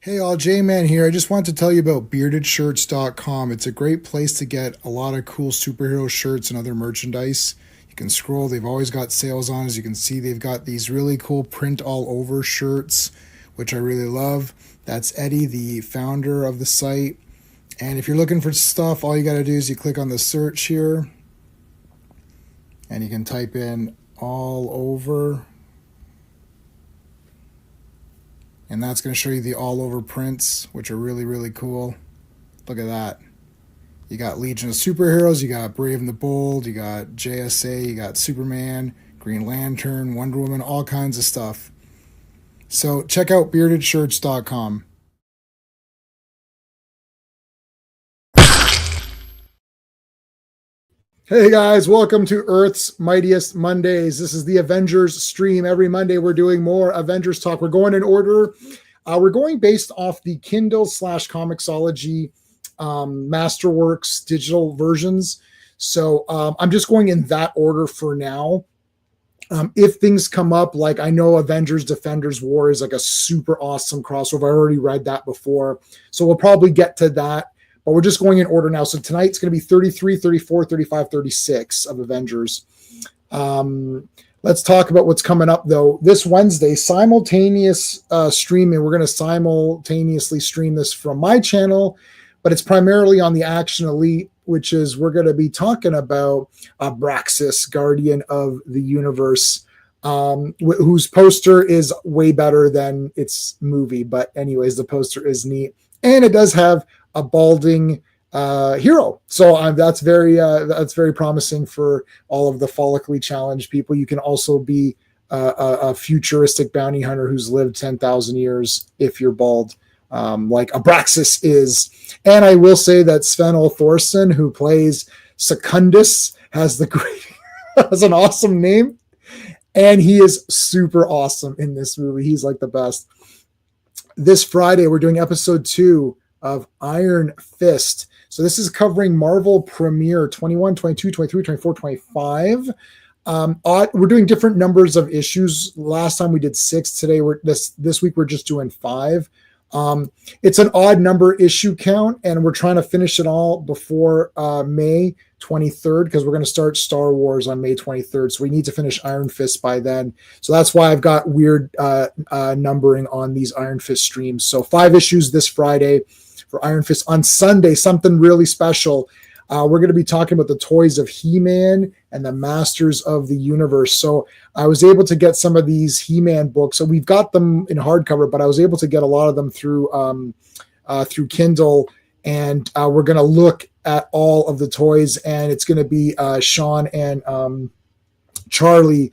Hey all, J-Man here. I just want to tell you about beardedshirts.com. It's a great place to get a lot of cool superhero shirts and other merchandise. You can scroll, they've always got sales on. As you can see, they've got these really cool print all over shirts, which I really love. That's Eddie, the founder of the site. And if you're looking for stuff, all you got to do is you click on the search here and you can type in all over. And that's going to show you the all over prints, which are really, really cool. Look at that. You got Legion of Superheroes, you got Brave and the Bold, you got JSA, you got Superman, Green Lantern, Wonder Woman, all kinds of stuff. So check out beardedshirts.com. Hey guys, welcome to Earth's Mightiest Mondays. This is the Avengers stream. Every Monday we're doing more Avengers talk. We're going in order. We're going based off the Kindle / Comixology Masterworks digital versions. So I'm just going in that order for now. If things come up, like I know Avengers Defenders War is like a super awesome crossover. I already read that before. So we'll probably get to that. But we're just going in order now. So tonight's going to be 33, 34, 35, 36 of Avengers. Let's talk about what's coming up, though. This Wednesday, simultaneous streaming. We're going to simultaneously stream this from my channel, but it's primarily on the Action Elite, which is we're going to be talking about Abraxas, Guardian of the Universe, whose poster is way better than its movie. But anyways, the poster is neat. And it does have a balding hero. So that's very promising for all of the follically challenged people. You can also be a futuristic bounty hunter who's lived 10,000 years if you're bald, like Abraxas is. And I will say that Sven Thorson, who plays Secundus, has an awesome name. And he is super awesome in this movie. He's like the best. This Friday, we're doing episode 2 of Iron Fist. So this is covering Marvel Premiere 21, 22, 23, 24, 25. We're doing different numbers of issues. Last time we did 6. Today, this week we're just doing 5. It's an odd number issue count, and we're trying to finish it all before May 23rd, because we're going to start Star Wars on May 23rd. So we need to finish Iron Fist by then. So that's why I've got weird numbering on these Iron Fist streams. So 5 issues this Friday for Iron Fist. On Sunday, something really special. We're going to be talking about the toys of He-Man and the Masters of the Universe. So I was able to get some of these He-Man books. So we've got them in hardcover, but I was able to get a lot of them through Kindle. And we're going to look at all of the toys. And it's going to be Sean and Charlie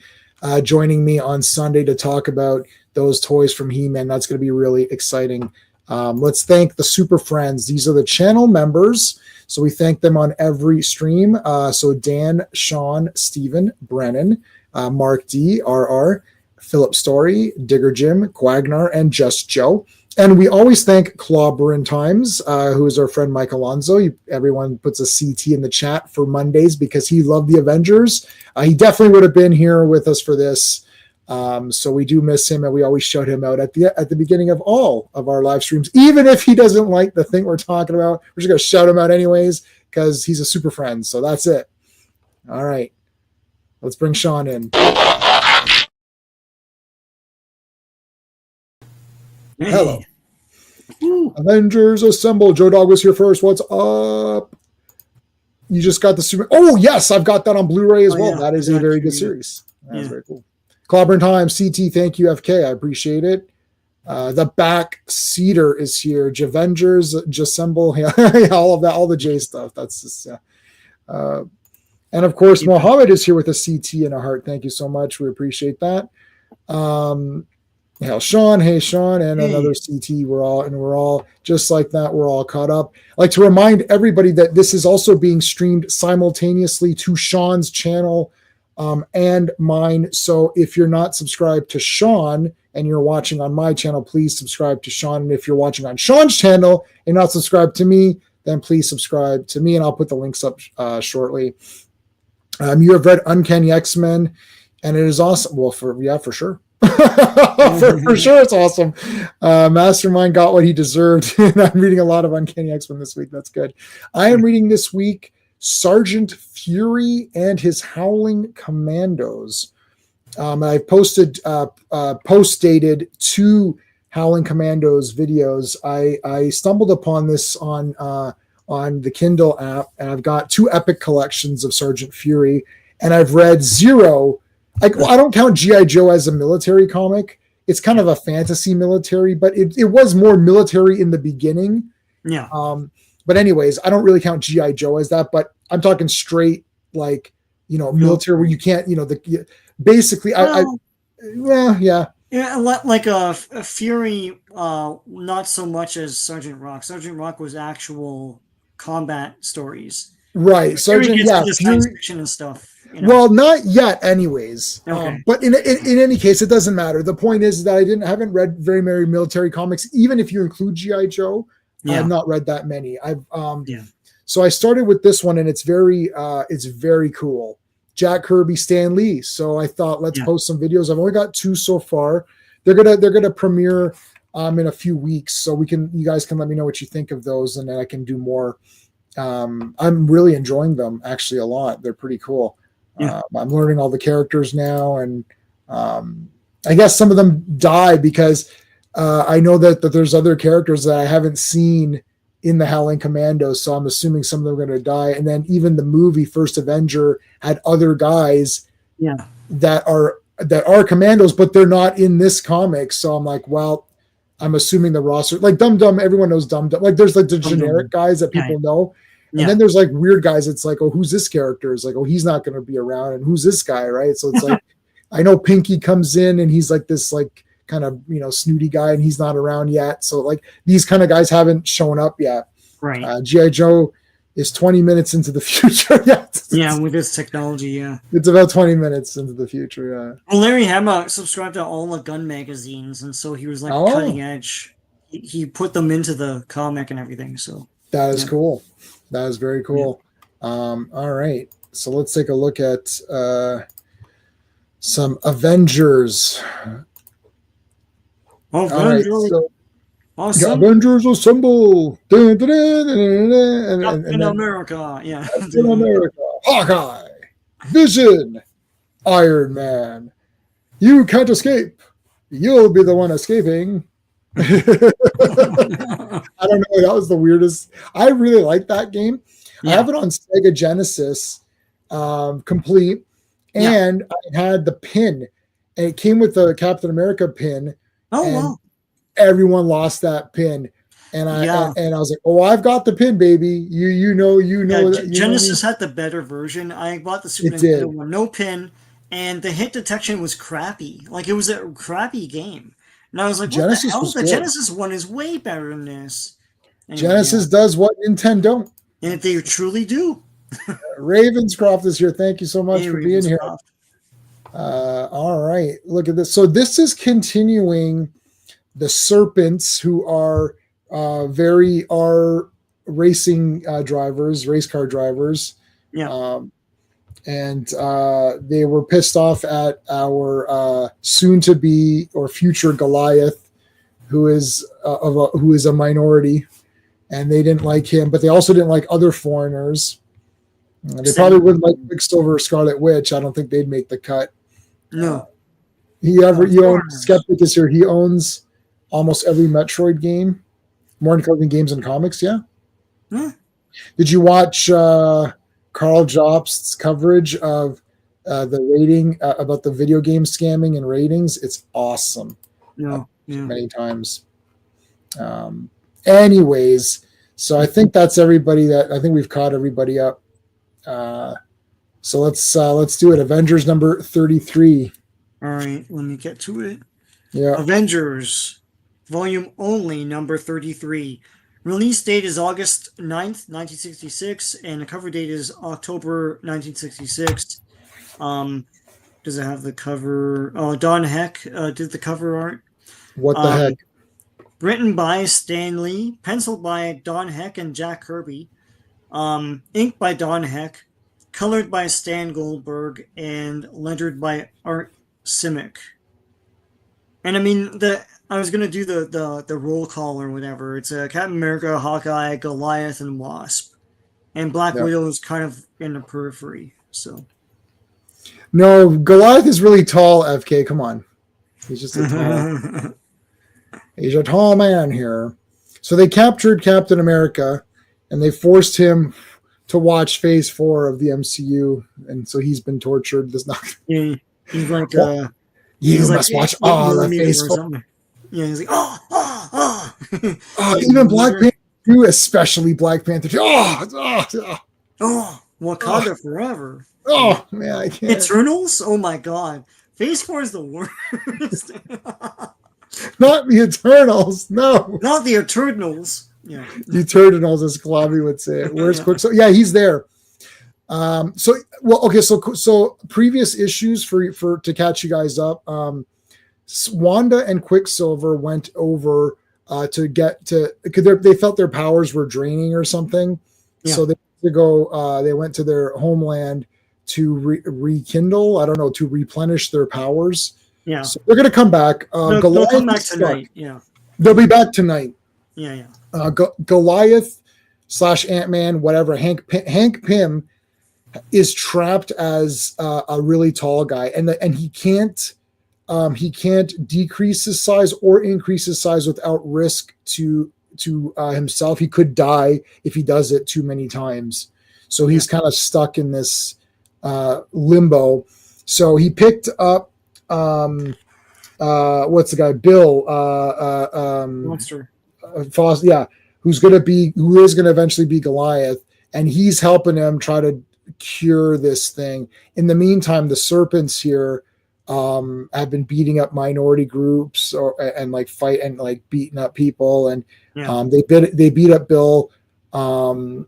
joining me on Sunday to talk about those toys from He-Man. That's going to be really exciting. Let's thank the Super Friends. These are the channel members. So we thank them on every stream. So Dan, Sean, Stephen, Brennan, Mark D, RR, Philip Story, Digger Jim, Quagnar, and Just Joe. And we always thank Clobberin Times, who is our friend Mike Alonso. Everyone puts a CT in the chat for Mondays because he loved the Avengers. He definitely would have been here with us for this. So we do miss him, and we always shout him out at the beginning of all of our live streams. Even if he doesn't like the thing we're talking about, we're just going to shout him out anyways because he's a super friend. So that's it. All right. Let's bring Sean in. Hey. Hello. Avengers Assemble. Joe Dog was here first. What's up? You just got the super. Oh, yes. I've got that on Blu-ray as well. Yeah, that is a very good series. That's very cool. Clobberin Time, CT, thank you, FK. I appreciate it. The back seater is here. Javengers, Jassemble, yeah, all of that, all the J stuff. That's just, and of course, Mohammed is here with a CT and a heart. Thank you so much. We appreciate that. Sean, hey Sean, and another CT. We're all just like that. We're all caught up. I'd like to remind everybody that this is also being streamed simultaneously to Sean's channel and mine. So if you're not subscribed to Sean and you're watching on my channel, please subscribe to Sean. And if you're watching on Sean's channel and not subscribed to me, then please subscribe to me, and I'll put the links up shortly. You have read Uncanny X-Men, and it is awesome. Well, for sure. For sure, it's awesome. Mastermind got what he deserved, and I'm reading a lot of Uncanny X-Men this week. That's good. I am reading this week Sergeant Fury and his Howling Commandos. I've posted post dated 2 Howling Commandos videos. I stumbled upon this on the Kindle app, and I've got 2 epic collections of Sergeant Fury, and I've read 0. I don't count G.I. Joe as a military comic. It's kind of a fantasy military, but it was more military in the beginning. Yeah. But anyways, I don't really count G.I. Joe as that, but I'm talking straight, like, military where you can't, basically, well, yeah. Yeah, like a Fury, not so much as Sergeant Rock. Sergeant Rock was actual combat stories. Right. Sergeant, yeah. Science fiction and stuff. Well, not yet, anyways. Okay. But in any case, it doesn't matter. The point is that I haven't read very many military comics, even if you include G.I. Joe. Yeah. I've not read that many. So I started with this one, and it's very cool. Jack Kirby, Stan Lee. So I thought, let's post some videos. I've only got 2 so far. They're gonna premiere in a few weeks, so you guys can let me know what you think of those, and then I can do more. I'm really enjoying them actually a lot. They're pretty cool. Yeah. I'm learning all the characters now, and I guess some of them die because I know that there's other characters that I haven't seen in the Howling Commandos, so I'm assuming some of them are going to die. And then even the movie First Avenger had other guys that are commandos, but they're not in this comic. So I'm like, well, I'm assuming the roster, like Dum Dum, everyone knows Dum Dum. Like there's like the generic guys that people know. And then there's like weird guys. It's like, oh, who's this character? It's like, oh, he's not going to be around. And who's this guy? Right. So it's like, I know Pinky comes in and he's like this, like, kind of, snooty guy, and he's not around yet. So like these kind of guys haven't shown up yet. Right. G.I. Joe is 20 minutes into the future. Yeah, with this technology, yeah. It's about 20 minutes into the future, yeah. Well, Larry Hama subscribed to all the gun magazines, and so he was like cutting edge. He put them into the comic and everything, so. That is cool. That is very cool. Yeah. All right. So let's take a look at some Avengers. Avengers. All right, so awesome. Avengers assemble. Captain America. Yeah. Captain America. Hawkeye. Vision. Iron Man. You can't escape. You'll be the one escaping. I don't know. That was the weirdest. I really like that game. Yeah. I have it on Sega Genesis complete. And I had the pin. And it came with the Captain America pin. Oh, wow. Everyone lost that pin. And I was like, oh, I've got the pin, baby. You know. That, Genesis had the better version. I bought the Super Nintendo one, no pin, and the hit detection was crappy. Like, it was a crappy game. And I was like, what the hell? The Genesis one is way better than this. Anyway, Genesis does what Nintendo don't. And they truly do. Ravenscroft is here. Thank you so much for being here. All right. Look at this. So this is continuing the Serpents, who are racing drivers, race car drivers. Yeah. And they were pissed off at our soon-to-be or future Goliath, who is a minority, and they didn't like him, but they also didn't like other foreigners. They probably wouldn't like Quicksilver or Scarlet Witch. I don't think they'd make the cut. No. Skeptic is here. He owns almost every Metroid game, more than games and comics. Yeah. Hmm. Did you watch Carl Jobst's coverage of the rating about the video game scamming and ratings? It's awesome. No. Many times. Anyways, so I think that's everybody. I think we've caught everybody up. So let's do it. Avengers number 33. All right, let me get to it. Yeah. Avengers, volume only, number 33. Release date is August 9th, 1966, and the cover date is October 1966. Does it have the cover? Oh, Don Heck did the cover art. What the heck? Written by Stan Lee, penciled by Don Heck and Jack Kirby, inked by Don Heck, colored by Stan Goldberg, and lettered by Art Simic. And I mean, I was gonna do the roll call or whatever. It's Captain America, Hawkeye, Goliath, and Wasp, and Black Yeah. Widow is kind of in the periphery. So No, Goliath is really tall. FK, come on, he's just a tall. He's a tall man here. So they captured Captain America, and they forced him to watch Phase 4 of the MCU, and so he's been tortured. This not. yeah, he's like You he's like must watch 8 all of millimeters Phase or 4. something. Yeah, he's like Even Black Panther 2, especially Black Panther 2. Wakanda forever. Man, I can't. Eternals? Oh my god. Phase 4 is the worst. Not the Eternals. No. Not the Eternals. Yeah. The Eternals, as Clobberin would say it. Where's Yeah. Quicksilver? Yeah, he's there. So previous issues for to catch you guys up. Wanda and Quicksilver went over to get to because they felt their powers were draining or something. Yeah. So they went to their homeland to rekindle. I don't know, to replenish their powers. Yeah. So they're going to come back. They'll come back tonight. Yeah. They'll be back tonight. Yeah. Goliath / Ant-Man, whatever. Hank Pym is trapped as a really tall guy, and he can't decrease his size or increase his size without risk to himself. He could die if he does it too many times. So he's kind of stuck in this limbo. So he picked up what's the guy? Bill Monster. Foster, who is going to eventually be Goliath, and he's helping him try to cure this thing. In the meantime, the serpents here have been beating up minority groups and beating up people, and they beat up Bill, and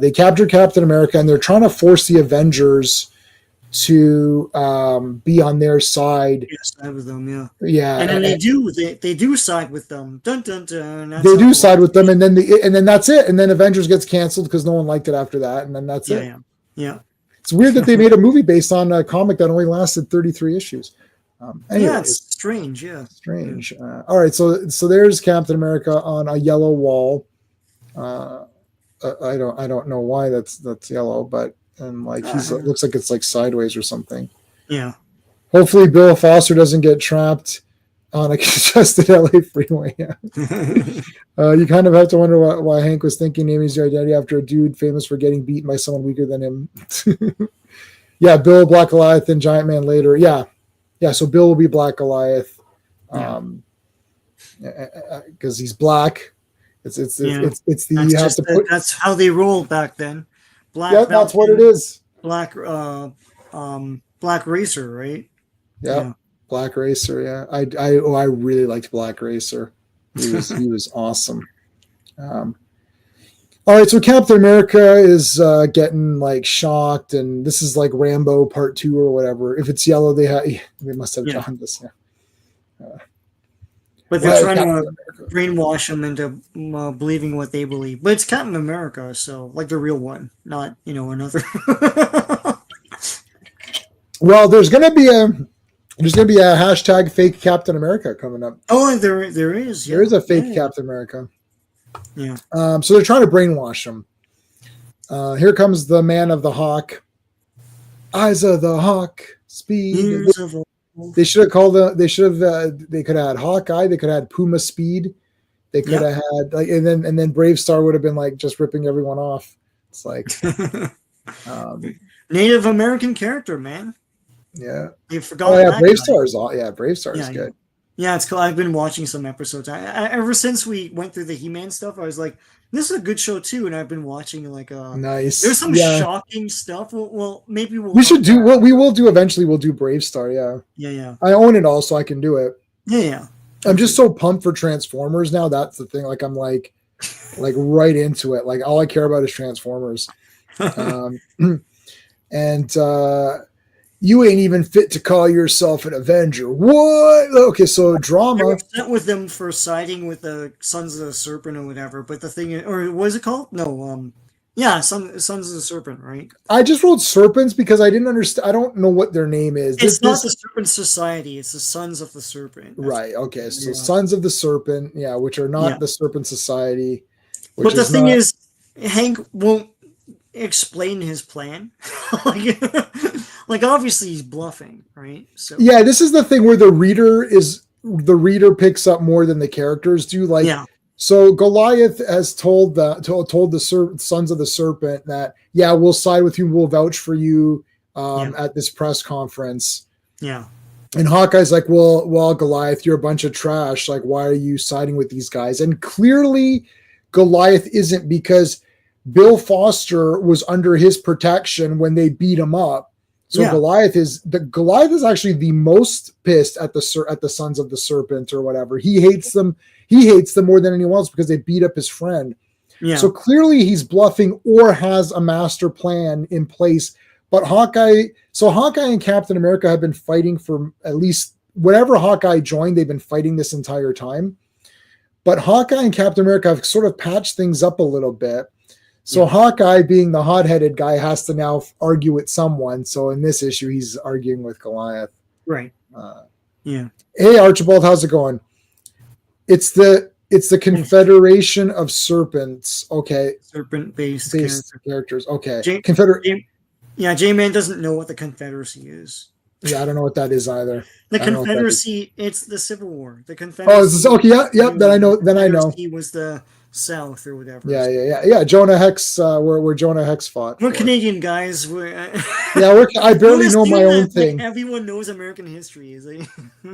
they captured Captain America, and they're trying to force the Avengers to be on their side. Side with them, yeah. And then they do side with them. Dun dun dun. They do side with them, and then that's it. And then Avengers gets canceled because no one liked it after that, and then that's it. Yeah. It's weird that they made a movie based on a comic that only lasted 33 issues. It's strange. Yeah, strange. All right, so there's Captain America on a yellow wall. I don't know why that's yellow, but and it looks like it's like sideways or something. Yeah. Hopefully, Bill Foster doesn't get trapped on a congested LA freeway. Yeah. You kind of have to wonder why Hank was thinking naming his identity after a dude famous for getting beaten by someone weaker than him. Yeah, Bill, Black Goliath, and Giant Man later. Yeah. So Bill will be Black Goliath, because he's black. That's how they rolled back then. Black. Yeah, that's what it is. Black. Black Racer, right? Yeah. Black Racer. Yeah, I really liked Black Racer. He was awesome. All right, so Captain America is getting shocked, and this is like Rambo Part 2 or whatever. If it's yellow, they must have done this. But they're trying to brainwash them into believing what they believe. But it's Captain America, so the real one, not another. Well, there's gonna be a hashtag fake Captain America coming up. Oh, there is. Yeah. There is a fake Captain America. Yeah. So they're trying to brainwash him. Here comes the man of the hawk. Eyes of the hawk. Speed. They should have called they could have had Hawkeye. They could have had Puma Speed. They could have had and then Brave Star would have been just ripping everyone off. It's Native American character, man. Yeah. You forgot. Oh yeah, Brave Star is good. Yeah, it's cool. I've been watching some episodes. Ever since we went through the He-Man stuff, I was like, this is a good show too, and I've been watching nice. There's some shocking stuff. Well, maybe we should do what we will do eventually. We'll do Brave Star. Yeah. I own it all, so I can do it. Yeah. I'm just so pumped for Transformers now. That's the thing. I'm right into it. All I care about is Transformers. And you ain't even fit to call yourself an Avenger. What? Okay, so drama. I'm upset with them for siding with the Sons of the Serpent or whatever. But the thing is, or what is it called? No, Yeah, Sons of the Serpent, right? I just wrote serpents because I didn't understand. I don't know what their name is. It's not the Serpent Society. It's the Sons of the Serpent. That's Right. Okay. So yeah, Sons of the Serpent, yeah, which are yeah. not the Serpent Society, which But the is thing not. is, Hank won't explain his plan. like, like obviously he's bluffing, right? So Yeah, this is the thing where the reader picks up more than the characters do. Like, yeah, so Goliath has told the Sons of the Serpent that, yeah, we'll side with you, we'll vouch for you yeah, at this press conference. yeah, And Hawkeye's like, well, Goliath, you're a bunch of trash. Like, why are you siding with these guys? And clearly, Goliath isn't, because Bill Foster was under his protection when they beat him up. So yeah, Goliath is actually the most pissed at the Sons of the Serpent or whatever. He hates them. He hates them more than anyone else because they beat up his friend. yeah, So clearly, he's bluffing or has a master plan in place. But Hawkeye and Captain America have been fighting for at least whenever Hawkeye joined, they've been fighting this entire time. But Hawkeye and Captain America have sort of patched things up a little bit. So yeah. Hawkeye, being the hot-headed guy, has to now argue with someone. So in this issue, he's arguing with Goliath. Right. Uh, Yeah. hey, Archibald, how's it going? It's the Confederation of Serpents. Okay. Serpent-based Characters. Okay. Yeah, J-Man doesn't know what the Confederacy is. Yeah, I don't know what that is either. The I don't know what that is. Confederacy, it's the Civil War. The Oh, Confederacy. okay. Yeah. Then I know. He was the South or whatever. Yeah. Jonah Hex, where Jonah Hex fought. We're Canadian guys. Yeah, I barely know my own thing. Everyone knows American history.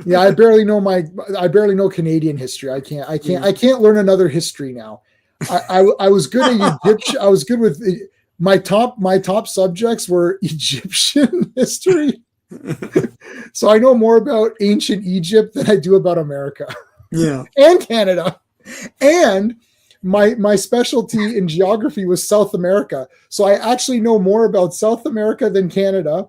Yeah, I barely know Canadian history. I can't learn another history now. I was good at Egyptian. I was good with my top subjects were Egyptian history. So I know more about ancient Egypt than I do about America. Yeah. And Canada. And my specialty in geography was South America. So I actually know more about South America than Canada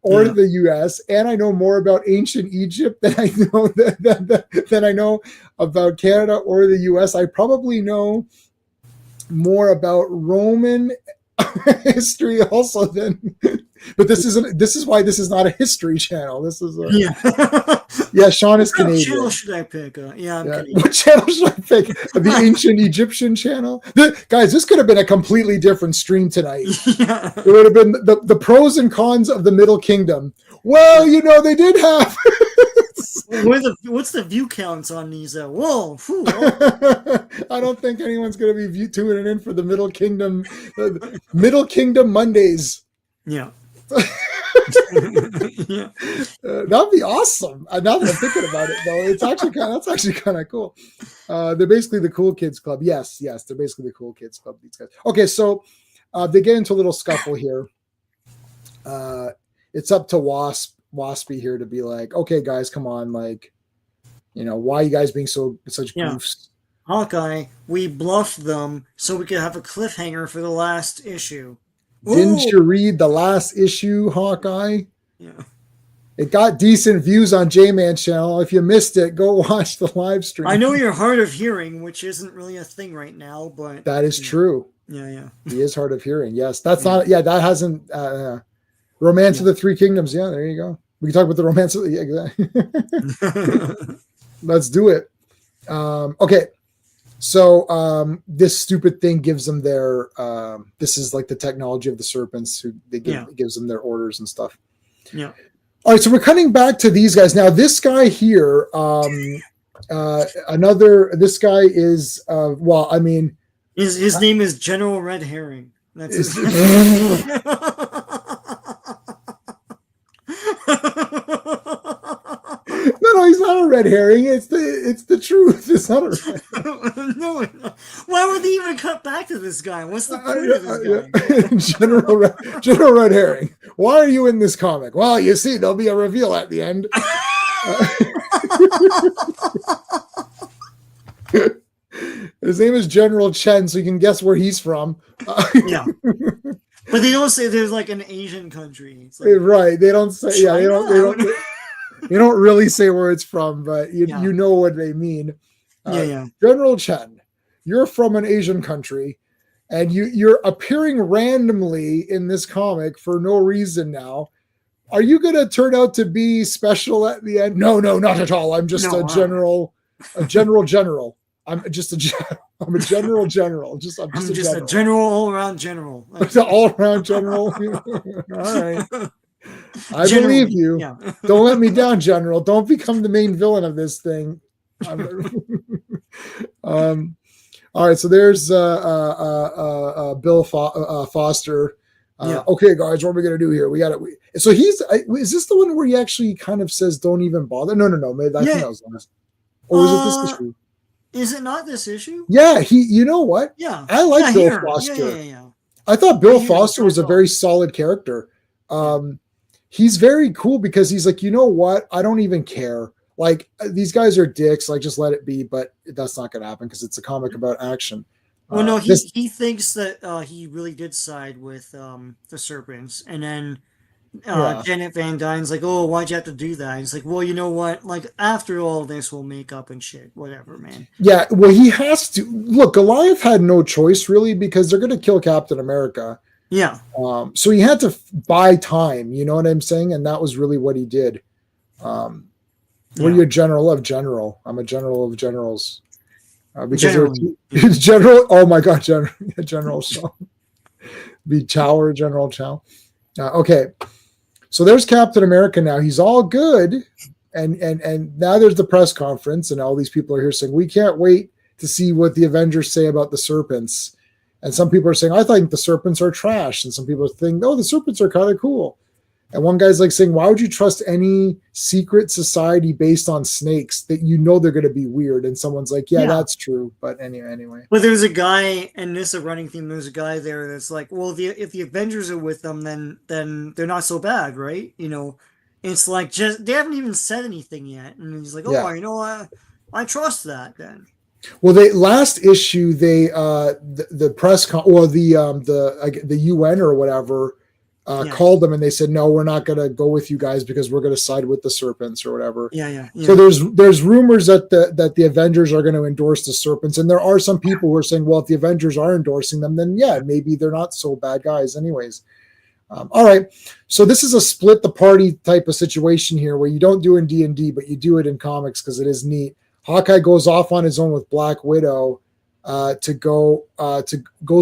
or the US, and I know more about ancient Egypt than I know than I know about Canada or the US. I probably know more about Roman history also than, but this is why this is not a history channel. This is Sean is Canadian. What channel should I pick? I'm Canadian. What channel should I pick? The ancient Egyptian channel? Guys, this could have been a completely different stream tonight. Yeah. It would have been the pros and cons of the Middle Kingdom. Well, they did have. What's the view counts on these? Whoa! I don't think anyone's going to be tuning in for the Middle Kingdom, Middle Kingdom Mondays. Yeah. Yeah. That'd be awesome. Now that I'm thinking about it, though, that's actually kind of cool. They're basically the cool kids club. Yes, they're basically the cool kids club. These guys. Okay, so they get into a little scuffle here. It's up to Waspy here to be like, okay, guys, come on, like, why are you guys being such goofs? Hawkeye, we bluffed them so we could have a cliffhanger for the last issue. Didn't you read the last issue, Hawkeye? Yeah. It got decent views on J-Man channel. If you missed it, go watch the live stream. I know you're hard of hearing, which isn't really a thing right now, but that is true. Yeah. He is hard of hearing. Yes, that's not. Yeah, that hasn't. Romance of the Three Kingdoms. Yeah, there you go. We can talk about the romance of exactly. Let's do it. Okay. So this stupid thing gives them their this is like the technology of the serpents who gives them their orders and stuff. Yeah. All right, so we're cutting back to these guys. Now this guy here, this guy is his name is General Red Herring. That's his No, he's not a red herring. It's the truth. It's not a red. No. Why would they even cut back to this guy? What's the point of this guy? General Red Herring. Why are you in this comic? Well, you see, there'll be a reveal at the end. His name is General Chen, so you can guess where he's from. Yeah. But they don't say there's like an Asian country. It's like, right. They don't say China? They don't really say where it's from, but you know what they mean. Yeah. General Chen, you're from an Asian country. and you're appearing randomly in this comic for no reason now. Are you going to turn out to be special at the end? No, not at all. I'm just a general. I'm just a general. I'm just a general all around general. All around general. All right. I believe you. Yeah. Don't let me down, General. Don't become the main villain of this thing. All right. So there's Bill Foster. Okay, guys, what are we gonna do here? We got it. So is this the one where he actually kind of says, "Don't even bother"? No. Maybe I think that was last. Or was it this issue? Is it not this issue? Yeah, you know what? Yeah, I like Bill Foster. Yeah. I thought Bill Foster was a very solid character. He's very cool because he's like, you know what? I don't even care. Like, these guys are dicks. Like, just let it be. But that's not going to happen because it's a comic about action. Well, no, he thinks that he really did side with the Serpents, and then Janet Van Dyne's like, "Oh, why'd you have to do that?" He's like, "Well, you know what? Like, after all this, we'll make up and shit. Whatever, man." Yeah, well, he has to. Look, Goliath had no choice really because they're going to kill Captain America. Yeah. So he had to buy time. You know what I'm saying? And that was really what he did. What are you, a general of general? I'm a general of generals. Because general. Oh my God, General Shaw. Be Chow or General Chow. Okay. So there's Captain America now. He's all good. And now there's the press conference, and all these people are here saying, we can't wait to see what the Avengers say about the Serpents. And some people are saying, I think the Serpents are trash. And some people think, no, the Serpents are kind of cool. And one guy's like saying, why would you trust any secret society based on snakes that you know they're going to be weird? And someone's like, yeah, that's true. But anyway. But there's a guy, and this is a running theme, there's a guy there that's like, well, if the Avengers are with them, then they're not so bad, right? You know, it's like, just they haven't even said anything yet. And he's like, oh, you know, I trust that then. Well, last issue, the press the UN or whatever called them, and they said, no, we're not going to go with you guys because we're going to side with the Serpents or whatever. Yeah. So there's rumors that the Avengers are going to endorse the Serpents, and there are some people who are saying, well, if the Avengers are endorsing them, then yeah, maybe they're not so bad guys anyways. All right, so this is a split the party type of situation here where you don't do it in D&D, but you do it in comics because it is neat. Hawkeye goes off on his own with Black Widow goes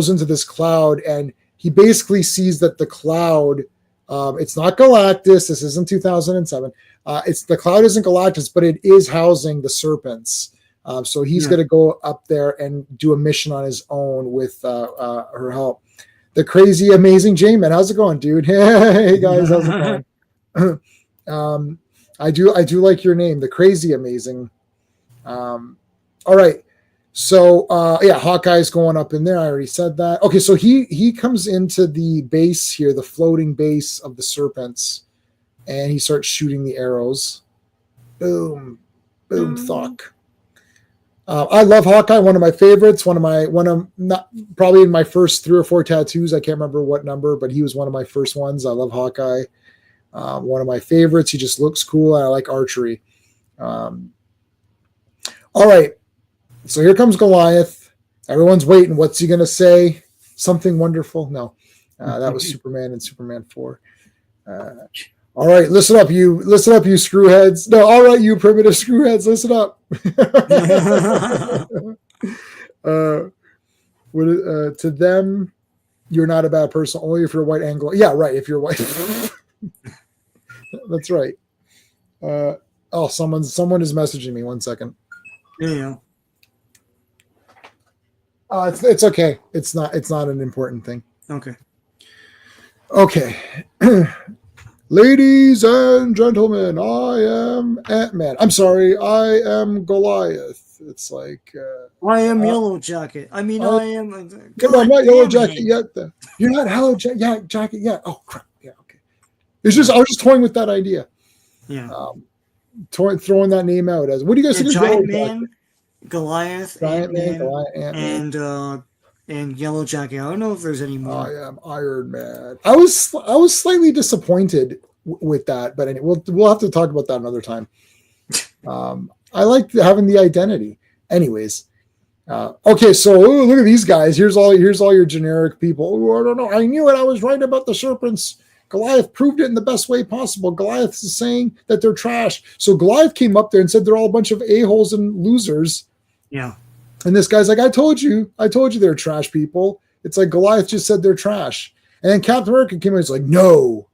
into this cloud, and he basically sees that the cloud, it's not Galactus. This isn't 2007. The cloud isn't Galactus, but it is housing the Serpents. So he's going to go up there and do a mission on his own with her help. The crazy, amazing J-Man. How's it going, dude? Hey guys, how's it going? I do like your name, the crazy, amazing. All right. So Hawkeye's going up in there. I already said that. Okay, so he comes into the base here, the floating base of the Serpents, and he starts shooting the arrows. Boom, boom, thuck. I love Hawkeye, one of my favorites, probably in my first 3 or 4 tattoos. I can't remember what number, but he was one of my first ones. I love Hawkeye. One of my favorites. He just looks cool. I like archery. All right. So here comes Goliath. Everyone's waiting. What's he going to say? Something wonderful? No. That was Superman and Superman 4. All right, listen up, you screwheads. No, all right, you primitive screwheads, listen up. To them, you're not a bad person, only if you're white Anglo. Yeah, right, if you're white. That's right. Someone is messaging me. 1 second. Yeah. It's okay. It's not an important thing. Okay. Ladies and gentlemen, I am Ant-Man. I'm sorry, I am Goliath. It's like I am Yellow Jacket. I mean, I am. Come on, I'm not Yellow Jacket yet. You're not Yellow Jacket yet. Oh crap! Yeah, okay. It's just I was just toying with that idea. Yeah. Throwing that name out as what do you guys think? Giant Man, Goliath, Giant Man, Ant-Man, and Yellow Jacket. I don't know if there's any more. I am Iron Man. I was slightly disappointed with that, but we'll have to talk about that another time. I like having the identity. Anyways, Okay, so look at these guys. Here's all your generic people. Oh, I don't know. I knew it. I was right about the serpents. Goliath proved it in the best way possible. Goliath is saying that they're trash. So Goliath came up there and said they're all a bunch of a-holes and losers. Yeah. And this guy's like, I told you they're trash people. It's like Goliath just said they're trash. And then Captain America came in and was like, no,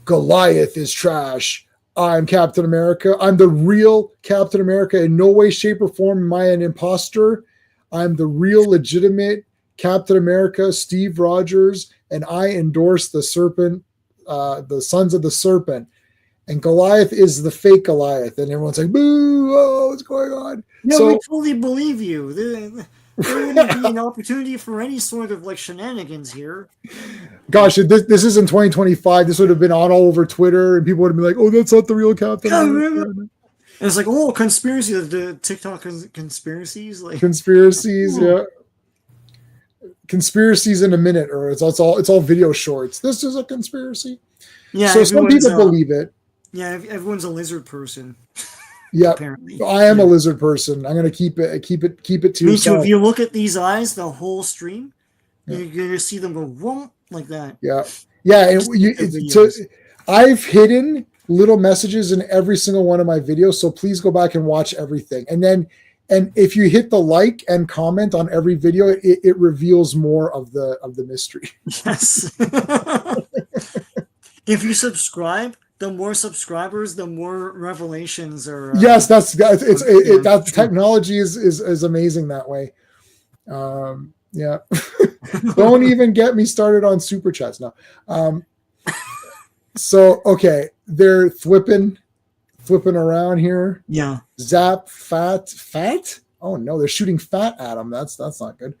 Goliath is trash. I'm Captain America. I'm the real Captain America. In no way, shape, or form am I an imposter. I'm the real, legitimate Captain America, Steve Rogers, and I endorse the serpent, the sons of the serpent. And Goliath is the fake Goliath. And everyone's like, boo, oh, what's going on? No, So, we fully believe you. There wouldn't be an opportunity for any sort of like shenanigans here. gosh, if this is in 2025, this would have been on all over Twitter, and people would have been like, oh, that's not the real Captain America. And it's like, oh, conspiracy, the TikTok conspiracies, like Conspiracies, yeah. Conspiracies in a minute, or it's all video shorts. This is a conspiracy. Yeah, so some people believe it. Yeah, everyone's a lizard person. Yeah, apparently. I am a lizard person. I'm gonna keep it to Me yourself. too. If you look at these eyes, the whole stream, you're gonna see them go whoom, like that. Yeah, and I've hidden little messages in every single one of my videos, so please go back and watch everything. And if you hit the like and comment on every video, it reveals more of the mystery. Yes. If you subscribe, the more subscribers, the more revelations are. Yes, that technology is amazing that way. Yeah. Don't even get me started on super chats now. So okay, they're flipping around here. Yeah. Zap, fat. Oh no, they're shooting fat at him. That's not good.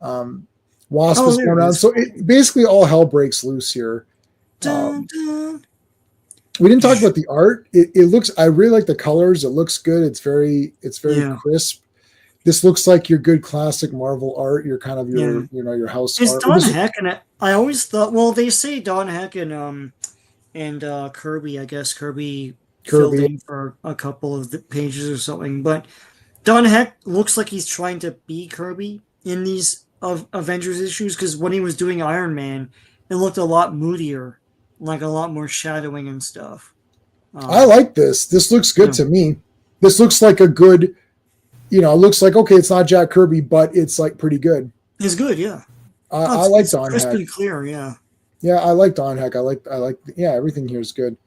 Wasp is going around. So basically all hell breaks loose here. Dun, dun. We didn't talk about the art. It looks. I really like the colors. It looks good. It's very crisp. This looks like your good classic Marvel art. Your kind of your house it's art. Don Heck, and I always thought. Well, they say Don Heck and Kirby. I guess Kirby filled in for a couple of the pages or something. But Don Heck looks like he's trying to be Kirby in these Avengers issues, because when he was doing Iron Man, it looked a lot moodier. Like a lot more shadowing and stuff. I like this. This looks good to me. This looks like a good, it looks like, okay, it's not Jack Kirby, but it's like pretty good. It's good, yeah. I like Don Heck. Crisp and clear, yeah. Yeah, I like Don Heck. I like, everything here is good.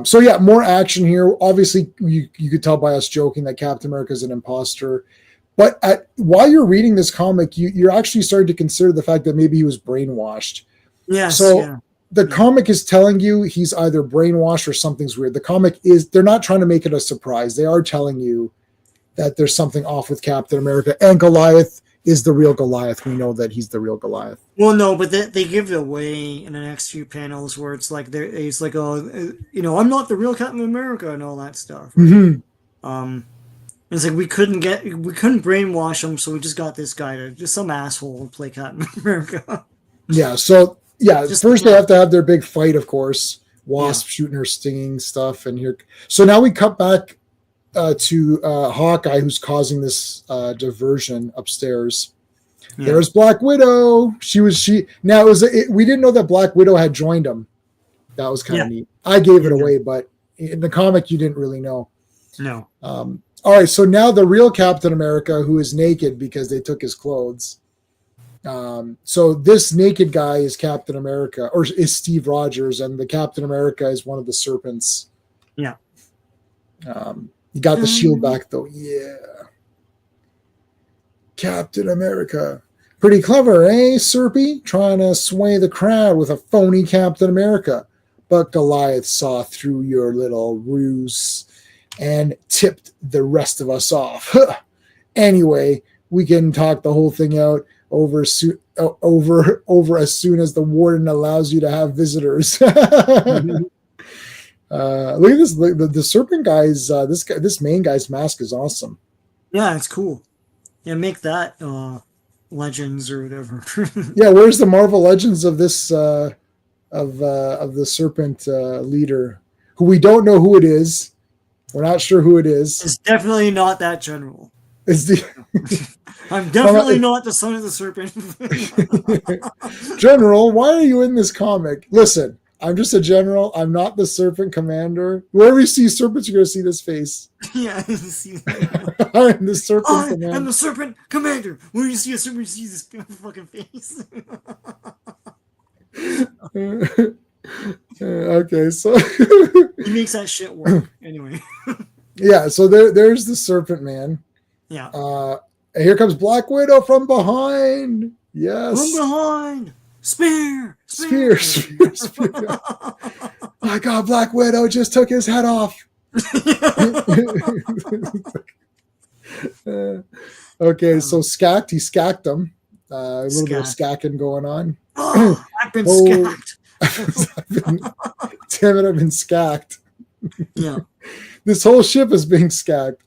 So yeah, more action here. Obviously, you could tell by us joking that Captain America is an imposter. But while you're reading this comic, you're actually starting to consider the fact that maybe he was brainwashed. Yes, so, yeah. The comic is telling you he's either brainwashed or something's weird. The comic they're not trying to make it a surprise. They are telling you that there's something off with Captain America, and Goliath is the real Goliath. We know that he's the real Goliath. Well, no, but they give it away in the next few panels where it's like it's like, I'm not the real Captain America and all that stuff. Right? Mm-hmm. It's like we couldn't brainwash him, so we just got this guy just some asshole to play Captain America. Yeah. So. Yeah, first they have to have their big fight, of course. Wasp shooting her stinging stuff, and here. So now we cut back to Hawkeye, who's causing this diversion upstairs. Yeah. There's Black Widow. Now we didn't know that Black Widow had joined him. That was kind of neat. I gave it away, but in the comic you didn't really know. No. All right, so now the real Captain America, who is naked because they took his clothes. So this naked guy is Captain America, or is Steve Rogers, and the Captain America is one of the serpents. Yeah. You got the shield back though. Yeah. Captain America. Pretty clever, eh, Serpy? Trying to sway the crowd with a phony Captain America. But Goliath saw through your little ruse and tipped the rest of us off. Anyway, we can talk the whole thing out over as soon as the warden allows you to have visitors. Look at this. The serpent guy's this main guy's mask is awesome. Yeah, it's cool. Yeah, make that Legends or whatever. Yeah, where's the Marvel Legends of this of the serpent leader, who we don't know who it is. We're not sure who it is. It's definitely not that general. Is the I'm definitely not the son of the serpent. General, why are you in this comic? Listen, I'm just a general. I'm not the serpent commander. Wherever you see serpents, you're going to see this face. Yeah, see that. I'm the serpent I commander. am the serpent commander. When you see a serpent, you see this fucking face. Okay, so He makes that shit work. Anyway. yeah, so there's the serpent man. Yeah. And here comes Black Widow from behind. Yes. From behind. Spear. Spear. My God, Black Widow just took his head off. Okay, so Skacked, he skacked him. A little bit of skacking going on. Oh, I've been skacked. Damn it, I've been skacked. Yeah. This whole ship is being skacked.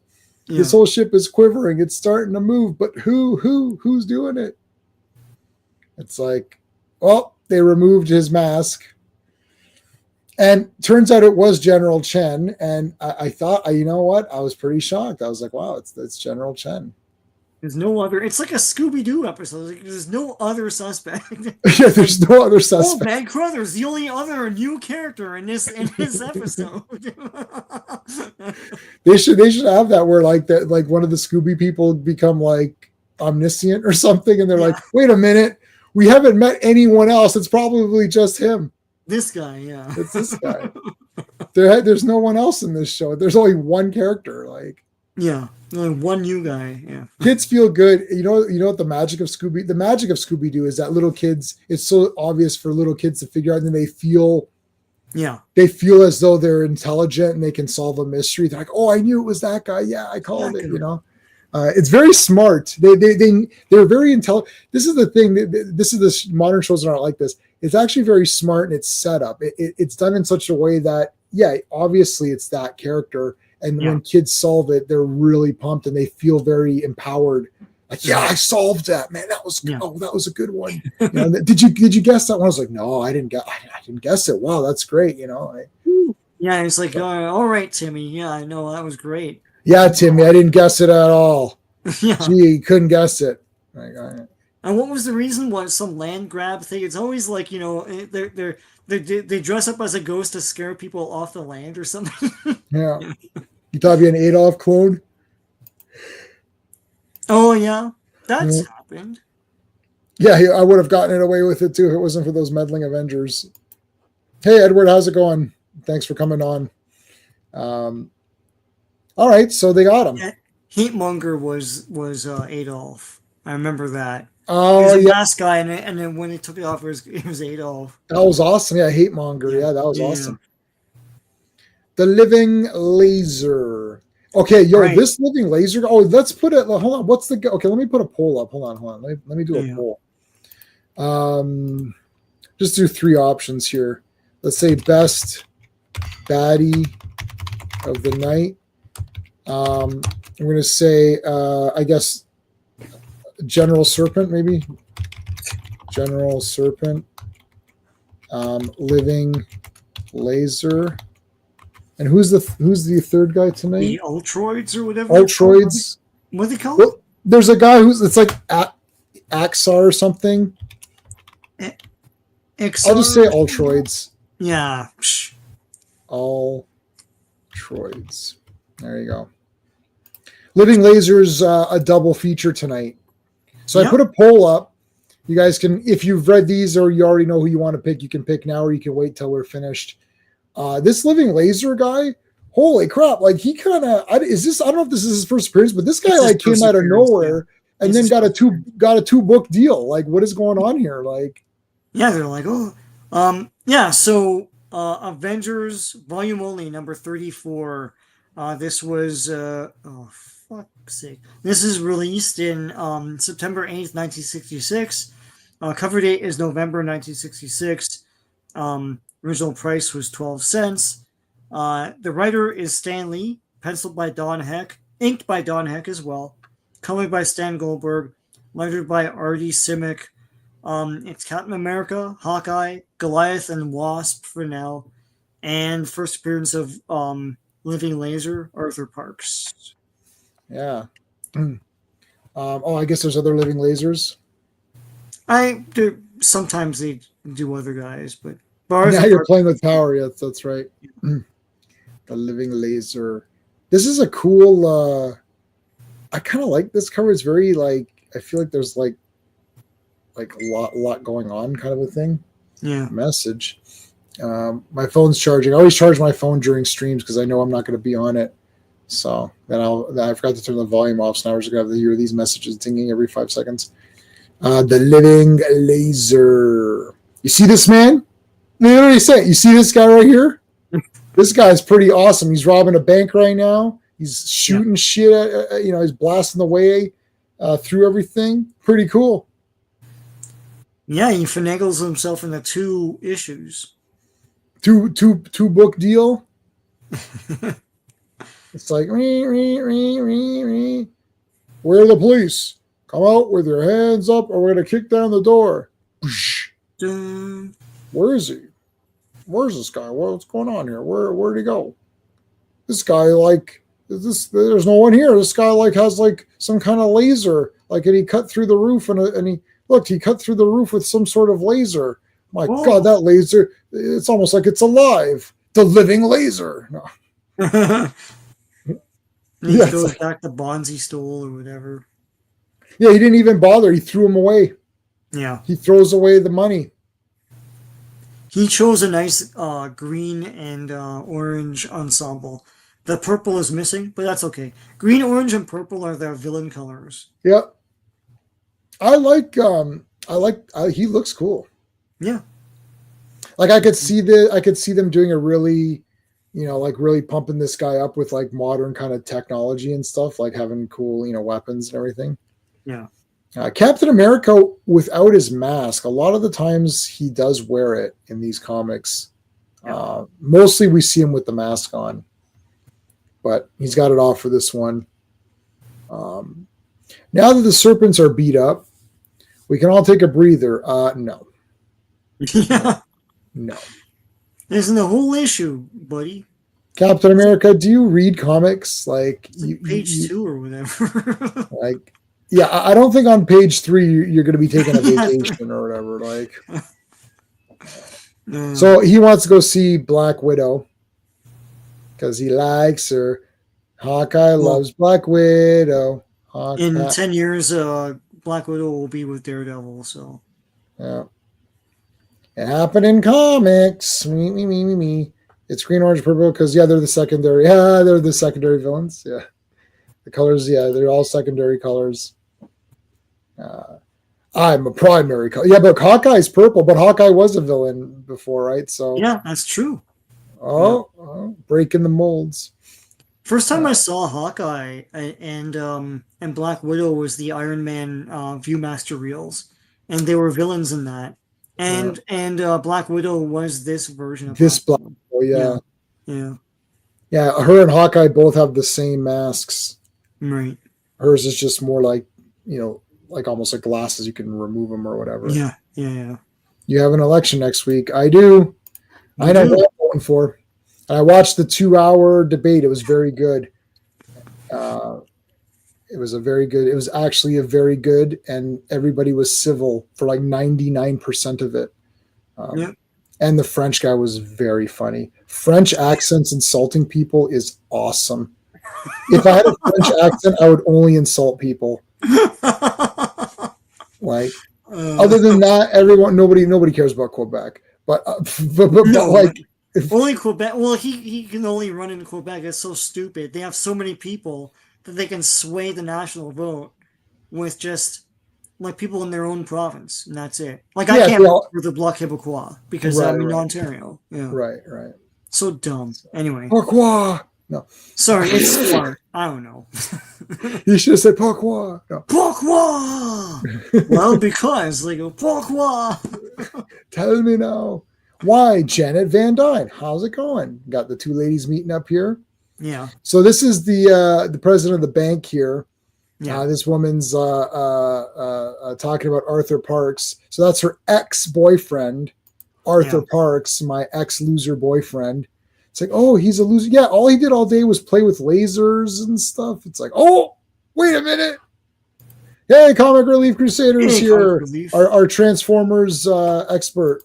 Yeah. This whole ship is quivering. It's starting to move, but who's doing it? It's like, well, they removed his mask. And turns out it was General Chen. And I thought, you know what? I was pretty shocked. I was like, wow, it's General Chen. There's no other. It's like a Scooby-Doo episode. Like, there's no other suspect. Yeah, there's no other suspect. Oh, Van Crothers, the only other new character in this episode. They should have that where like that, like one of the Scooby people become like omniscient or something, and they're like, wait a minute, we haven't met anyone else. It's probably just him. This guy, yeah. It's this guy. There's no one else in this show. There's only one character. Like, yeah, only one new guy. Yeah. Kids feel good. You know what the magic of Scooby-Doo is that little kids, it's so obvious for little kids to figure out, and they feel as though they're intelligent and they can solve a mystery. They're like, oh, I knew it was that guy. Yeah, I called it, you know. It's very smart. They're very intelligent. This is the thing. This is the modern shows that aren't like this. It's actually very smart in its setup. It's done in such a way that, yeah, obviously it's that character. And when kids solve it, they're really pumped and they feel very empowered. Like, yeah, I solved that, man. That was that was a good one. You know, did you guess that one? I was like, no, I didn't guess it. Wow, that's great. You know. Yeah, it's like, all right, Timmy. Yeah, I know that was great. Yeah, Timmy, I didn't guess it at all. Yeah. Gee, couldn't guess it. Like, all right. And what was the reason? Was some land grab thing? It's always like, you know, they dress up as a ghost to scare people off the land or something. Yeah. You thought it'd be an Adolf clone? Oh yeah, that's happened. Yeah, I would have gotten it away with it too if it wasn't for those meddling Avengers. Hey, Edward, how's it going? Thanks for coming on. All right, so they got him. Yeah, Heatmonger was Adolf. I remember that. Oh, he was a mask guy, and then when they took it off, it was Adolf. That was awesome. Yeah, Hatemonger. Yeah, that was awesome. The living laser. Okay, this living laser. Oh, let's put it. Hold on. What's the? Okay, let me put a poll up. Hold on. Let me do a poll. Just do 3 options here. Let's say best baddie of the night. I'm going to say, I guess, General Serpent, maybe. General Serpent. Living laser. And who's the third guy tonight? The Ultroids or whatever. Ultroids. What do they call it? There's a guy it's like Axar or something. I'll just say Ultroids. Yeah. Ultroids. There you go. Living Lasers, a double feature tonight. So I put a poll up. You guys can, if you've read these or you already know who you want to pick, you can pick now or you can wait till we're finished. This living laser guy, holy crap! Like he kind of I don't know if this is his first appearance, but this guy like came out of nowhere and then got a 2-book deal. Like, what is going on here? Like, yeah, they're like, So Avengers Volume Only number 34. This was fuck's sake. This is released in September 8th, 1966. Cover date is November 1966. Original price was 12 cents. The writer is Stan Lee, penciled by Don Heck, inked by Don Heck as well, colored by Stan Goldberg, lettered by Artie Simic. It's Captain America, Hawkeye, Goliath, and Wasp for now, and first appearance of Living Laser, Arthur Parks. Yeah. I guess there's other living lasers. Sometimes they do other guys, but bars Now are you're playing with power. Yes, that's right. The living laser. This is a cool. I kind of like this cover. It's very like I feel like there's like a lot going on, kind of a thing. Yeah. Message. My phone's charging. I always charge my phone during streams because I know I'm not going to be on it. So then I forgot to turn the volume off. So now we're just going to have to hear these messages dinging every 5 seconds. The living laser. You see this man? What do you say? You see this guy right here? This guy's pretty awesome. He's robbing a bank right now. He's shooting shit. He's blasting the way through everything. Pretty cool. Yeah, he finagles himself into 2 issues. Two book deal. It's like, where are the police? Come out with your hands up or we're going to kick down the door. Dun. Where is he? Where's this guy? What's going on here? Where'd he go? This guy, like, there's no one here. This guy, like, has, like, some kind of laser. Like, and he cut through the roof and he cut through the roof with some sort of laser. My God, that laser, it's almost like it's alive. The living laser. No. He goes back the bonds he stole or whatever. Yeah, he didn't even bother. He threw them away. Yeah. He throws away the money. He chose a nice green and orange ensemble. The purple is missing, but that's okay. Green, orange, and purple are their villain colors. Yep. I like he looks cool. Yeah. Like I could see them doing a really, like really pumping this guy up with like modern kind of technology and stuff, like having cool, weapons and everything. Yeah. Captain America without his mask, a lot of the times he does wear it in these comics. Yeah. Mostly we see him with the mask on, but he's got it off for this one. Now that the serpents are beat up, we can all take a breather. No. Yeah. No. Isn't the whole issue, buddy. Captain America, do you read comics? Like page 2 or whatever. Like, yeah, I don't think on page 3 you're going to be taking a vacation or whatever. Like, so he wants to go see Black Widow because he likes her. Hawkeye loves Black Widow. Hawkeye. In 10 years, Black Widow will be with Daredevil. So, yeah, it happened in comics. Me. It's green, orange, purple because they're the secondary. Yeah, they're the secondary villains. Yeah, the colors. Yeah, they're all secondary colors. I'm a primary color. Yeah, but Hawkeye's purple. But Hawkeye was a villain before, right? So yeah, that's true. Breaking the molds. First time I saw Hawkeye and Black Widow was the Iron Man Viewmaster reels, and they were villains in that. And Black Widow was this version of Black Widow, yeah. Her and Hawkeye both have the same masks. Right. Hers is just more like like almost like glasses. You can remove them or whatever. Yeah. You have an election next week. I do. I know what I'm voting for. And I watched the 2-hour debate. It was very good. It was actually a very good, and everybody was civil for like 99% of it. And the French guy was very funny. French accents insulting people is awesome. If I had a French accent, I would only insult people. Like, other than that, nobody cares about Quebec. But like, only Quebec. Well, he can only run in Quebec. It's so stupid. They have so many people that they can sway the national vote with just like people in their own province, and that's it. Like I can't vote for the Bloc Québécois because I'm in Ontario. Yeah. Right. So dumb. Anyway. Pourquoi? No. Sorry, it's smart. I don't know. You should have said pourquoi. No. Pourquoi? Well, because they go pourquoi. Tell me now. Why, Janet Van Dyne? How's it going? Got the 2 ladies meeting up here. Yeah. So this is the president of the bank here. Yeah. This woman's talking about Arthur Parks. So that's her ex-boyfriend, Arthur Parks, my ex-loser boyfriend. It's like, oh, he's a loser. Yeah, all he did all day was play with lasers and stuff. It's like, oh, wait a minute. Hey, Comic Relief Crusaders Hey, Comic here. Relief. Our Transformers expert.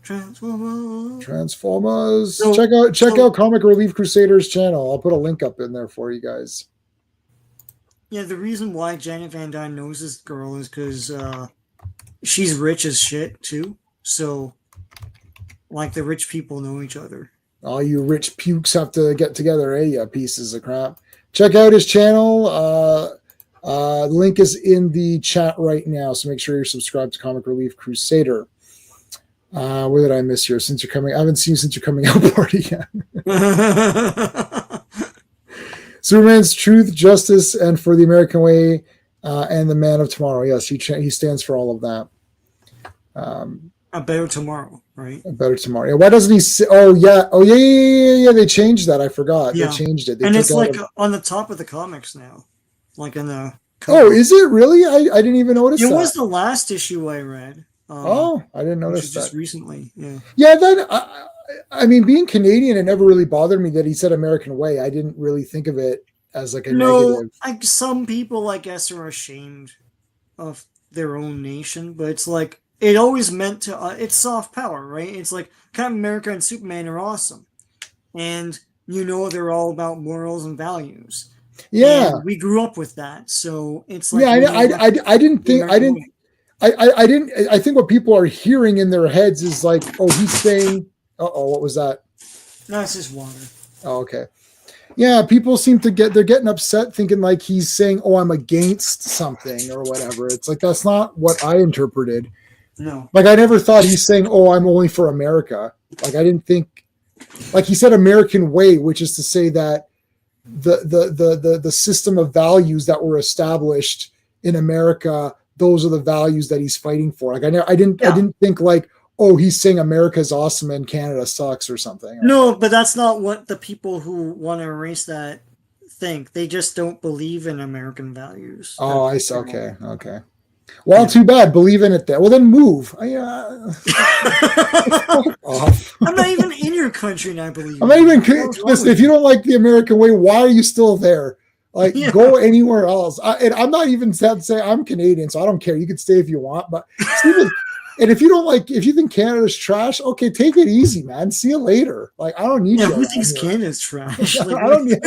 Transformers. Check out Comic Relief Crusaders channel. I'll put a link up in there for you guys. Yeah, the reason why Janet Van Dyne knows this girl is because she's rich as shit too. So, like, the rich people know each other. All you rich pukes have to get together, eh? You pieces of crap. Check out his channel. Link is in the chat right now, so make sure you're subscribed to Comic Relief Crusader. What did I miss here? Since you're coming, I haven't seen you since you're coming out party yet. Superman's truth, justice, and for the American way, and the man of tomorrow. Yes, he stands for all of that. A better tomorrow, right? A better tomorrow. Yeah, why doesn't he say? Oh yeah. They changed that. I forgot. Yeah. They changed it. And it's like on the top of the comics now, like in the. Cover. Oh, is it really? I didn't even notice. It that. was the last issue I read. I didn't notice that. Just recently. Yeah. Yeah. Then I mean, being Canadian, it never really bothered me that he said American way. I didn't really think of it as like a negative. Some people, I guess, are ashamed of their own nation, but it's like it always meant to. It's soft power, right? It's like Captain America and Superman are awesome, and they're all about morals and values. Yeah, and we grew up with that, so it's like I didn't think I didn't. I didn't. I think what people are hearing in their heads is like, oh, he's saying. What was that? No, it's just water. Oh, okay. Yeah, people seem to they're getting upset thinking like he's saying, oh, I'm against something or whatever. It's like, that's not what I interpreted. No. Like, I never thought he's saying, oh, I'm only for America. Like, I didn't think, like he said American way, which is to say that the system of values that were established in America, those are the values that he's fighting for. Like, I didn't think like, oh, he's saying America's awesome and Canada sucks or something. No, but that's not what the people who want to erase that think. They just don't believe in American values. Oh, I see. Okay. Well, too bad. Believe in it then. Well, then move. Off. I'm not even in your country, and I believe. I'm not even. Listen, if you don't like the American way, why are you still there? Like, go anywhere else. And I'm not even sad to say I'm Canadian, so I don't care. You can stay if you want, but and if you don't like, if you think Canada's trash, okay, take it easy, man. See you later. Like, I don't need you. Who thinks Canada's trash? Like, I don't need.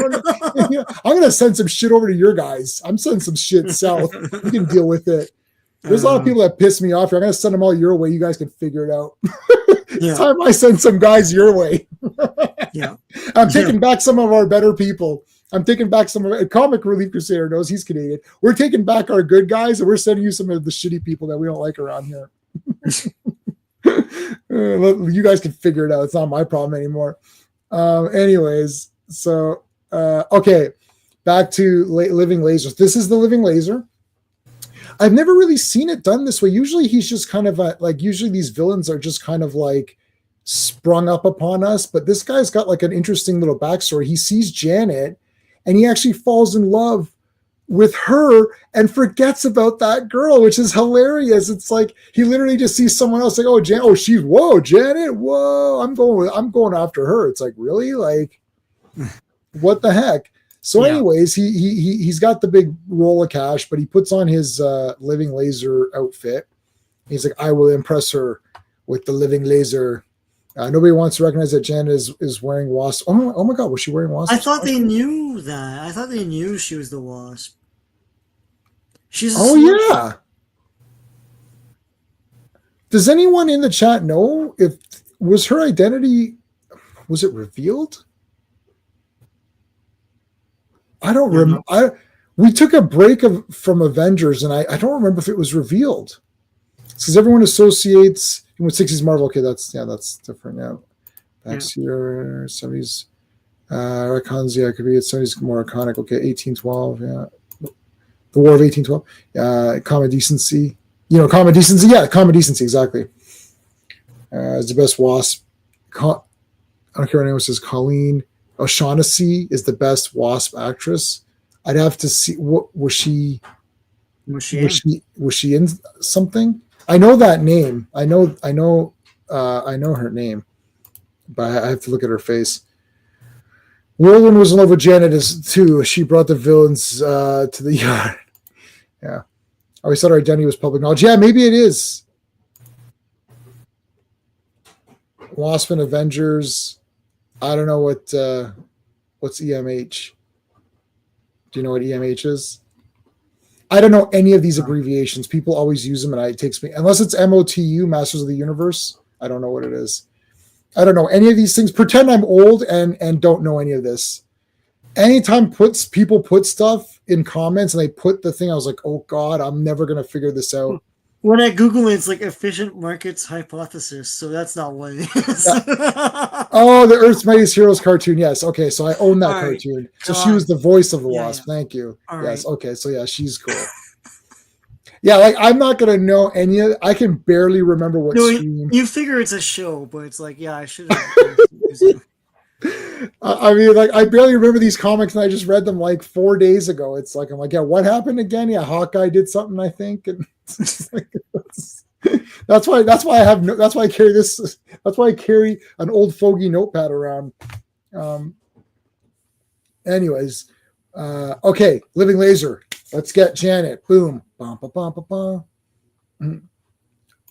I'm gonna send some shit over to your guys. I'm sending some shit south. You can deal with it. There's a lot of people that piss me off. I'm gonna send them all your way. You guys can figure it out. It's time I send some guys your way. I'm taking back some of our better people. I'm taking back some of our Comic Relief Crusader knows he's Canadian. We're taking back our good guys, and we're sending you some of the shitty people that we don't like around here. You guys can figure it out. It's not my problem anymore. Anyways, so okay, back to Living Lasers. This is the Living Laser. I've never really seen it done this way. Usually he's just kind of usually these villains are just kind of like sprung up upon us, but this guy's got like an interesting little backstory. He sees Janet and he actually falls in love with her and forgets about that girl, which is hilarious. It's like he literally just sees someone else like, oh, Janet, Janet, whoa, I'm going after her. It's like, really? Like, what the heck? So anyways, he's got the big roll of cash, but he puts on his Living Laser outfit. He's like, I will impress her with the Living Laser. Nobody wants to recognize that Janet is wearing Wasp. Oh my God, was she wearing Wasp? I thought they knew that. I thought they knew she was the Wasp. Yeah. Does anyone in the chat know if was her identity? Was it revealed? I don't remember. We took a break from Avengers, and I don't remember if it was revealed. Because everyone associates with 60s Marvel. Okay, that's different. Yeah, back here 70s retcons. Yeah, it could be 70s more iconic. Okay, 1812. Yeah, the War of 1812. Common Decency. Common Decency. Yeah, Common Decency. Exactly. Is the best Wasp. I don't care what anyone says. Colleen O'Shaughnessy is the best Wasp actress. I'd have to see what was she in something? I know that name. I know her name, but I have to look at her face. Whirlwind was in love with Janet too. She brought the villains to the yard. Yeah. Oh, we said our identity was public knowledge. Yeah, maybe it is. Wasp and Avengers. I don't know what's EMH. Do you know what EMH is? I don't know any of these abbreviations. People always use them, and it takes me, unless it's MOTU, Masters of the Universe. I don't know what it is. I don't know any of these things. Pretend I'm old and don't know any of this. Anytime people put stuff in comments and they put the thing, I was like, oh God, I'm never gonna figure this out. When I Google it, it's like efficient markets hypothesis, so that's not what it is. Oh, the Earth's Mightiest Heroes cartoon. Yes. Okay, so I own that cartoon. So she was the voice of the Wasp. Yeah. Thank you. Yes. Right. Okay, so yeah, she's cool. Yeah, like I'm not gonna know any of it. I can barely remember what stream. You figure it's a show, but it's like, yeah, I should have. I mean, like I barely remember these comics, and I just read them like 4 days ago. It's like I'm like, yeah, what happened again? Yeah, Hawkeye did something, I think, and like, that's why I carry this. That's why I carry an old fogey notepad around. Anyways, okay, Living Laser. Let's get Janet. Boom. Bum, bum, bum, bum, bum.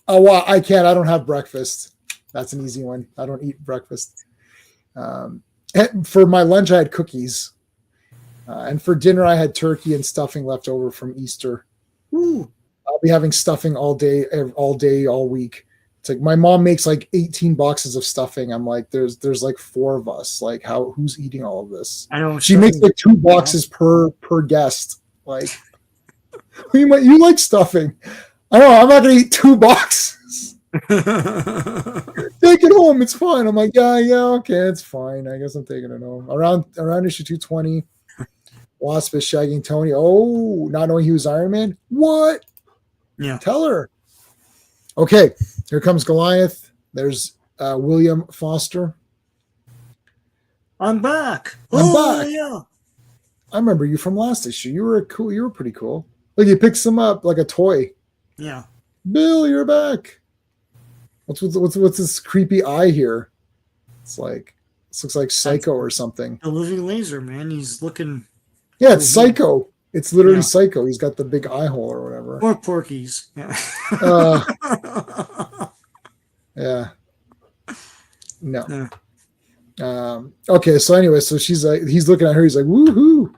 Oh, well, I can't. I don't have breakfast. That's an easy one. I don't eat breakfast. For my lunch, I had cookies. And for dinner, I had turkey and stuffing left over from Easter. Ooh. I'll be having stuffing all day, all week. It's like my mom makes like 18 boxes of stuffing. I'm like, there's like 4 of us. Like, who's eating all of this? I know she makes like 2 boxes per guest. Like, you like stuffing? I know. I'm not gonna eat 2 boxes. Take it home. It's fine. I'm like, yeah, okay, it's fine. I guess I'm taking it home. Around issue 220, Wasp is shagging Tony. Oh, not knowing he was Iron Man. What? Yeah. Tell her. Okay, here comes Goliath. There's William Foster. I'm back. I'm back. Yeah. I remember you from last issue. You were pretty cool. Look, he picks him up like a toy. Yeah. Bill, you're back. What's this creepy eye here? It's like this looks like Psycho or something. The Living Laser, man. He's looking. Yeah, it's Psycho. It's literally Psycho. He's got the big eye hole or whatever. Or Porky's. Yeah. Yeah. No. Okay, so anyway, so she's like, he's looking at her. He's like, woohoo!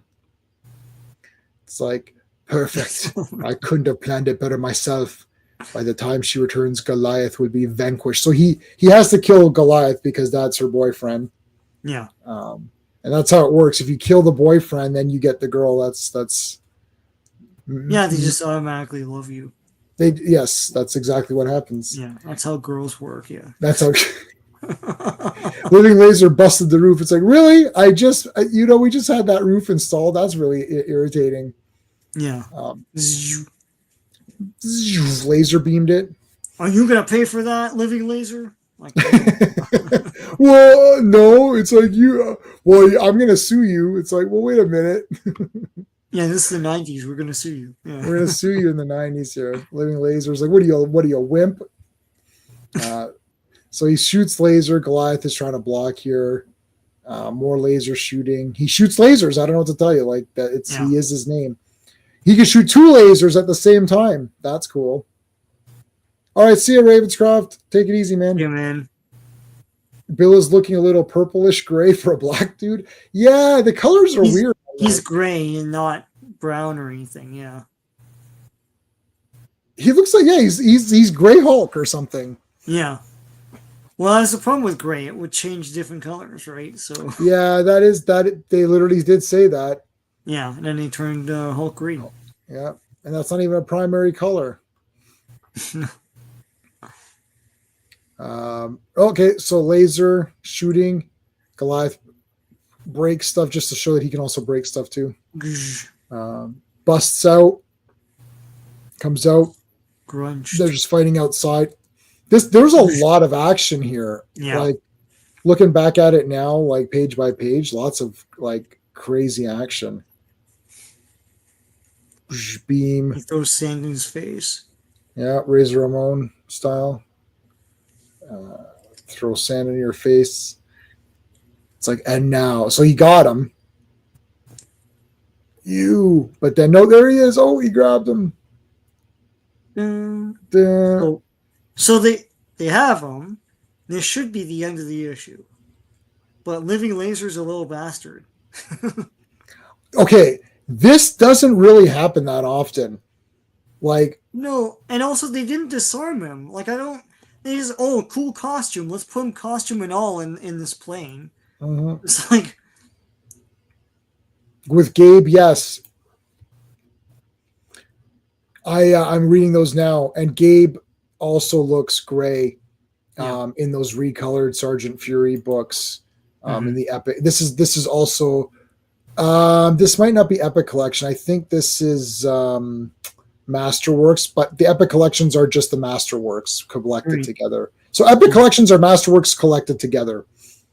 It's like perfect. I couldn't have planned it better myself. By the time she returns, Goliath will be vanquished. So he has to kill Goliath because that's her boyfriend. Yeah. And that's how it works. If you kill the boyfriend, then you get the girl. That's. Yeah, they just automatically love you. Yes, that's exactly what happens. Yeah, that's how girls work. Yeah. That's how. Living Laser busted the roof. It's like, really? We just had that roof installed. That's really irritating. Yeah. Laser beamed it. Are you gonna pay for that, Living Laser? Like, well, no. It's like I'm gonna sue you. It's like, well, wait a minute. Yeah, this is the 90s. We're gonna sue you. Yeah. We're gonna sue you in the 90s here. Living Laser's like, what are you, a wimp? So he shoots laser. Goliath is trying to block here. More laser shooting. He shoots lasers. I don't know what to tell you. Like that, he is his name. He can shoot 2 lasers at the same time. That's cool. All right, see you, Ravenscroft. Take it easy, man. Yeah, man. Bill is looking a little purplish gray for a black dude. Yeah, the colors are weird. He's gray and not brown or anything. Yeah. He looks like he's Gray Hulk or something. Yeah. Well, that's the problem with gray. It would change different colors, right? So. Yeah, that. They literally did say that. Yeah, and then he turned Hulk green. Yeah, and that's not even a primary color. Okay, so laser shooting. Goliath breaks stuff just to show that he can also break stuff too. Busts out. Comes out. Grunge. They're just fighting outside. There's a lot of action here. Yeah. Like looking back at it now, like page by page, lots of like crazy action. Beam. He throws sand in his face. Yeah, Razor Ramon style. Throw sand in your face. It's like, and now. So he got him. But then, no, there he is. Oh, he grabbed him. So they have them. This should be the end of the issue. But Living Laser's a little bastard. Okay, this doesn't really happen that often. Like, no, and also they didn't disarm him. Like, I don't. They just, oh, cool costume. Let's put him costume and all in this plane. It's like, with Gabe, yes. I'm reading those now, and Gabe also looks gray in those recolored Sergeant Fury books in the Epic. This is also this might not be Epic Collection. I think this is Masterworks, but the Epic Collections are just the Masterworks collected together. So Epic Collections are Masterworks collected together.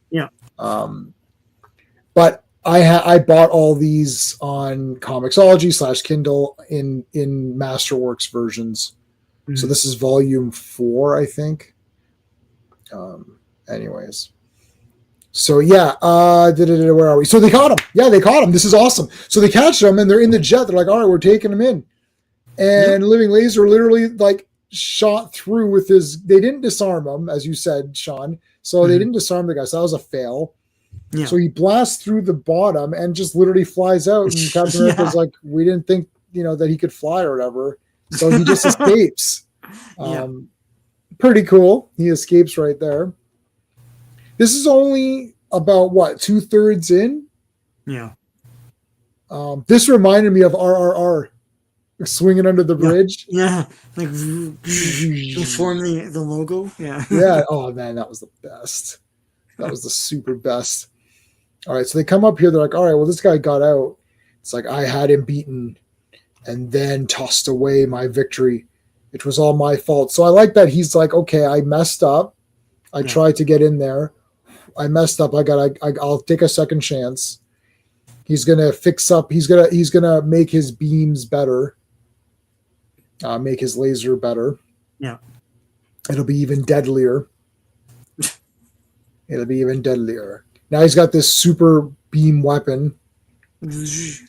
Yeah. But I bought all these on Comixology / Kindle in Masterworks versions. So this is volume 4, I think. Anyways. So yeah, where are we? So they caught him. Yeah, they caught him. This is awesome. So they catch him and they're in the jet. They're like, all right, we're taking him in. And Living Laser literally like shot through with his, they didn't disarm him, as you said, Sean. So they didn't disarm the guy. So that was a fail. Yeah. So he blasts through the bottom and just literally flies out. And Captain America's like, we didn't think, that he could fly or whatever. So he just escapes. Pretty cool. He escapes right there. This is only about what, 2/3 in? Yeah. This reminded me of RRR swinging under the bridge. Yeah. Like form the logo. Yeah. Yeah. Oh man, that was the best. That was the super best. All right, so they come up here. They're like, all right, well, this guy got out. It's like, I had him beaten and then tossed away my victory. It was all my fault. So I like that he's like, okay, I messed up. I tried to get in there. I messed up. I'll take a second chance. He's gonna fix up. He's gonna make his beams better. Make his laser better. Yeah. It'll be even deadlier. It'll be even deadlier. Now he's got this super beam weapon. This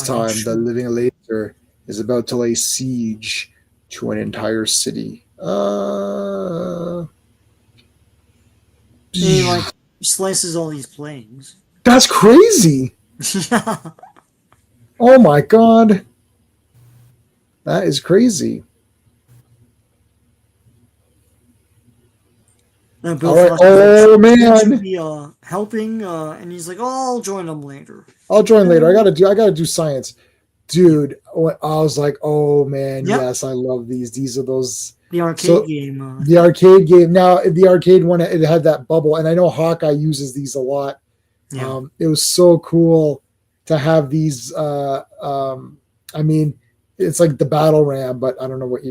time, the Living Laser is about to lay siege to an entire city. He slices all these planes. That's crazy. Yeah. Oh my god. That is crazy. And Bill right. Oh man, be, helping, and he's like, "Oh, I'll join them later." I'll join later. I gotta do science, dude. I was like, "Oh man, yes, I love these. These are those the arcade game. The arcade game. Now the arcade one, it had that bubble, and I know Hawkeye uses these a lot. Yeah. It was so cool to have these. I mean, it's like the battle ram, but I don't know what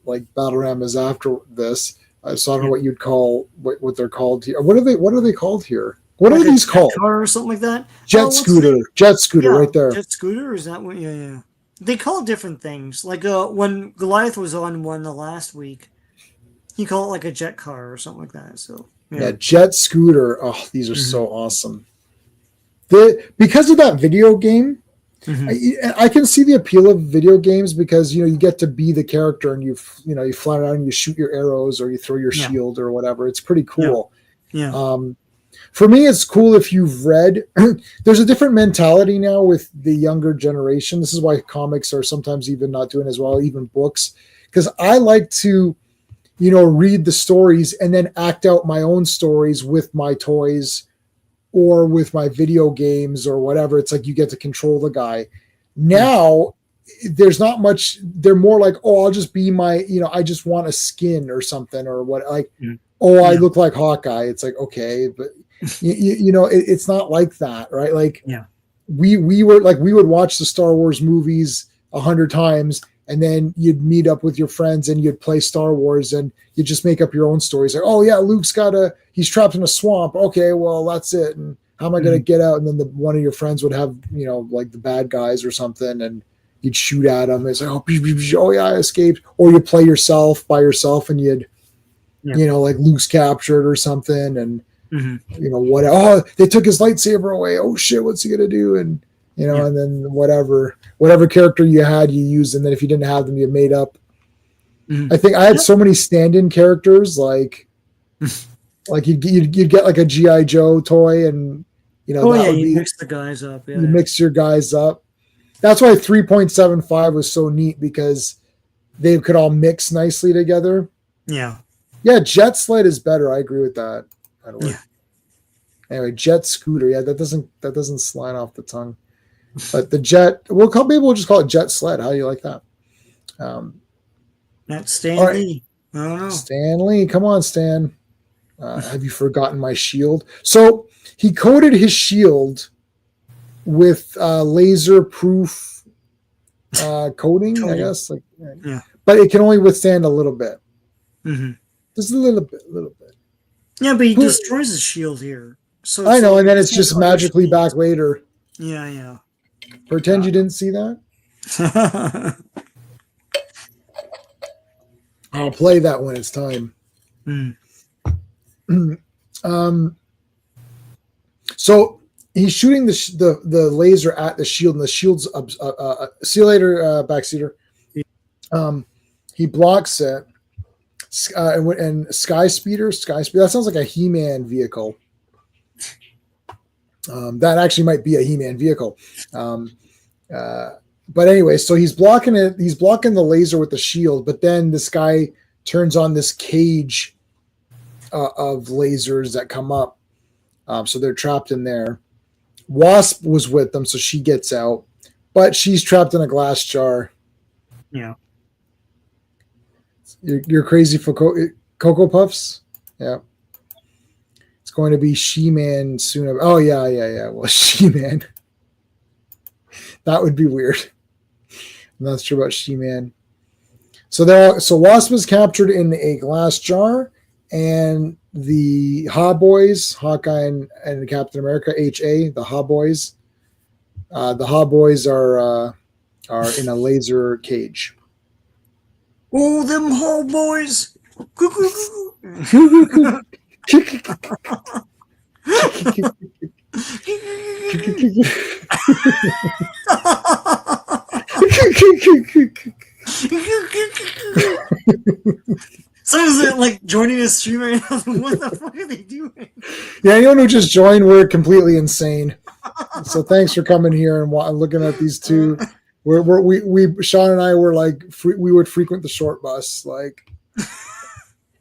like battle ram is after this. So I don't know what you'd call what they're called here. What are they called here? What are these called? Car or something like that. Jet scooter, right there. Jet scooter, is that what? Yeah. They call different things. Like when Goliath was on one the last week, he called it like a jet car or something like that. So yeah, jet scooter. Oh, these are so awesome. Because of that video game. I can see the appeal of video games because you get to be the character and you fly around and you shoot your arrows or you throw your shield or whatever. It's pretty cool. Yeah. For me, it's cool if you've read. There's a different mentality now with the younger generation. This is why comics are sometimes even not doing as well, even books, because I like to, read the stories and then act out my own stories with my toys or with my video games or whatever. It's like you get to control the guy. Now, there's not much. They're more like, oh, I'll just be my, I just want a skin or something or what. Like, I look like Hawkeye. It's like, okay, but it's not like that, right? Like, we would watch the Star Wars movies 100 times, and then you'd meet up with your friends and you'd play Star Wars and you just make up your own stories. Like, oh yeah, Luke's he's trapped in a swamp. Okay, well that's it. And how am I going to get out? And then one of your friends would have, like the bad guys or something, and you'd shoot at them. It's like, oh yeah, I escaped. Or you play by yourself, and you'd, like Luke's captured or something, and what? Oh, they took his lightsaber away. Oh shit, what's he gonna do? And Yeah. and then whatever character you had, you used, and then if you didn't have them, you made up. Mhm. I think I had so many stand-in characters, like you'd get like a GI Joe toy, and Oh that yeah, would you be mix the guys up. Yeah, you yeah. mix your guys up. That's why 3.75 was so neat, because they could all mix nicely together. Yeah. Yeah, Jet Sled is better. I agree with that. Yeah. Anyway, Jet Scooter. Yeah, that doesn't slide off the tongue. But the Jet, maybe we'll just call it Jet Sled. How do you like that? That's All Stan right, Lee. I don't know. Stan Lee, come on, Stan. Have you forgotten my shield? So he coated his shield with laser-proof coating, I guess. Yeah. But it can only withstand a little bit. Mm-hmm. Just a little bit. Yeah, but he destroys his shield here. So I know, and then it's just magically back later. Yeah. Pretend you didn't see that. I'll play that when it's time. So he's shooting the laser at the shield, and the shield's see you later, backseater. He blocks it, and Sky Speeder. That sounds like a He-Man vehicle. That actually might be a He-Man vehicle. But anyway, so he's blocking it. He's blocking the laser with the shield, but then this guy turns on this cage of lasers that come up. So they're trapped in there. Wasp was with them, so she gets out, but she's trapped in a glass jar. Yeah. You're crazy for Cocoa Puffs? Yeah. It's going to be She-Man soon. Oh, yeah. Well, She-Man. That would be weird. I'm not sure about She-Man. So Wasp was captured in a glass jar, and the Boys, Hawkeye and Captain America, HA, the Boys. The Boys are in a laser cage. Oh, them Hall Boys! Someone's like joining a stream right now. What the fuck are they doing? Yeah, anyone who just joined, we're completely insane. So thanks for coming here and looking at these two. Sean and I were like, we would frequent the short bus. Like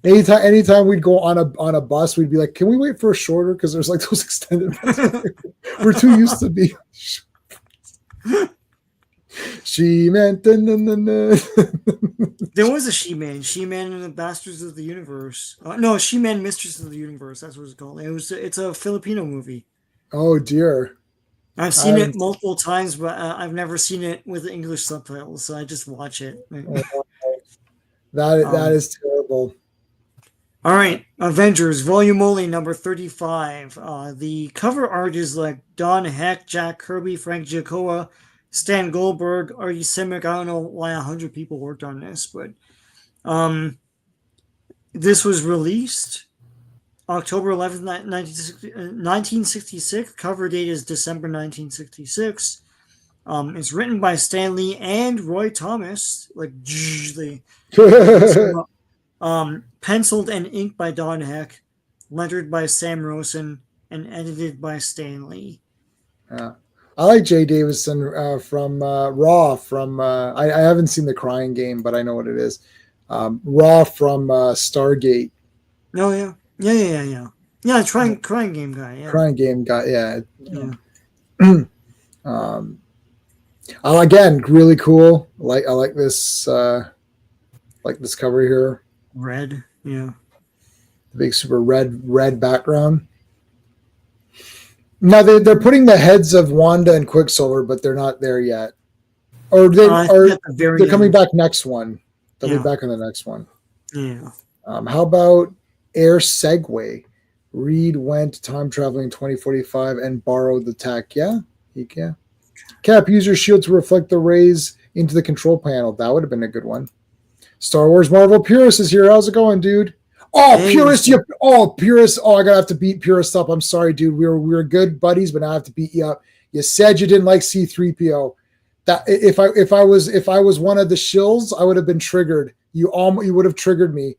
anytime we'd go on a bus, we'd be like, can we wait for a shorter? Because there's like those extended buses. We're too used to be. She-Man. There was a She-Man. She-Man and the Bastards of the Universe. No, She-Man Mistress of the Universe. That's what it's called. It's a Filipino movie. Oh dear. I've seen it multiple times, but I've never seen it with English subtitles, so I just watch it. That is terrible. All right, Avengers Volume Only number 35. The cover art is like Don Heck, Jack Kirby, Frank Giacoia, Stan Goldberg, Artie Simek. I don't know why 100 people worked on this, but this was released October 11th, 1966. Cover date is December 1966. It's written by Stan Lee and Roy Thomas. Penciled and inked by Don Heck, lettered by Sam Rosen, and edited by Stan Lee. Yeah. I like Jay Davison from Raw. I haven't seen The Crying Game, but I know what it is. Raw from Stargate. Oh yeah. Yeah, crying game guy. Yeah. Crying game guy. Yeah. Again, really cool. I like this. This cover here. Red. Yeah. The big super red background. Now they're putting the heads of Wanda and Quicksilver, but they're not there yet. Or they're coming back next one. They'll be back on the next one. Yeah. How about Air Segway? Reed went time traveling 2045 and borrowed the tech. Yeah, he can. Cap, use your shield to reflect the rays into the control panel. That would have been a good one. Star Wars Marvel Purist is here. How's it going, dude? Oh, hey, Purist! Purist! Oh, I gotta have to beat Purist up. I'm sorry, dude. We were good buddies, but now I have to beat you up. You said you didn't like C-3PO. That if I was one of the shills, I would have been triggered. You would have triggered me.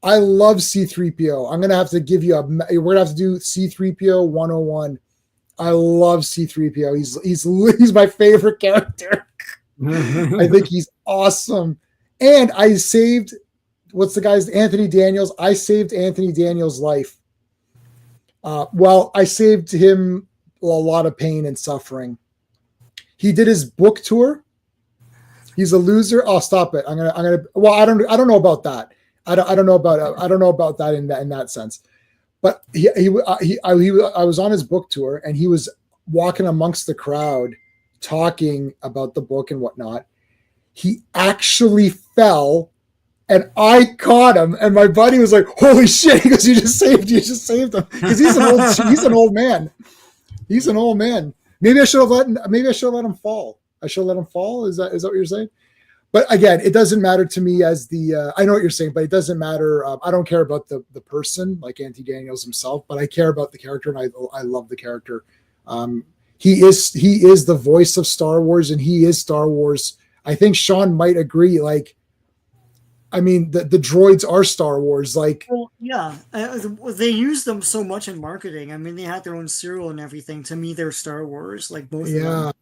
I love C-3PO. I'm gonna have to give you we're gonna have to do C-3PO 101. I love C-3PO. He's my favorite character. I think he's awesome. And I saved what's the guy's Anthony Daniels. I saved Anthony Daniels' life. Well, I saved him a lot of pain and suffering. He did his book tour. He's a loser. Oh, stop it. I'm gonna. Well, I don't know about that. I don't know about that in that sense. But I was on his book tour, and he was walking amongst the crowd, talking about the book and whatnot. He actually fell, and I caught him. And my buddy was like, "Holy shit!" He goes, "You just saved him," because he's an old man. He's an old man. Maybe I should have let him fall. I should have let him fall. Is that what you're saying? But again, it doesn't matter to me as the. I know what you're saying, but it doesn't matter. I don't care about the person like Anthony Daniels himself, but I care about the character, and I love the character. He is the voice of Star Wars, and he is Star Wars. I think Sean might agree. Like, I mean, the droids are Star Wars. Like, well, yeah, they use them so much in marketing. I mean, they had their own cereal and everything. To me, they're Star Wars. Like both of them.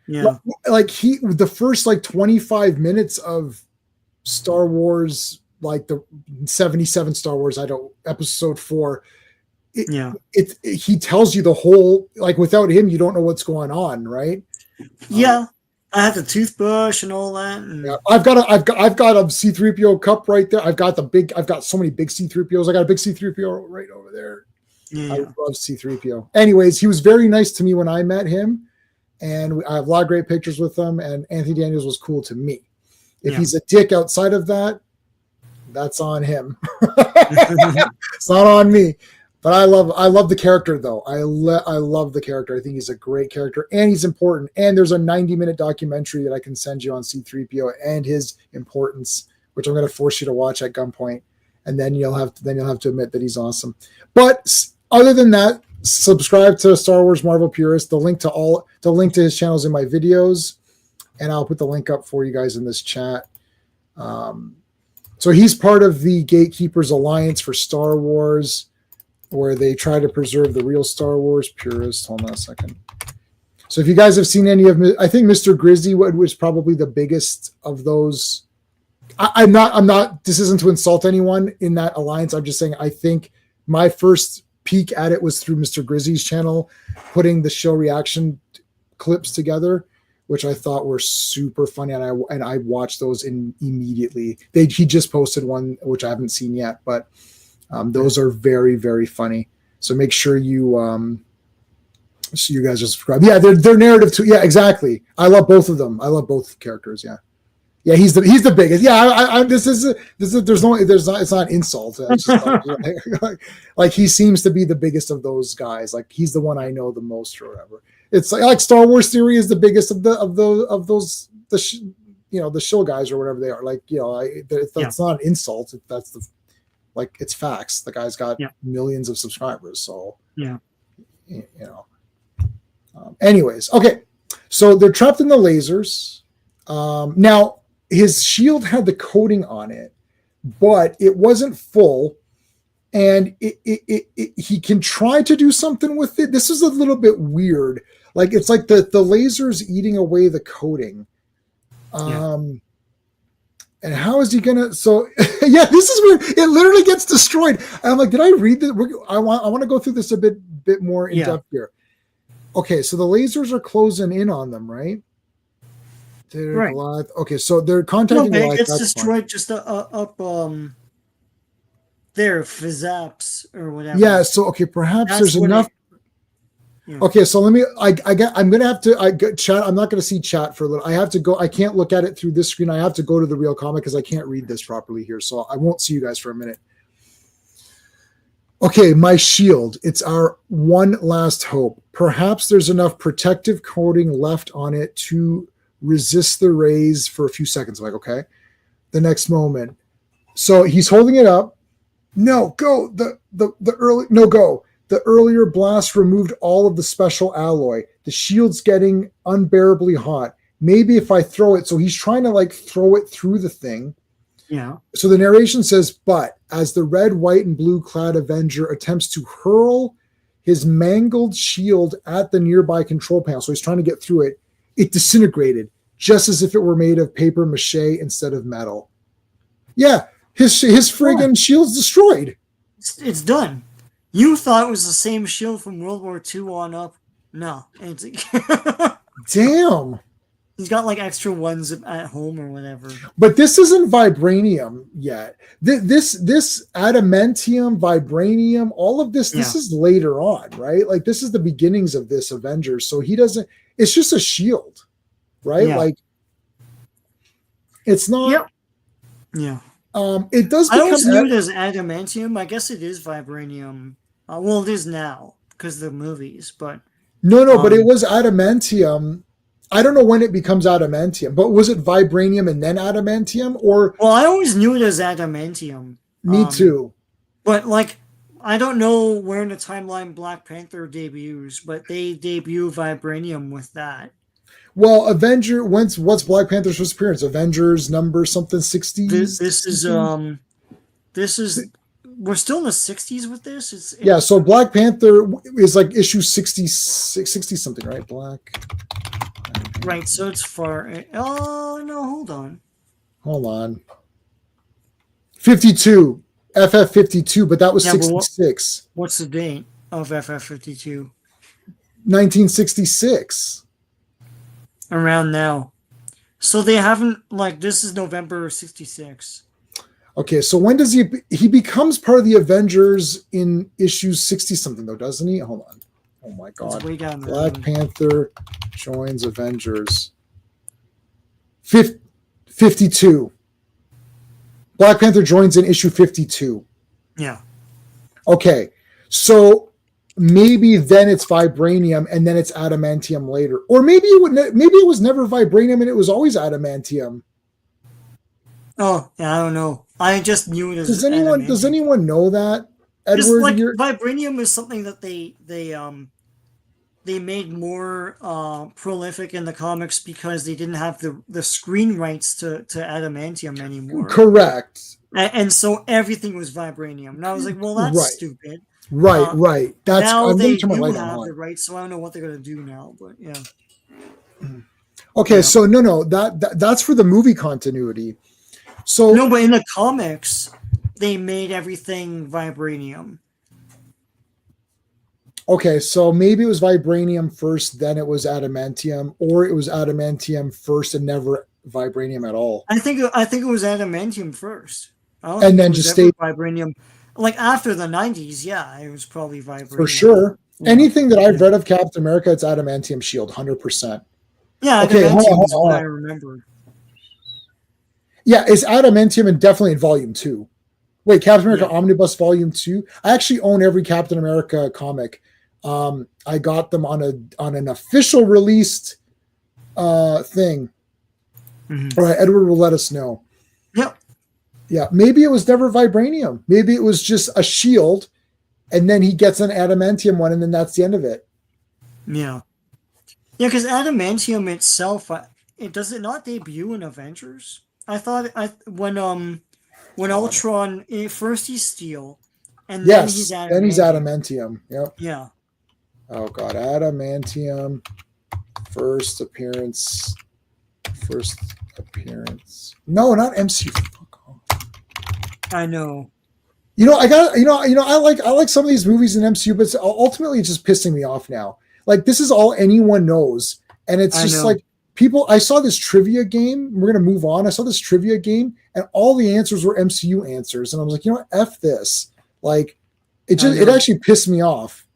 Yeah. Like the first like 25 minutes of Star Wars, like the 77 Star Wars, episode 4. He tells you the whole, like without him, you don't know what's going on, right? Yeah. I have the toothbrush and all that. And... Yeah, I've got a C-3PO cup right there. I've got so many big C-3POs. I got a big C-3PO right over there. Yeah. I love C-3PO. Anyways, he was very nice to me when I met him. And I have a lot of great pictures with him, and Anthony Daniels was cool to me. If he's a dick outside of that, that's on him. It's not on me. But I love the character though. I love the character. I think he's a great character, and he's important. And there's a 90-minute documentary that I can send you on C-3PO and his importance, which I'm going to force you to watch at gunpoint, and then you'll have to admit that he's awesome. But other than that, subscribe to Star Wars Marvel Purist. The link to his channels in my videos, and I'll put the link up for you guys in this chat. So he's part of the Gatekeepers Alliance for Star Wars, where they try to preserve the real Star Wars purists. Hold on a second. So if you guys have seen any of, I think Mr. Grizzlywood was probably the biggest of those. I'm not, this isn't to insult anyone in that alliance. I'm just saying, I think my first peek at it was through Mr. Grizzy's channel, putting the show reaction clips together, which I thought were super funny, and I watched those immediately. He just posted one which I haven't seen yet, but those are very, very funny. So make sure you guys are subscribed. Yeah, their narrative too. Yeah, exactly. I love both of them. I love both characters. Yeah, he's the biggest. Yeah, it's not an insult. It's just like he seems to be the biggest of those guys. Like he's the one I know the most or whatever. It's like Star Wars Theory is the biggest of those the shill guys or whatever they are. Like that's not an insult. That's it's facts. The guy's got millions of subscribers. So anyways, okay. So they're trapped in the lasers. Now. His shield had the coating on it, but it wasn't full, and he can try to do something with it. This is a little bit weird. Like it's like the laser's eating away the coating. And how is he gonna? So yeah, this is where it literally gets destroyed. And I'm like, did I read this? I want to go through this a bit more in depth here. Okay, so the lasers are closing in on them, right? Right. Okay, so they're contacting. No, it gets destroyed just up there, Fizzaps or whatever. Yeah. So okay, perhaps there's enough. Okay, so let me. I'm gonna have to. Chat. I'm not gonna see chat for a little. I have to go. I can't look at it through this screen. I have to go to the real comic because I can't read this properly here. So I won't see you guys for a minute. Okay, my shield. It's our one last hope. Perhaps there's enough protective coating left on it to resist the rays for a few seconds. I'm like, okay. The next moment. So he's holding it up. No, go. The earlier blast removed all of the special alloy. The shield's getting unbearably hot. Maybe if I throw it, so he's trying to like throw it through the thing. Yeah. So the narration says, but as the red, white, and blue clad Avenger attempts to hurl his mangled shield at the nearby control panel, so he's trying to get through it, it disintegrated, just as if it were made of paper mache instead of metal. Yeah, his friggin' shield's destroyed. It's done. You thought it was the same shield from World War II on up. No. It's Damn. He's got like extra ones at home or whatever. But this isn't vibranium yet. This adamantium, vibranium, all of this is later on, right? Like this is the beginnings of this Avengers. So he doesn't, it's just a shield, right? Yeah. Like it's not. Yep. Yeah. It does. I always knew it as adamantium. I guess it is vibranium. Well, it is now because of the movies, but no, but it was adamantium. I don't know when it becomes adamantium, but was it vibranium and then adamantium, or? Well, I always knew it as adamantium. Me too. But like, I don't know where in the timeline Black Panther debuts, but they debut vibranium with that. Well, what's Black Panther's first appearance? Avengers number something 60s. This is we're still in the 60s with this. Yeah, so Black Panther is like issue 60 something, right? Right, so it's far. Oh no, hold on. 52, FF52, but that was 66. What's the date of FF52? 1966. Around now. So they haven't, like, this is November 66. Okay, so when does he becomes part of the Avengers in issue 60 something though, doesn't he? Hold on. Oh my god. Black Panther joins Avengers. 52. Black Panther joins in issue 52. Yeah. Okay. So maybe then it's vibranium and then it's adamantium later. Or maybe it was never vibranium and it was always adamantium. Oh, yeah, I don't know. I just knew it as Does anyone know that? Edward, like, vibranium is something that they made more prolific in the comics because they didn't have the screen rights to adamantium anymore. Correct. And so everything was vibranium. And I was like, well, that's stupid. Right. That's now they do have the rights, so I don't know what they're going to do now. But yeah. Okay, so no, that's for the movie continuity. So no, but in the comics, they made everything vibranium. Okay, so maybe it was vibranium first, then it was adamantium, or it was adamantium first and never vibranium at all. I think it was adamantium first, and then just stayed vibranium. Like after the 90s, yeah, it was probably vibranium for sure. Yeah. Anything that I've read of Captain America, it's adamantium shield, 100%. Yeah, okay, adamantium is what I remember. Yeah, it's adamantium and definitely in volume 2. Wait, Captain America Omnibus Volume 2? I actually own every Captain America comic. I got them on an official released thing. Mm-hmm. All right, Edward will let us know. Yep. Yeah, maybe it was never vibranium. Maybe it was just a shield, and then he gets an adamantium one, and then that's the end of it. Yeah. Yeah, because adamantium itself, does it not debut in Avengers? I thought when Ultron first he's steel, and then he's adamantium. Then he's adamantium. Yep. Yeah. Oh god, adamantium first appearance. No, not MCU. Fuck off. I know. I like some of these movies in MCU, but ultimately it's just pissing me off now. Like this is all anyone knows, and it's just like. People, I saw this trivia game. We're going to move on. I saw this trivia game and all the answers were MCU answers. And I was like, you know what? F this. Like it actually pissed me off.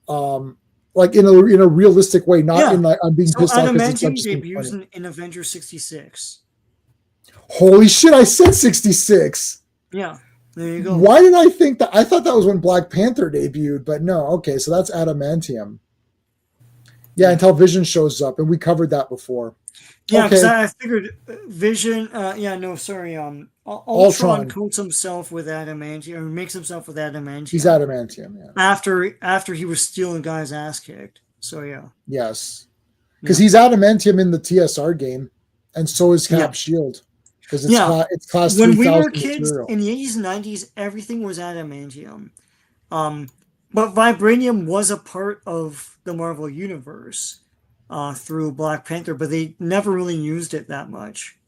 Like in a realistic way, not in like I'm being pissed off. Adamantium debuts in Avengers 66. Holy shit. I said 66. Yeah. There you go. Why did I think that? I thought that was when Black Panther debuted, but no. Okay. So that's adamantium. Yeah. Until Vision shows up and we covered that before. Yeah, because I figured Vision. Ultron coats himself with adamantium, or makes himself with adamantium. He's adamantium. Yeah. After he was stealing guys' ass kicked. So yeah. Yes. because he's adamantium in the TSR game, and so is Cap Yeah. Shield because it's Yeah. it's class When we 3000 were kids material. in the 80s and 90s, everything was adamantium. But vibranium was a part of the Marvel universe through Black Panther, but they never really used it that much.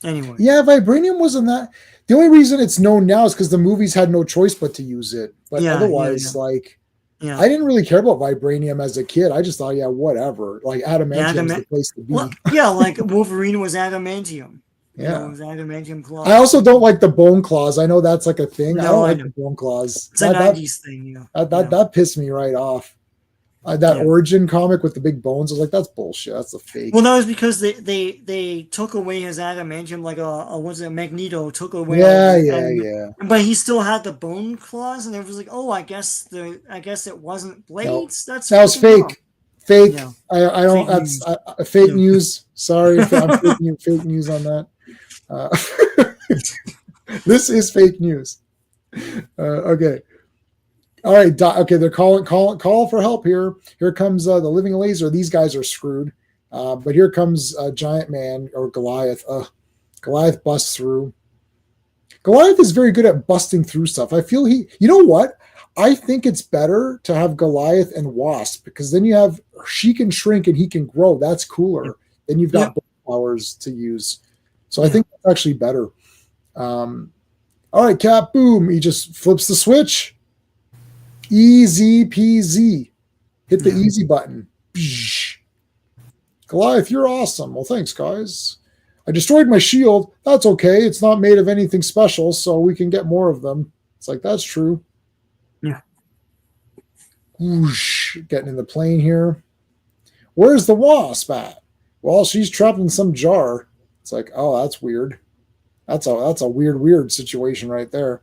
Anyway, Yeah, vibranium wasn't that. The only reason it's known now is because the movies had no choice but to use it. But otherwise, like, yeah. I didn't really care about vibranium as a kid. I just thought, yeah, whatever. Like, adamantium is the place to be. Well, yeah, like Wolverine was adamantium. You know, Yeah. it was adamantium claws. I also don't like the bone claws. I know that's like a thing. I No, don't I like know. the bone claws. It's a 90s thing, yeah. That pissed me right off. That Origin comic with the big bones, I was like, that's bullshit. That's a fake. Well, that was because they took away his adamantium, like was it Magneto took away. Yeah. But he still had the bone claws, and it was like, oh, I guess it wasn't blades. No. That was fake. Wrong. Fake. Yeah. I don't. That's fake news. Sorry, I'm fake news on that. This is fake news. Okay. All right. Okay. They're call for help here. Here comes the living laser. These guys are screwed. But here comes Giant Man or Goliath. Goliath busts through. Goliath is very good at busting through stuff. I feel you know what? I think it's better to have Goliath and Wasp because then she can shrink and he can grow. That's cooler. Then you've got both powers to use. So I think that's actually better. All right, Cap, boom. He just flips the switch. Easy peasy. Hit the easy button. Goliath, you're awesome. Well, thanks, guys. I destroyed my shield. That's okay. It's not made of anything special, so we can get more of them. It's like, that's true. Yeah. Whoosh, getting in the plane here. Where's the Wasp at? Well, she's trapped in some jar. It's like, oh, that's weird. That's a weird situation right there.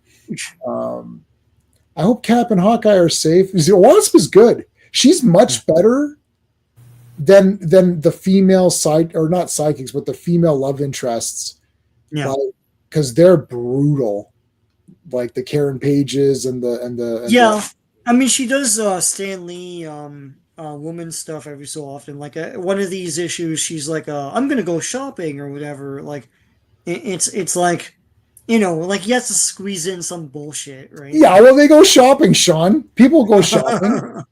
I hope Cap and Hawkeye are safe. Wasp is good. She's much better than the female side, or not sidekicks, but the female love interests. Yeah, because they're brutal, like the Karen Pages and the. I mean, she does Stan Lee woman stuff every so often. Like one of these issues, she's like, "I'm gonna go shopping" or whatever. Like it's like, you know, like you have to squeeze in some bullshit, right? Yeah, well, they go shopping, Sean. People go shopping.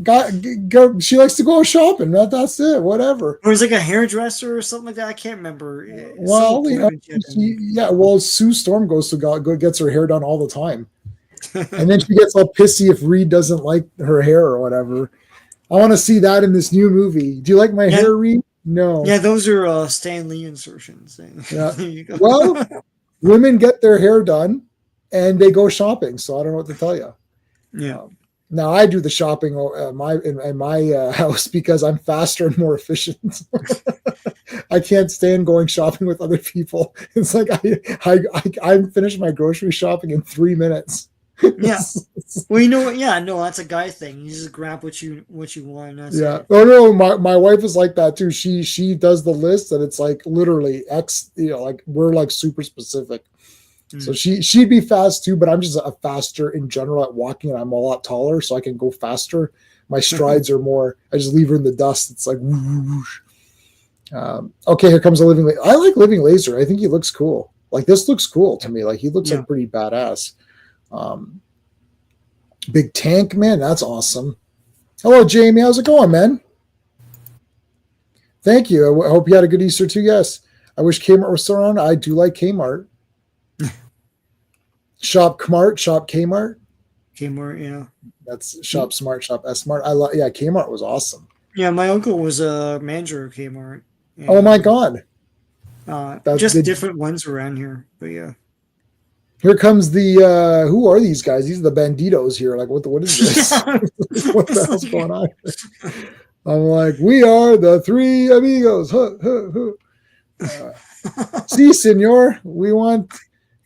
Go, she likes to go shopping. That's it. Whatever. Or it's like a hairdresser or something like that. I can't remember. Well, well, Sue Storm goes gets her hair done all the time, and then she gets all pissy if Reed doesn't like her hair or whatever. I want to see that in this new movie. Do you like my hair, Reed? No. Yeah, those are Stan Lee insertions. Yeah. Well, women get their hair done, and they go shopping. So I don't know what to tell you. Yeah. Now I do the shopping in my house because I'm faster and more efficient. I can't stand going shopping with other people. It's like I finish my grocery shopping in 3 minutes. Yeah. Well, you know what? Yeah, no, that's a guy thing. You just grab what you want. That's it. Oh no, my wife is like that too. She does the list and it's like literally X. You know, like we're like super specific. So she'd be fast too, but I'm just a faster in general at walking, and I'm a lot taller, so I can go faster. My strides are more. I just leave her in the dust. It's like whoosh. Okay, here comes a living. I like Living Laser. I think he looks cool. Like this looks cool to me. Like he looks like pretty badass. Big tank, man. That's awesome. Hello, Jamie. How's it going, man? Thank you. I hope you had a good Easter too. Yes. I wish Kmart was still around. I do like Kmart. Shop Kmart, Shop Kmart. Kmart, yeah. That's Shop Smart, Shop S Smart. Kmart was awesome. Yeah, my uncle was a manager of Kmart. Oh my God. Just different ones around here, but yeah. Here comes the who are these guys? These are the banditos here. Like what is this? What the hell's going on? I'm like, we are the three amigos. See, senor, we want.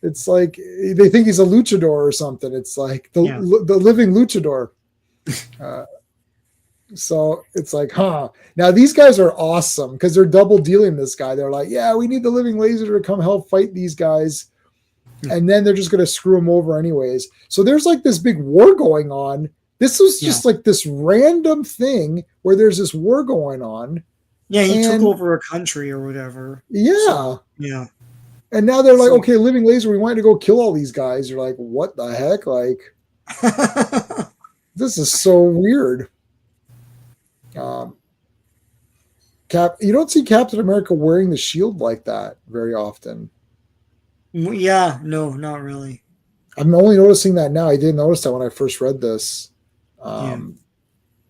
It's like they think he's a luchador or something. It's like the living luchador. So it's like, Now these guys are awesome because they're double dealing this guy. They're like, yeah, we need the living laser to come help fight these guys. And then they're just going to screw him over anyways. So there's like this big war going on This was Yeah. just like this random thing where there's this war going on. Yeah, he took And over a country or whatever. yeah. So, yeah. And now they're like, So- okay, living laser, we want to go kill all these guys. You're like, what the heck? Like, this is so weird. You don't see Captain America wearing the shield like that very often. Yeah, no, not really. I'm only noticing that now. I didn't notice that when I first read this.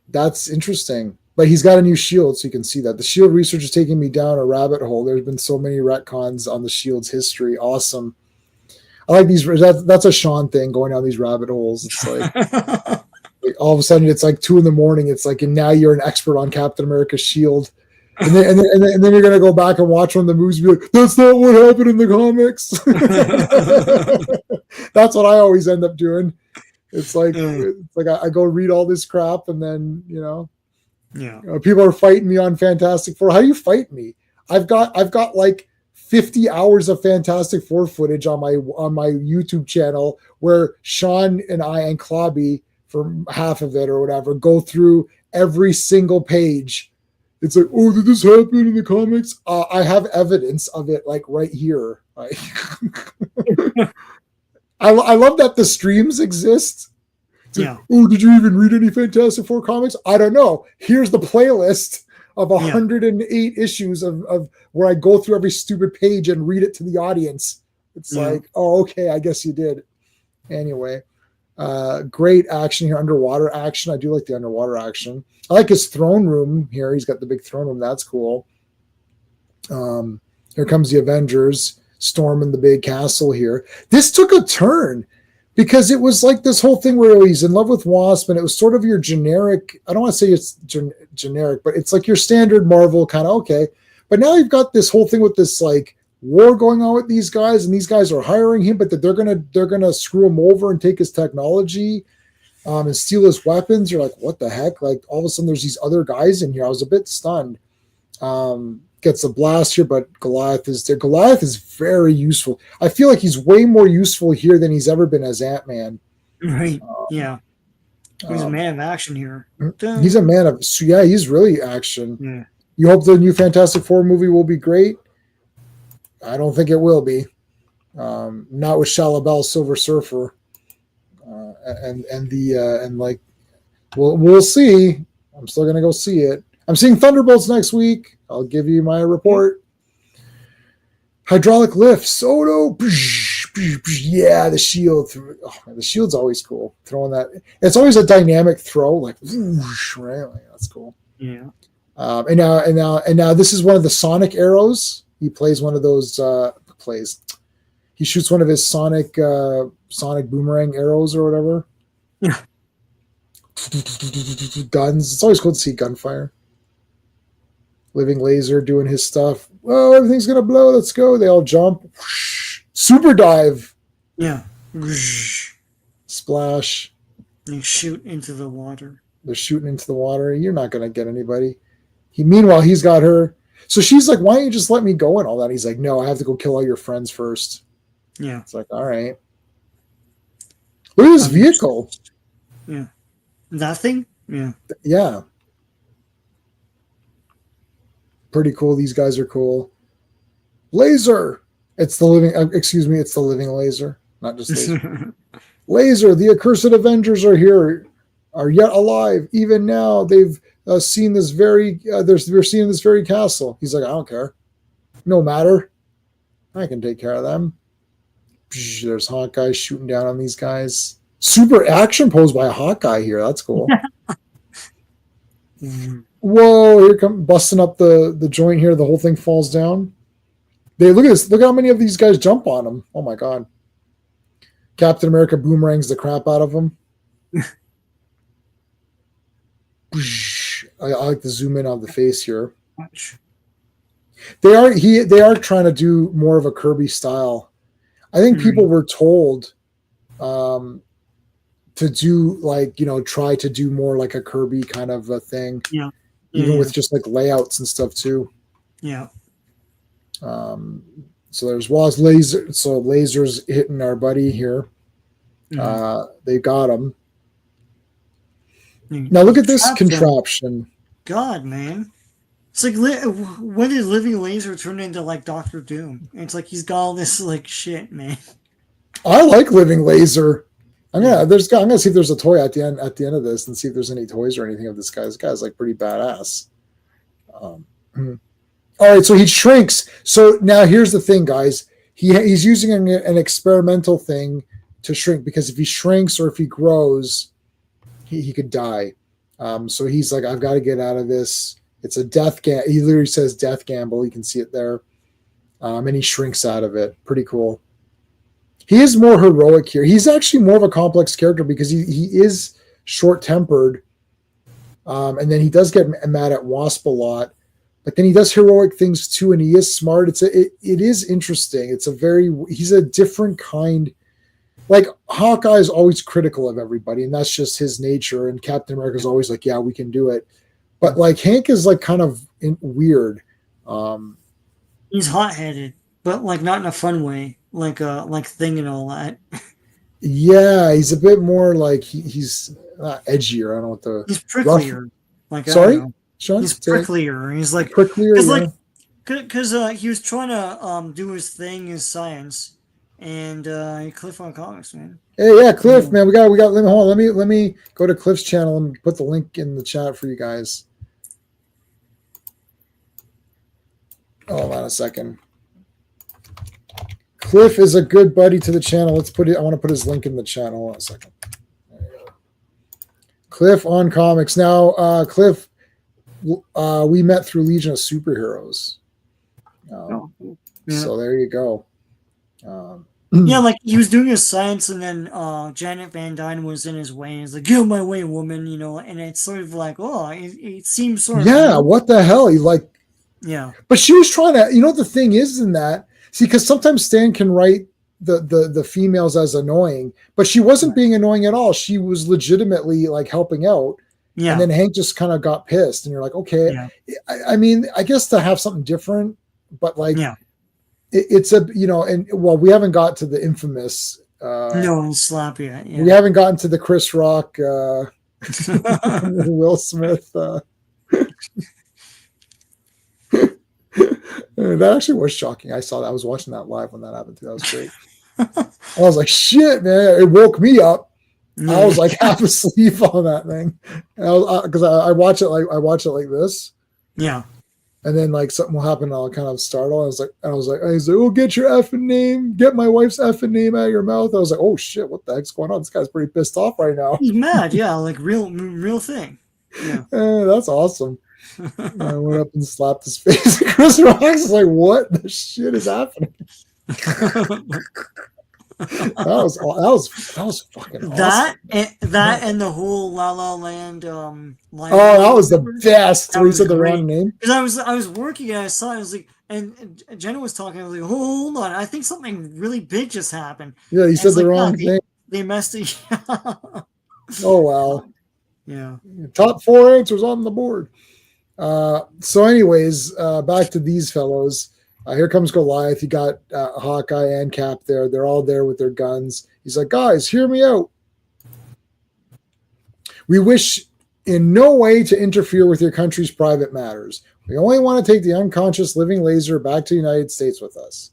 That's interesting. But he's got a new shield, so you can see that. The shield research is taking me down a rabbit hole. There's been so many retcons on the shield's history. Awesome. I like these. That's a Sean thing, going down these rabbit holes. It's like all of a sudden it's like 2 a.m. It's like, and now you're an expert on Captain America's shield. And then you're gonna go back and watch one of the movies and be like, that's not what happened in the comics. That's what I always end up doing. It's like I go read all this crap, and then people are fighting me on Fantastic Four. How do you fight me? I've got like 50 hours of Fantastic Four footage on my YouTube channel where Sean and I and Clobby, for half of it or whatever, go through every single page. It's like, oh, did this happen in the comics? I have evidence of it, like right here. Like, I love that the streams exist. Like, oh, did you even read any Fantastic Four comics? I don't know. Here's the playlist of 108 issues of where I go through every stupid page and read it to the audience. It's like, oh, okay, I guess you did. Anyway, great action here, underwater action. I do like the underwater action. I like his throne room here. He's got the big throne room. That's cool. Here comes the Avengers storming the big castle here. This took a turn because it was like this whole thing where he's in love with Wasp, and it was sort of your generic, I don't want to say it's generic, but it's like your standard Marvel kind of, okay. But now you've got this whole thing with this like war going on with these guys, and these guys are hiring him, but that they're gonna screw him over and take his technology and steal his weapons. You're like, what the heck? Like, all of a sudden there's these other guys in here. I was a bit stunned. Gets a blast here, but Goliath is there. Goliath is very useful. I feel like he's way more useful here than he's ever been as Ant-Man. Right. Yeah. He's a man of action here. He's a man of, he's really action. Yeah. You hope the new Fantastic Four movie will be great? I don't think it will be. Not with Shia LaBeouf, Silver Surfer. We'll see. I'm still gonna go see it. I'm seeing Thunderbolts next week. I'll give you my report. Hydraulic lifts. Oh no! Yeah, the shield. The shield's always cool. Throwing that. It's always a dynamic throw. Like, right? Like, that's cool. Yeah. And now this is one of the Sonic arrows. He plays one of those. He shoots one of his Sonic boomerang arrows or whatever. Yeah. Guns. It's always cool to see gunfire. Living Laser doing his stuff. Oh, everything's gonna blow. Let's go. They all jump. Super dive. Yeah. Splash. They shoot into the water. They're shooting into the water. You're not gonna get anybody. Meanwhile, he's got her. So she's like, why don't you just let me go and all that? He's like, no, I have to go kill all your friends first. Yeah. It's like, all right. Look at this vehicle. Yeah. That thing? Yeah. Yeah. Pretty cool. These guys are cool. Laser. It's the living laser, not just laser. Laser. The accursed Avengers are here, are yet alive. Even now, they've seen this very. They're seeing this very castle. He's like, I don't care. No matter. I can take care of them. There's Hawkeye shooting down on these guys. Super action pose by a Hawkeye here. That's cool. Whoa, here come busting up the joint here. The whole thing falls down. Look at this. Look how many of these guys jump on him. Oh my god. Captain America boomerangs the crap out of him. I like to zoom in on the face here. They are trying to do more of a Kirby style. I think people were told to do try to do more like a Kirby kind of a thing. Yeah. Even with just like layouts and stuff too. Yeah. So there's laser. So lasers hitting our buddy here. They got him. Now look at this Trap film. contraption. God, man. It's like, when did Living Laser turn into like Doctor Doom? And it's like he's got all this like shit, man. I like Living Laser. I'm gonna see if there's a toy at the end of this and see if there's any toys or anything of this guy. This guy's like pretty badass. All right, so he shrinks. So now here's the thing, guys. He's using an experimental thing to shrink, because if he shrinks or if he grows, he could die. So he's like, I've got to get out of this. It's a death gamble. He literally says death gamble. You can see it there. And he shrinks out of it. Pretty cool. He is more heroic here. He's actually more of a complex character because he is short-tempered. And then he does get mad at Wasp a lot. But then he does heroic things too, and he is smart. It is interesting. He's a different kind. Like, Hawkeye is always critical of everybody, and that's just his nature. And Captain America is always like, yeah, we can do it. But like Hank is like kind of weird. He's hot-headed, but like not in a fun way, like Thing and all that. Yeah, he's a bit more like he's not edgier. I don't know what the he's pricklier. Like, sorry, Sean? He's pricklier. He's like pricklier, because he was trying to do his thing, his science, and Cliff on Comics, man. Hey, yeah, Cliff, man, we got. Hold on, let me go to Cliff's channel and put the link in the chat for you guys. Hold on a second. Cliff is a good buddy to the channel. Let's put it. I want to put his link in the channel. Hold on a second. There you go. Cliff on Comics. Now, Cliff, we met through Legion of Superheroes. So there you go. Yeah, like he was doing his science, and then Janet Van Dyne was in his way. And he's like, "Get out of my way, woman," and it's sort of like, it seems sort of. Yeah, what the hell? Yeah. But she was trying to, the thing is in that, see, because sometimes Stan can write the females as annoying, but she wasn't being annoying at all. She was legitimately like helping out. Yeah. And then Hank just kind of got pissed, and you're like, okay. Yeah. I mean, I guess to have something different, but like, it's a, we haven't got to the infamous. No slap yet. Yeah. We haven't gotten to the Chris Rock, Will Smith. That actually was shocking. I saw that. I was watching that live when that happened too. That was great. I was like, shit, man. It woke me up. I was like half asleep on that thing. Because I watch it like this. Yeah. And then like something will happen and I'll kind of startle. I was like, oh, get your effing name. Get my wife's effing name out of your mouth. I was like, oh shit, what the heck's going on? This guy's pretty pissed off right now. He's mad, yeah, like real thing. Yeah. That's awesome. I went up and slapped his face. Chris Rock was like, what the shit is happening? that was fucking awesome. That and the whole La La Land line. Oh, that was the best. Where he said the wrong name. Because I was working and I saw it, I was like, and Jenna was talking, I was like, hold on, I think something really big just happened. Yeah, he said the wrong thing. They messed it. Oh wow. Yeah. Top 4 answers on the board. So anyways, back to these fellows. Here comes Goliath. You got Hawkeye and Cap there. They're all there with their guns. He's like, guys, hear me out. We wish in no way to interfere with your country's private matters. We only want to take the unconscious living laser back to the United States with us.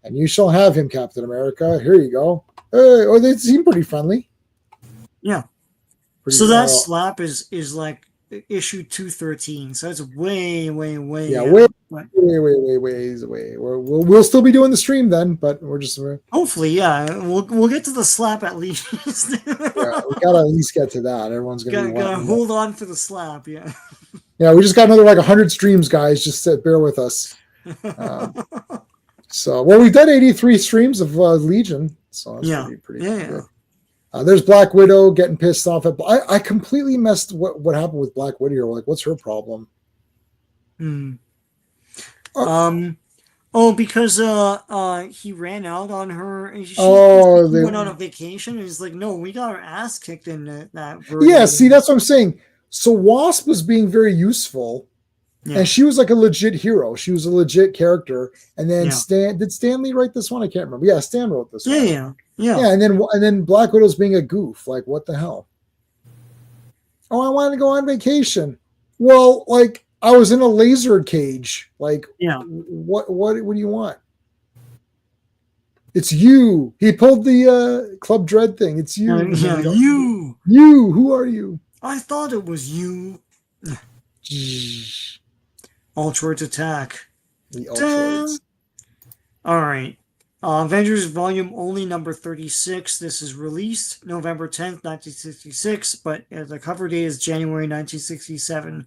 And you shall have him, Captain America. Here you go. Hey, they seem pretty friendly. Yeah. So that slap is like issue 213, so it's way. Yeah, way away. We'll still be doing the stream then, but we're just hopefully, yeah. We'll get to the slap at least. Yeah, we gotta at least get to that. Everyone's gotta hold on for the slap, yeah. Yeah, we just got another like 100 streams, guys. Just bear with us. So, we've done 83 streams of Legion, so that's pretty good. There's Black Widow getting pissed off at. I completely messed what happened with Black Widow. Like, what's her problem? Because he ran out on her. They went on a vacation. And he's like, no, we got our ass kicked in that. Yeah, see, that's what I'm saying. So Wasp was being very useful, and she was like a legit hero. She was a legit character. And then did Stan Lee write this one? I can't remember. Yeah, Stan wrote this one. Yeah, and then Black Widow's being a goof. Like, what the hell? Oh, I want to go on vacation. Well, like I was in a laser cage. Like, Yeah. what do you want? It's you. He pulled the Club Dread thing. It's you. And then Yeah, we don't. you. You. Who are you? I thought it was you. The Ultroids attack. Ultroids. All right. Avengers Volume Only number 36. This is released November 10th, 1966, but the cover date is January 1967.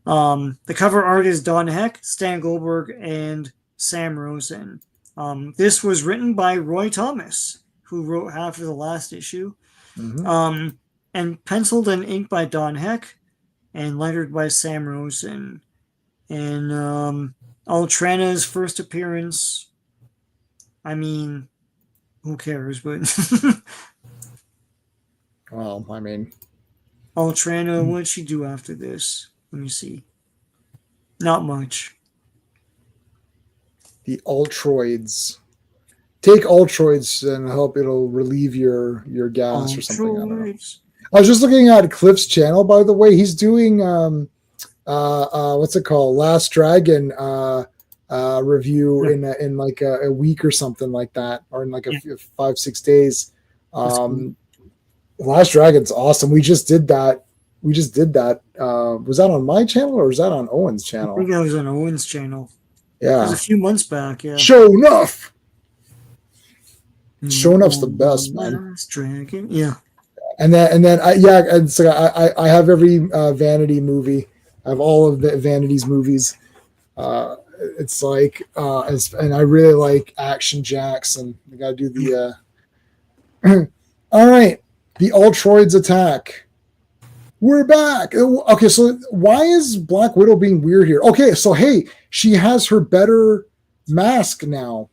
The cover art is Don Heck, Stan Goldberg, and Sam Rosen. This was written by Roy Thomas, who wrote half of the last issue, and penciled and inked by Don Heck, and lettered by Sam Rosen. And Ultrana's first appearance. I mean, who cares? But well, I mean, Ultrana, what did she do after this? Let me see. Not much. The Ultroids. Take Ultroids and help it'll relieve your gas or something. I don't know. I was just looking at Cliff's channel, by the way. He's doing what's it called? Last Dragon review in like a week or something like that, or in like 5-6 days. Last Dragon's awesome. We just did that. Was that on my channel or was that on Owen's channel? I think that was on Owen's channel. Yeah, it was a few months back. Yeah. Show enough. Show enough's the best, man. Last Dragon. Yeah. And then I have every Vanity movie. I have all of the Vanity's movies. It's like and I really like Action Jackson. We got to do the all right, the Ultroids attack. We're back. Okay, so why is Black Widow being weird here? Okay, so hey, she has her better mask now.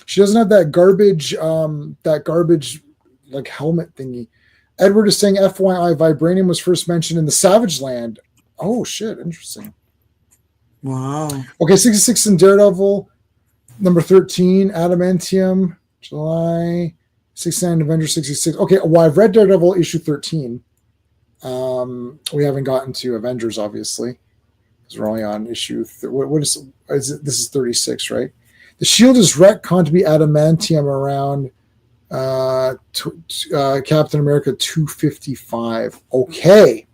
She doesn't have that garbage like helmet thingy. Edward is saying, FYI, vibranium was first mentioned in the Savage Land. Oh shit, interesting. Wow. Okay, 66 in Daredevil, number 13, Adamantium, July 69, Avengers 66. Okay, well, I've read Daredevil issue 13. We haven't gotten to Avengers, obviously, because we're only on issue. What is it? This is 36, right? The Shield is retconned to be adamantium around Captain America 255. Okay,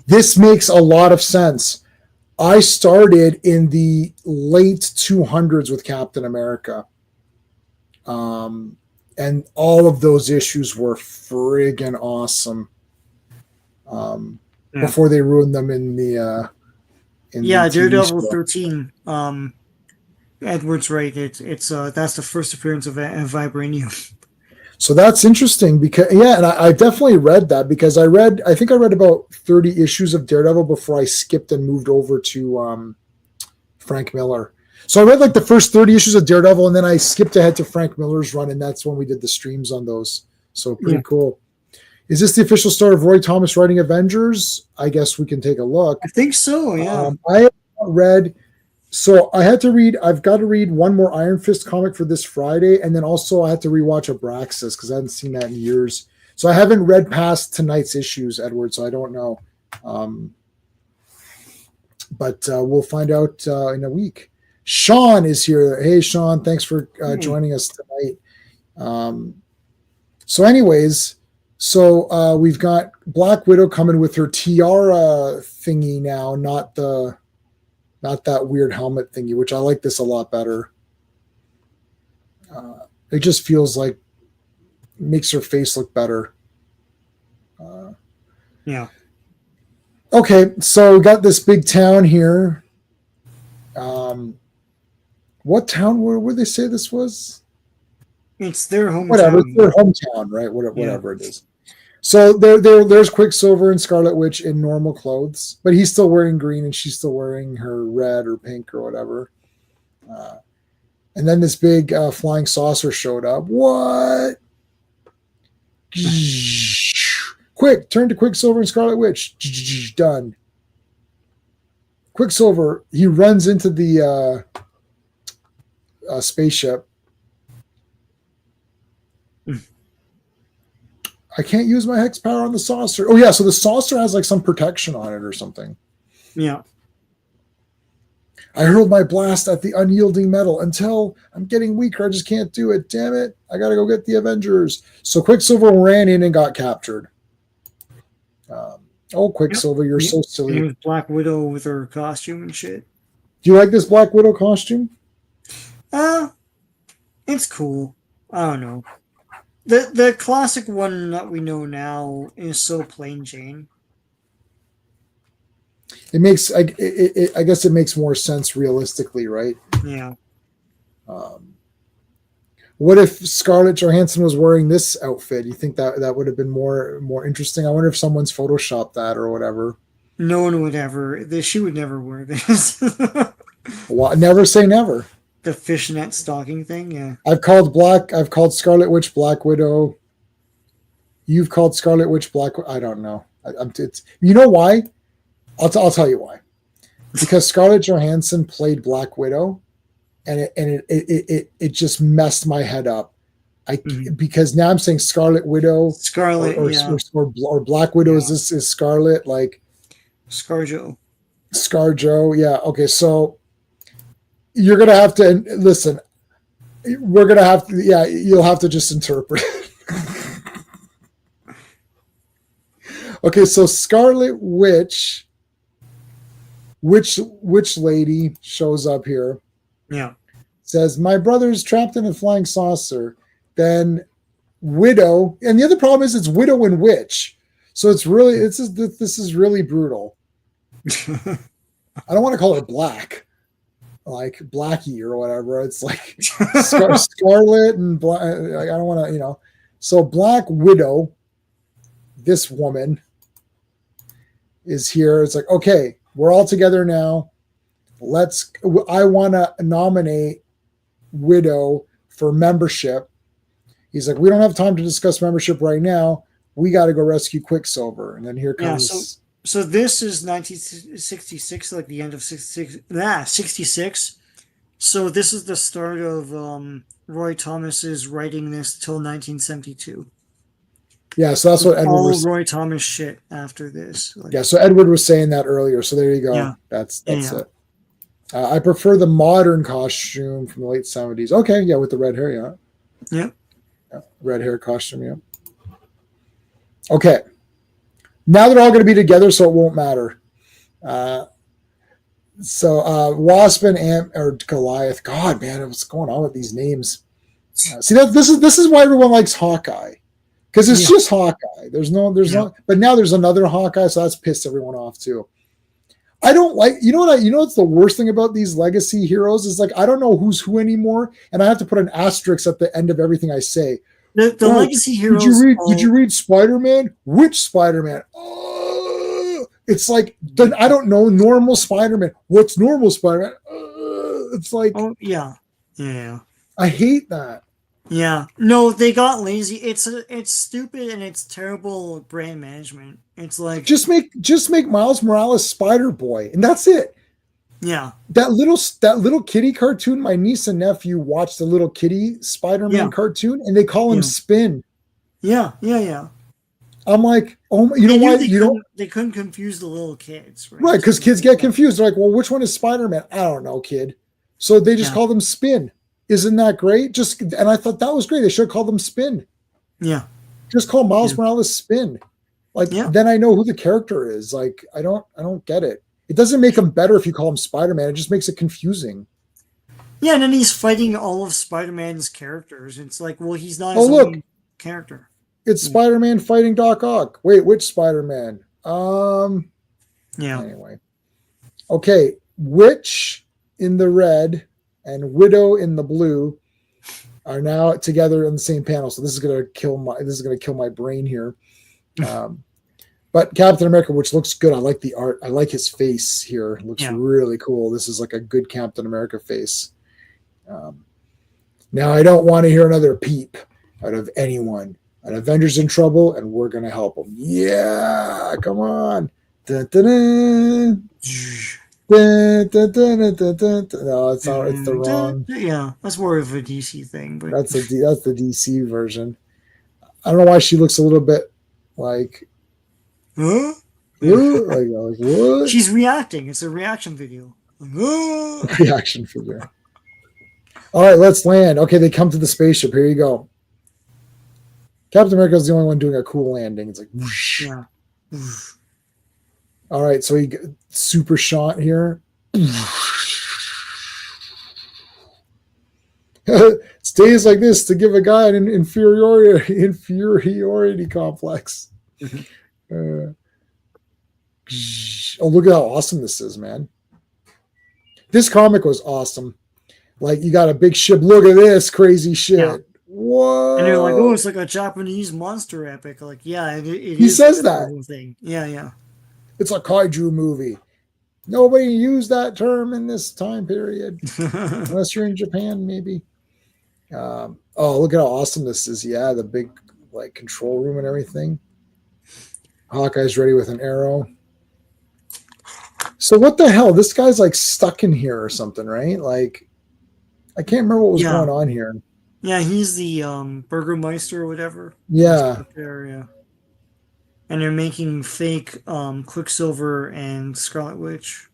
this makes a lot of sense. I started in the late 200s with Captain America, and all of those issues were friggin' awesome. Before they ruined them in the Daredevil 13. Edward's right. It's that's the first appearance of vibranium. So that's interesting because and I definitely read that because I think I read about 30 issues of Daredevil before I skipped and moved over to Frank Miller. So I read like the first 30 issues of Daredevil and then I skipped ahead to Frank Miller's run, and that's when we did the streams on those. So pretty cool. Is this the official start of Roy Thomas writing Avengers? I guess we can take a look. I think so, yeah. I have read, so I've got to read one more Iron Fist comic for this Friday, and then also I had to rewatch Abraxas because I hadn't seen that in years. So I haven't read past tonight's issues, Edward, so I don't know. But we'll find out in a week. Sean is here. Hey, Sean, thanks for joining us tonight. So anyways... So we've got Black Widow coming with her tiara thingy now, not that weird helmet thingy, which I like this a lot better. It just feels like makes her face look better. Yeah. Okay, so we got this big town here. What town where they say this was? It's their hometown. Whatever, it's their hometown, right? Whatever it is. So there's Quicksilver and Scarlet Witch in normal clothes, but he's still wearing green and she's still wearing her red or pink or whatever. And then this big flying saucer showed up. What? Quick, turn to Quicksilver and Scarlet Witch. Done. Quicksilver, he runs into the spaceship. I can't use my hex power on the saucer. Oh yeah, so the saucer has like some protection on it or something. Yeah. I hurled my blast at the unyielding metal until I'm getting weaker. I just can't do it. Damn it. I got to go get the Avengers. So Quicksilver ran in and got captured. Quicksilver, you're so silly. And it was Black Widow with her costume and shit. Do you like this Black Widow costume? It's cool. I don't know. The classic one that we know now is so plain Jane. It makes, I guess it makes more sense realistically, right? Yeah. What if Scarlett Johansson was wearing this outfit? You think that would have been more interesting? I wonder if someone's photoshopped that or whatever. No one would ever. She would never wear this. Well, never say never. The fishnet stocking thing, yeah. I've called Scarlet Witch Black Widow. You've called Scarlet Witch Black. I don't know. You know why? I'll tell you why. Because Scarlett Johansson played Black Widow, and it just messed my head up. Because now I'm saying Scarlet Widow, or Black Widow is Scarlet, like ScarJo. Yeah. Okay. So you're gonna have to listen. We're gonna have to. Yeah. You'll have to just interpret. Okay. So Scarlet Witch. Which lady shows up here? Yeah. Says, my brother's trapped in a flying saucer. Then Widow, and the other problem is it's Widow and Witch. So this is really brutal. I don't want to call her Black, like Blackie or whatever. It's like Scarlet and Black. I don't want to, So Black Widow, this woman is here. It's like, okay, we're all together now. I want to nominate Widow for membership. He's like, we don't have time to discuss membership right now. We got to go rescue Quicksilver. And then here comes. Yeah, so this is 1966, like the end of 66. So this is the start of Roy Thomas's writing this till 1972. Yeah, so that's what Edward was. All Roy Thomas shit after this. Yeah, so Edward was saying that earlier. So there you go. Yeah. That's it. I prefer the modern costume from the late 70s. Okay, yeah, with the red hair, yeah. Red hair costume, yeah. Okay. Now they're all going to be together, so it won't matter. Wasp and Ant or Goliath. God, man, what's going on with these names? This is why everyone likes Hawkeye. Because it's just Hawkeye. There's no, but now there's another Hawkeye, so that's pissed everyone off too. I don't like, what's the worst thing about these legacy heroes is like, I don't know who's who anymore. And I have to put an asterisk at the end of everything I say. The legacy heroes. Did you read Spider-Man? Which Spider-Man? It's like, I don't know, normal Spider-Man. What's normal Spider-Man? It's like, yeah. I hate that. Yeah, no, they got lazy. It's stupid and it's terrible brand management. It's like just make Miles Morales Spider-Boy, and that's it. Yeah, that little kitty cartoon. My niece and nephew watched the little kitty Spider-Man cartoon, and they call him Spin. Yeah. I'm like, oh, you know why they couldn't confuse the little kids, right? Right, because kids get confused. They're like, well, which one is Spider-Man? I don't know, kid. So they just called him Spin. Isn't that great? And I thought that was great. They should have called them Spin. Yeah. Just call Miles Morales Spin. Then I know who the character is. Like, I don't get it. It doesn't make him better if you call him Spider-Man. It just makes it confusing. Yeah, and then he's fighting all of Spider-Man's characters. It's like, well, he's not his own character. It's Spider-Man fighting Doc Ock. Wait, which Spider-Man? Anyway. Okay, Witch in the red and Widow in the blue are now together in the same panel. So this is gonna kill my brain here. But Captain America, which looks good. I like the art. I like his face here. It looks really cool. This is like a good Captain America face. Now I don't want to hear another peep out of anyone. An Avengers in trouble, and we're gonna help them. Yeah, come on. Dun, dun, dun. No, it's not. It's the wrong. Yeah, that's more of a DC thing, but that's the DC version. I don't know why she looks a little bit like, Huh? like what? She's reacting. It's a reaction video. Like, "Huh?" Reaction figure. All right, let's land. Okay, they come to the spaceship. Here you go. Captain America's the only one doing a cool landing. It's like, whoosh. Yeah. All right, so he super shot here. Stays like this to give a guy an inferiority complex. Oh, look at how awesome this is, man. This comic was awesome. Like, you got a big ship. Look at this crazy shit. Yeah. Whoa. And they're like, oh, it's like a Japanese monster epic. Like, yeah, it He is says the that. whole thing. Yeah. It's a kaiju movie. Nobody used that term in this time period. Unless you're in Japan, maybe. Oh, look at how awesome this is. Yeah, the big like control room and everything. Hawkeye's ready with an arrow. So what the hell? This guy's like stuck in here or something, right? Like, I can't remember what was going on here. Yeah, he's the Burgermeister or whatever. Yeah. There, and they're making fake Quicksilver and Scarlet Witch.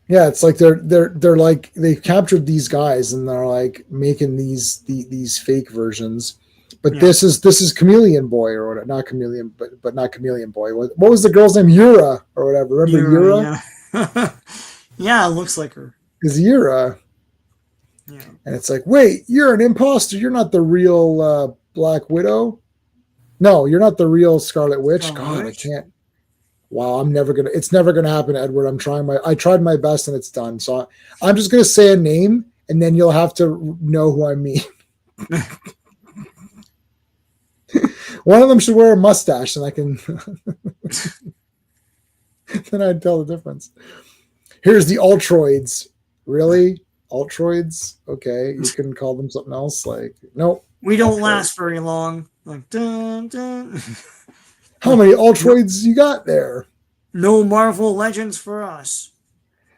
Yeah, it's like they're like they captured these guys and they're like making these fake versions. But this is Chameleon Boy or whatever, not Chameleon, but not Chameleon Boy. What was the girl's name? Yura or whatever. Remember Yura? Yeah. Yeah, it looks like her. Is Yura? Yeah. And it's like, wait, you're an imposter. You're not the real Black Widow. No, you're not the real Scarlet Witch. God, I can't. Wow, it's never gonna happen, Edward. I tried my best and it's done. So I'm just gonna say a name and then you'll have to know who I mean. One of them should wear a mustache and I can then I'd tell the difference. Here's the Ultroids. Really? Ultroids? Okay, you can call them something else. Like, nope. We don't last very long. Like, dun, dun. How many Ultroids you got there? No Marvel Legends for us.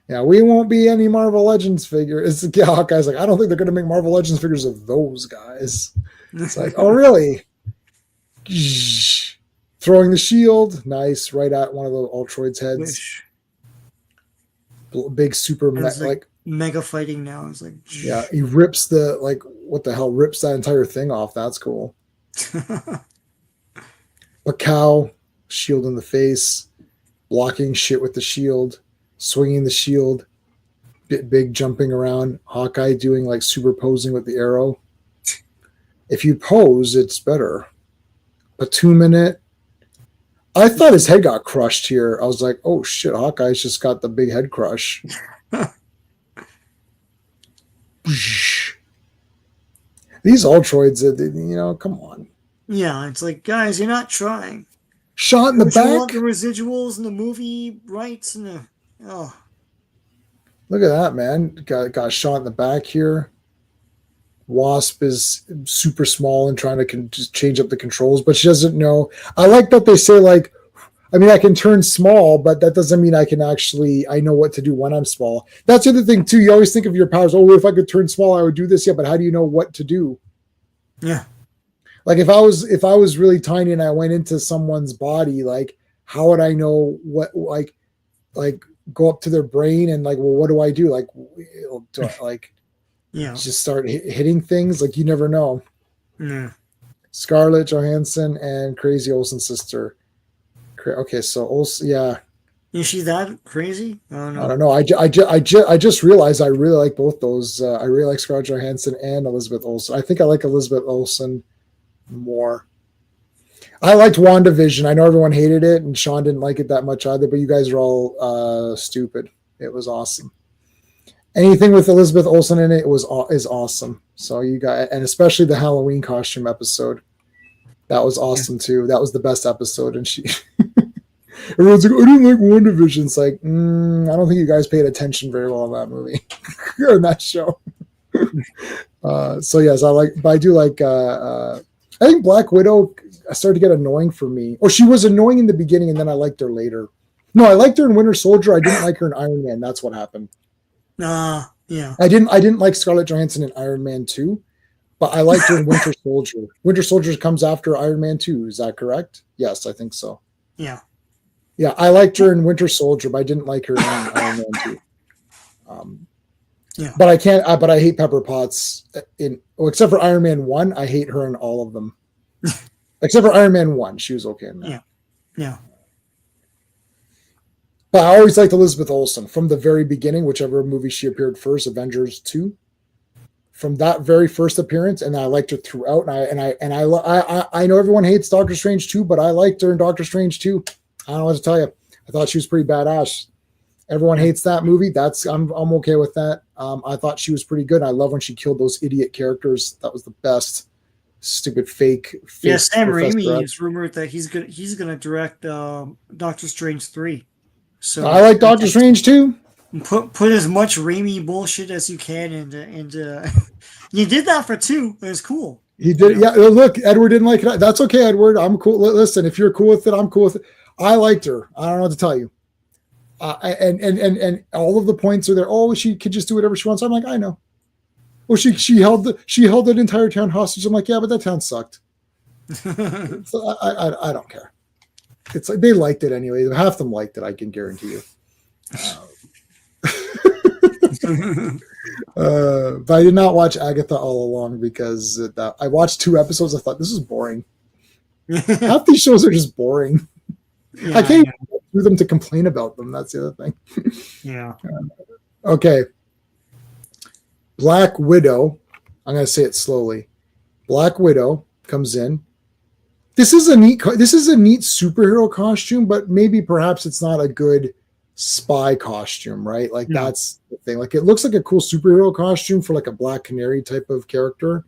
Yeah, we won't be any Marvel Legends figure. It's Hawkeye's like, I don't think they're going to make Marvel Legends figures of those guys. It's like, oh, really? Throwing the shield. Nice. Right at one of the Ultroids' heads. Big super like mega fighting now. It's like, yeah, he rips the, like, what the hell? Rips that entire thing off. That's cool. A cow, shield in the face, blocking shit with the shield, swinging the shield, big jumping around. Hawkeye doing like superposing with the arrow. If you pose, it's better. A 2-minute. I thought his head got crushed here. I was like, oh shit, Hawkeye's just got the big head crush. These Ultroids, come on. Yeah, it's like, guys, you're not trying. Shot in the back. You want the residuals and the movie rights and the Look at that, man. Got shot in the back here. Wasp is super small and trying to just change up the controls, but she doesn't know. I like that they say, like, I mean, I can turn small, but that doesn't mean I know what to do when I'm small. That's the other thing too. You always think of your powers. Oh, if I could turn small, I would do this. Yeah, but how do you know what to do? Yeah. Like if I was really tiny and I went into someone's body, like how would I know what, like go up to their brain and like, well, what do I do? Like, yeah, just start hitting things. Like you never know. Yeah. Scarlett Johansson and Crazy Olsen's sister. Okay, so Olsen, yeah. Is she that crazy? I don't know. I just realized I really like both those. I really like Scarlett Johansson and Elizabeth Olsen. I think I like Elizabeth Olsen more. I liked WandaVision. I know everyone hated it, and Sean didn't like it that much either. But you guys are all stupid. It was awesome. Anything with Elizabeth Olsen in it is awesome. So you got, and especially the Halloween costume episode. That was awesome too. That was the best episode, and she. Everyone's like, I didn't like WandaVision. It's like, I don't think you guys paid attention very well in that movie or in that show. So yes, I do like. I think Black Widow started to get annoying for me, or she was annoying in the beginning, and then I liked her later. No, I liked her in Winter Soldier. I didn't like her in Iron Man. That's what happened. Yeah. I didn't like Scarlett Johansson in Iron Man 2. But I liked her in Winter Soldier. Winter Soldier comes after Iron Man 2. Is that correct? Yes, I think so. Yeah. Yeah, I liked her in Winter Soldier, but I didn't like her in Iron Man 2. Yeah. But I can't. But I hate Pepper Potts except for Iron Man 1. I hate her in all of them, except for Iron Man 1. She was okay in that. Yeah. Yeah. But I always liked Elizabeth Olsen from the very beginning, whichever movie she appeared first, Avengers 2. From that very first appearance, and I liked her throughout. And I know everyone hates Doctor Strange 2, but I liked her in Doctor Strange 2. I don't know what to tell you. I thought she was pretty badass. Everyone hates that movie. I'm okay with that. I thought she was pretty good. I love when she killed those idiot characters. That was the best. Stupid fake. Yeah, Sam Professor Raimi X. is rumored that he's gonna direct Doctor Strange 3. So I like Doctor Strange too. Put as much Raimi bullshit as you can, and you did that for 2. It was cool. He did. Yeah. Look, Edward didn't like it. That's okay, Edward. I'm cool. Listen, if you're cool with it, I'm cool with it. I liked her. I don't know what to tell you. And all of the points are there. Oh, she could just do whatever she wants. I'm like, I know. Oh, she held that entire town hostage. I'm like, yeah, but that town sucked. So I don't care. It's like they liked it anyway. Half of them liked it. I can guarantee you. But I did not watch Agatha all along because I watched 2 episodes. I thought this is boring. Half these shows are just boring. Yeah, I can't do them to complain about them. That's the other thing. Yeah. Okay. Black Widow. I'm going to say it slowly. Black Widow comes in. This is a neat superhero costume, but maybe perhaps it's not a good spy costume, right? Like that's the thing. Like it looks like a cool superhero costume for like a Black Canary type of character,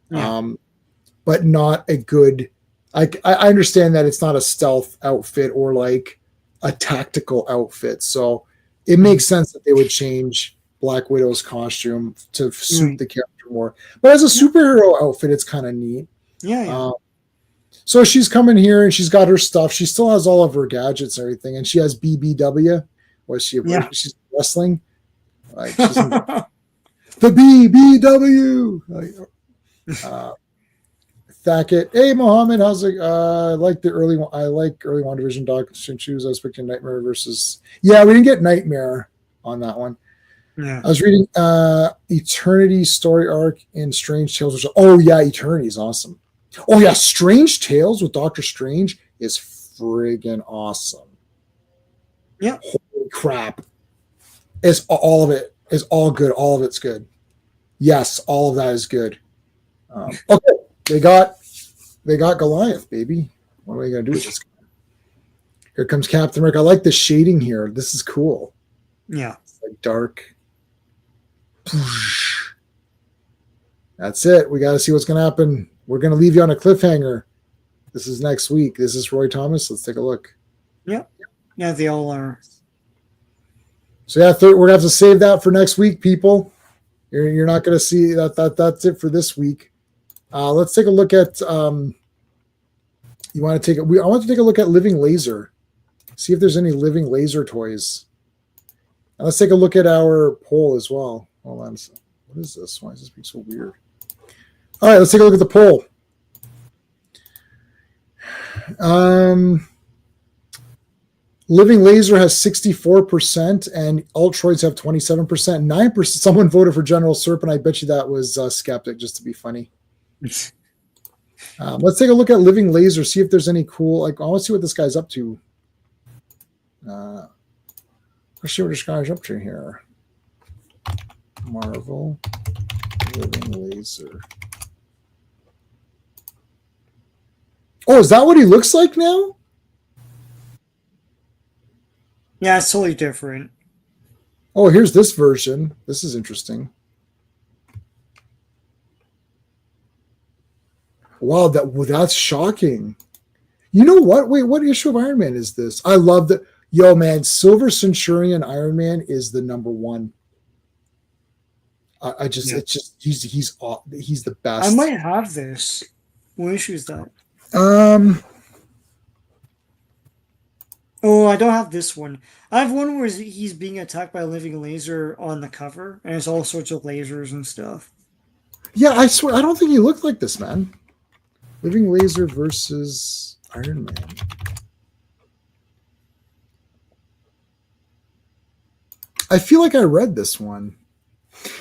but not a good. I understand that it's not a stealth outfit or like a tactical outfit, so it makes sense that they would change Black Widow's costume to suit the character more. But as a superhero outfit, it's kind of neat. Yeah. So she's coming here and she's got her stuff. She still has all of her gadgets and everything, and she has BBW. Was she? Yeah. She's wrestling. Like she's the BBW. Thackett. Hey, Mohammed, how's it? I like early WandaVision Doctor Strange shoes. I was picking Nightmare versus. Yeah, we didn't get Nightmare on that one. Yeah. I was reading Eternity story arc in Strange Tales. Oh yeah, Eternity is awesome. Oh yeah, Strange Tales with Doctor Strange is friggin' awesome. Yeah. Holy crap. It's all of it is all good. All of it's good. Yes, all of that is good. Okay, they got Goliath, baby. What are we gonna do with this guy? Here comes Captain America. I like the shading here. This is cool. Yeah. It's like dark. That's it. We got to see what's going to happen. We're going to leave you on a cliffhanger. This is next week. This is Roy Thomas. Let's take a look. Yeah. Yeah, they all are. So yeah, we're going to have to save that for next week, people. You're not going to see that. That's it for this week. Let's take a look at. I want to take a look at Living Laser. See if there's any Living Laser toys. And let's take a look at our poll as well. Hold on. What is this? Why is this being so weird? All right, let's take a look at the poll. Living Laser has 64%, and Ultroids have 27%. 9%. Someone voted for General Serp, and I bet you that was Skeptic, just to be funny. Let's take a look at Living Laser, see if there's any cool. Like, I want to see what this guy's up to. Let's see what this guy's up to here. Marvel Living Laser. Oh, is that what he looks like now? Yeah, it's totally different. Oh, here's this version. This is interesting. Wow, that's shocking. You know what? Wait, what issue of Iron Man is this? I love that. Yo, man, Silver Centurion Iron Man is the number one. It's just he's the best. I might have this. What issue is that? Oh, I don't have this one. I have one where he's being attacked by a living laser on the cover, and it's all sorts of lasers and stuff. Yeah, I swear, I don't think he looked like this, man. Living Laser versus Iron Man. I feel like I read this one.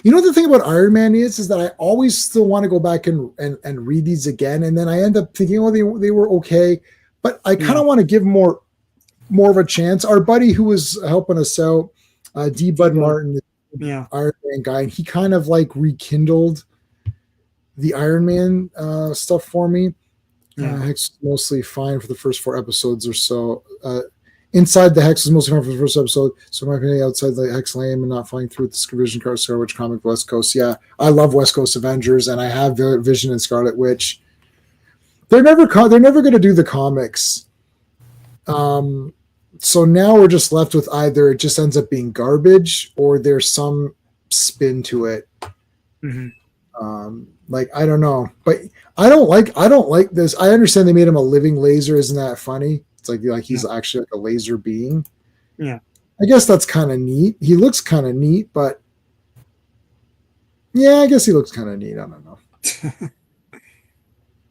You know, the thing about Iron Man is that I always still want to go back and read these again, and then I end up thinking, oh, they were okay, but I kind Yeah, of want to give more of a chance. Our buddy who was helping us out, D. Bud Debo. Martin, Yeah, Iron Man guy, and he kind of like rekindled the Iron Man stuff for me. yeah. Hex was mostly fine for the first 4 episodes or so. Inside the Hex was mostly fine for the first episode. So my opinion, outside the Hex lame and not flying through with the Vision Scarlet Witch comic West Coast. Yeah, I love West Coast Avengers, and I have Vision and Scarlet Witch. They're never going to do the comics. So now we're just left with either it just ends up being garbage or there's some spin to it. Hmm. Like I don't know, but I don't like this. I understand they made him a living laser. Isn't that funny? It's like he's Yeah, actually like a laser being. yeah. I guess that's kind of neat. He looks kind of neat, but yeah, I guess he looks kind of neat. I don't know.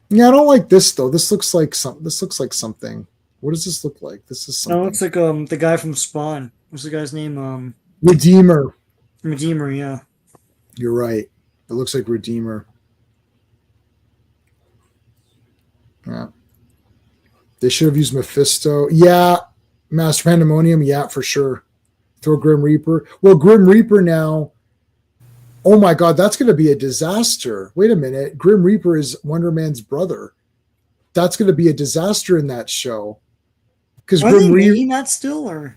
Yeah, I don't like this though. This looks like some. This looks like something. What does this look like? This is No, it something. looks like the guy from Spawn. What's the guy's name? Redeemer. Redeemer. Yeah, You're right. It looks like Redeemer. Yeah. They should have used Mephisto. Yeah. Master Pandemonium. Yeah, for sure. Throw Grim Reaper. Well, Grim Reaper now. Oh my God, that's going to be a disaster. Wait a minute. Grim Reaper is Wonder Man's brother. That's going to be a disaster in that show. Because are they Grim Reaper. making that still, or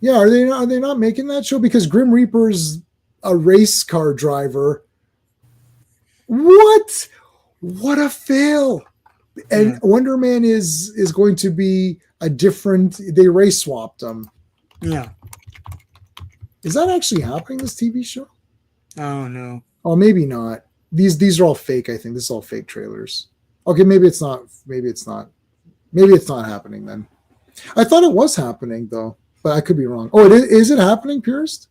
Yeah, are they not making that show? Because Grim Reaper's a race car driver. What? What a fail. And yeah? Wonder Man is going to be a different. They race swapped them. Yeah. Is that actually happening? This TV show? Oh no. Oh, maybe not. These are all fake. I think this is all fake trailers. Okay, maybe it's not. Maybe it's not. Maybe it's not happening then. I thought it was happening though, but I could be wrong. Oh, it is. Is it happening, Pierce?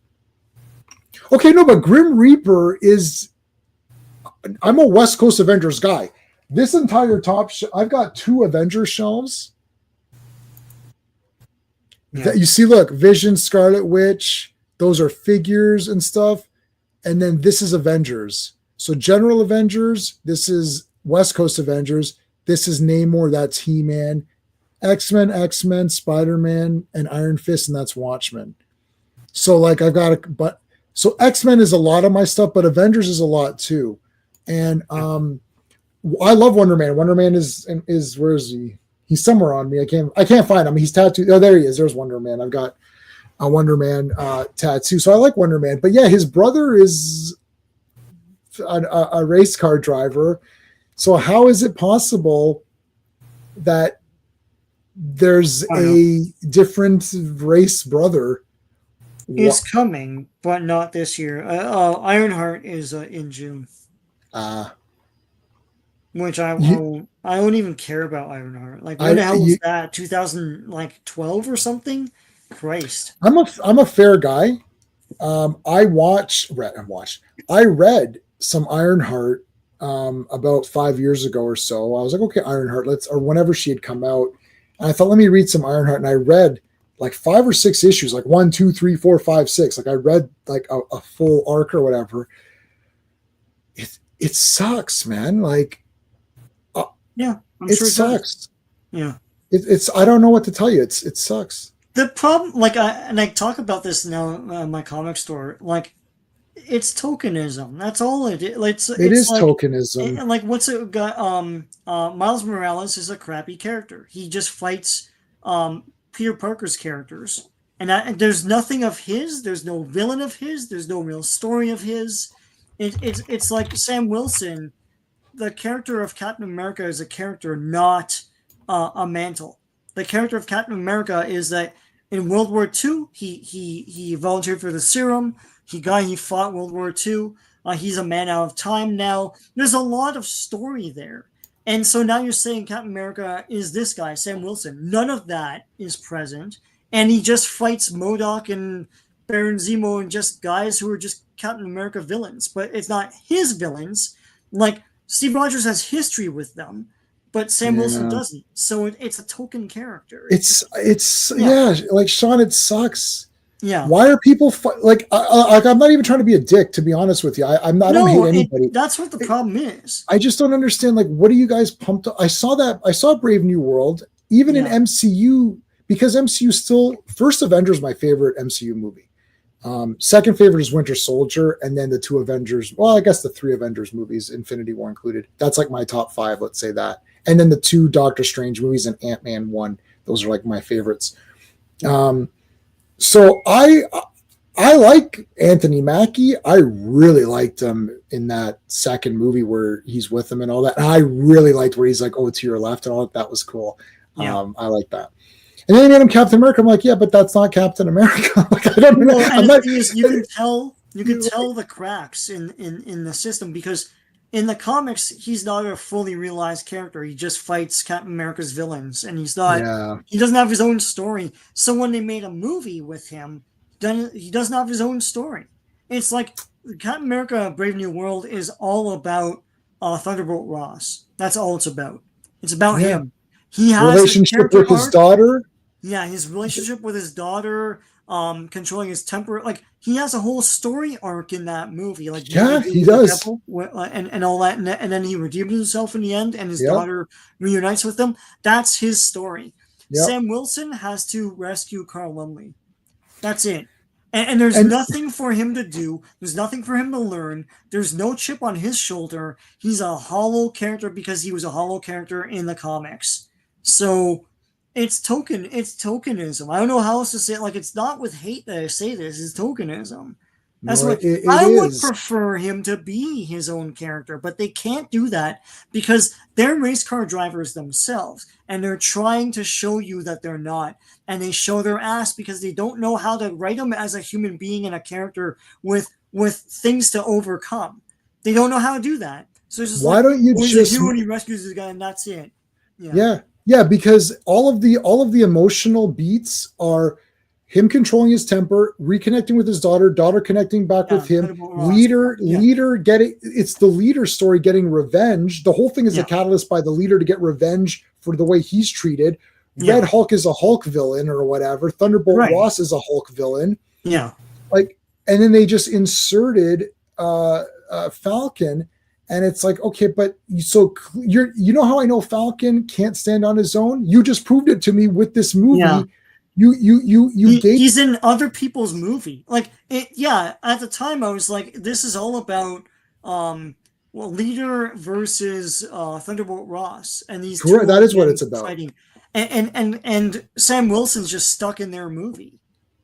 Okay, no, but Grim Reaper is. I'm a West Coast Avengers guy. This entire I've got 2 Avengers shelves. Yeah. That you see, look, Vision, Scarlet Witch. Those are figures and stuff. And then this is Avengers. So General Avengers, this is West Coast Avengers, this is Namor, that's He-Man, X-Men, Spider-Man, and Iron Fist, and that's Watchmen. So like I've got so X-Men is a lot of my stuff, but Avengers is a lot too. And I love Wonder Man. Wonder Man is where is he? He's somewhere on me. I can't find him. He's tattooed. Oh, there he is. There's Wonder Man. I've got a Wonder Man tattoo. So I like Wonder Man. But yeah, his brother is a race car driver. So how is it possible that there's a different race brother? It's coming, but not this year. Ironheart is in June, which I won't even care about Ironheart. Like when the hell was that? 2012 or something? Christ. I'm a fair guy. I read some Ironheart about 5 years ago or so. I was like, okay, Ironheart, or whenever she had come out. And I thought, let me read some Ironheart. And I read like 5 or 6 issues, like 1, 2, 3, 4, 5, 6. Like I read like a full arc or whatever. It sucks, man. Like, yeah, it sucks. Yeah. It's I don't know what to tell you. It sucks. The problem, like I talk about this now in my comic store, like it's tokenism. That's all it is. It is like, tokenism. like what's it got? Miles Morales is a crappy character. He just fights Peter Parker's characters, and there's nothing of his. There's no villain of his. There's no real story of his. It's like Sam Wilson. The character of Captain America is a character, not a mantle. The character of Captain America is that in World War II, he volunteered for the serum. He fought World War II. He's a man out of time now. There's a lot of story there. And so now you're saying Captain America is this guy, Sam Wilson. None of that is present. And he just fights MODOK and Baron Zemo and just guys who are just Captain America villains. But it's not his villains. Like Steve Rogers has history with them, but Sam Wilson Yeah. doesn't. So it's a token character. It's Yeah. yeah, like Sean, it sucks. Yeah. Why are people like I'm not even trying to be a dick, to be honest with you. I'm not. I don't hate No, anybody. that's what the problem is. I just don't understand. Like, what are you guys pumped up? I saw Brave New World, even in Yeah. MCU, because MCU still first Avengers my favorite MCU movie. Second favorite is Winter Soldier, and then the two Avengers. Well, I guess the three Avengers movies, Infinity War included. That's like my top five. Let's say that, and then the two Doctor Strange movies and Ant-Man 1. Those are like my favorites. So I like Anthony Mackie. I really liked him in that second movie where he's with him and all that. And I really liked where he's like, "Oh, to your left," and all that. That was cool. Yeah. I like that. And then they made him Captain America. I'm like, yeah, but that's not Captain America. Like, I don't know. And the thing is, you can tell the cracks in the system, because in the comics he's not a fully realized character. He just fights Captain America's villains, and he's not. Yeah. He doesn't have his own story. So when they made a movie with him, then he doesn't have his own story. It's like Captain America: Brave New World is all about Thunderbolt Ross. That's all it's about. It's about him. He has relationship with his daughter. Yeah, his relationship with his daughter, controlling his temper. Like, he has a whole story arc in that movie. Like, Yeah, he does. Devil, and all that, and then he redeems himself in the end, and his daughter reunites with him. That's his story. Yep. Sam Wilson has to rescue Carl Lumley. That's it. And there's nothing for him to do. There's nothing for him to learn. There's no chip on his shoulder. He's a hollow character because he was a hollow character in the comics. So it's tokenism. I don't know how else to say it. Like, it's not with hate that I say this. It's tokenism. That's what I would prefer him to be, his own character, but they can't do that because they're race car drivers themselves, and they're trying to show you that they're not, and they show their ass because they don't know how to write him as a human being and a character with things to overcome. They don't know how to do that. So it's just don't you just he's a hero and he rescues the guy and that's it. Yeah, because all of the emotional beats are him controlling his temper, reconnecting with his daughter connecting back with him, leader getting, it's the leader story getting revenge. The whole thing is a catalyst by the leader to get revenge for the way he's treated. Red Hulk is a Hulk villain or whatever. Thunderbolt Ross is a Hulk villain. Yeah. Like, and then they just inserted Falcon. And it's like, okay, but you know how I know Falcon can't stand on his own? You just proved it to me with this movie. Yeah. He's in other people's movie. Like, at the time I was like, this is all about leader versus Thunderbolt Ross, and these two that is what it's about. Fighting. And Sam Wilson's just stuck in their movie.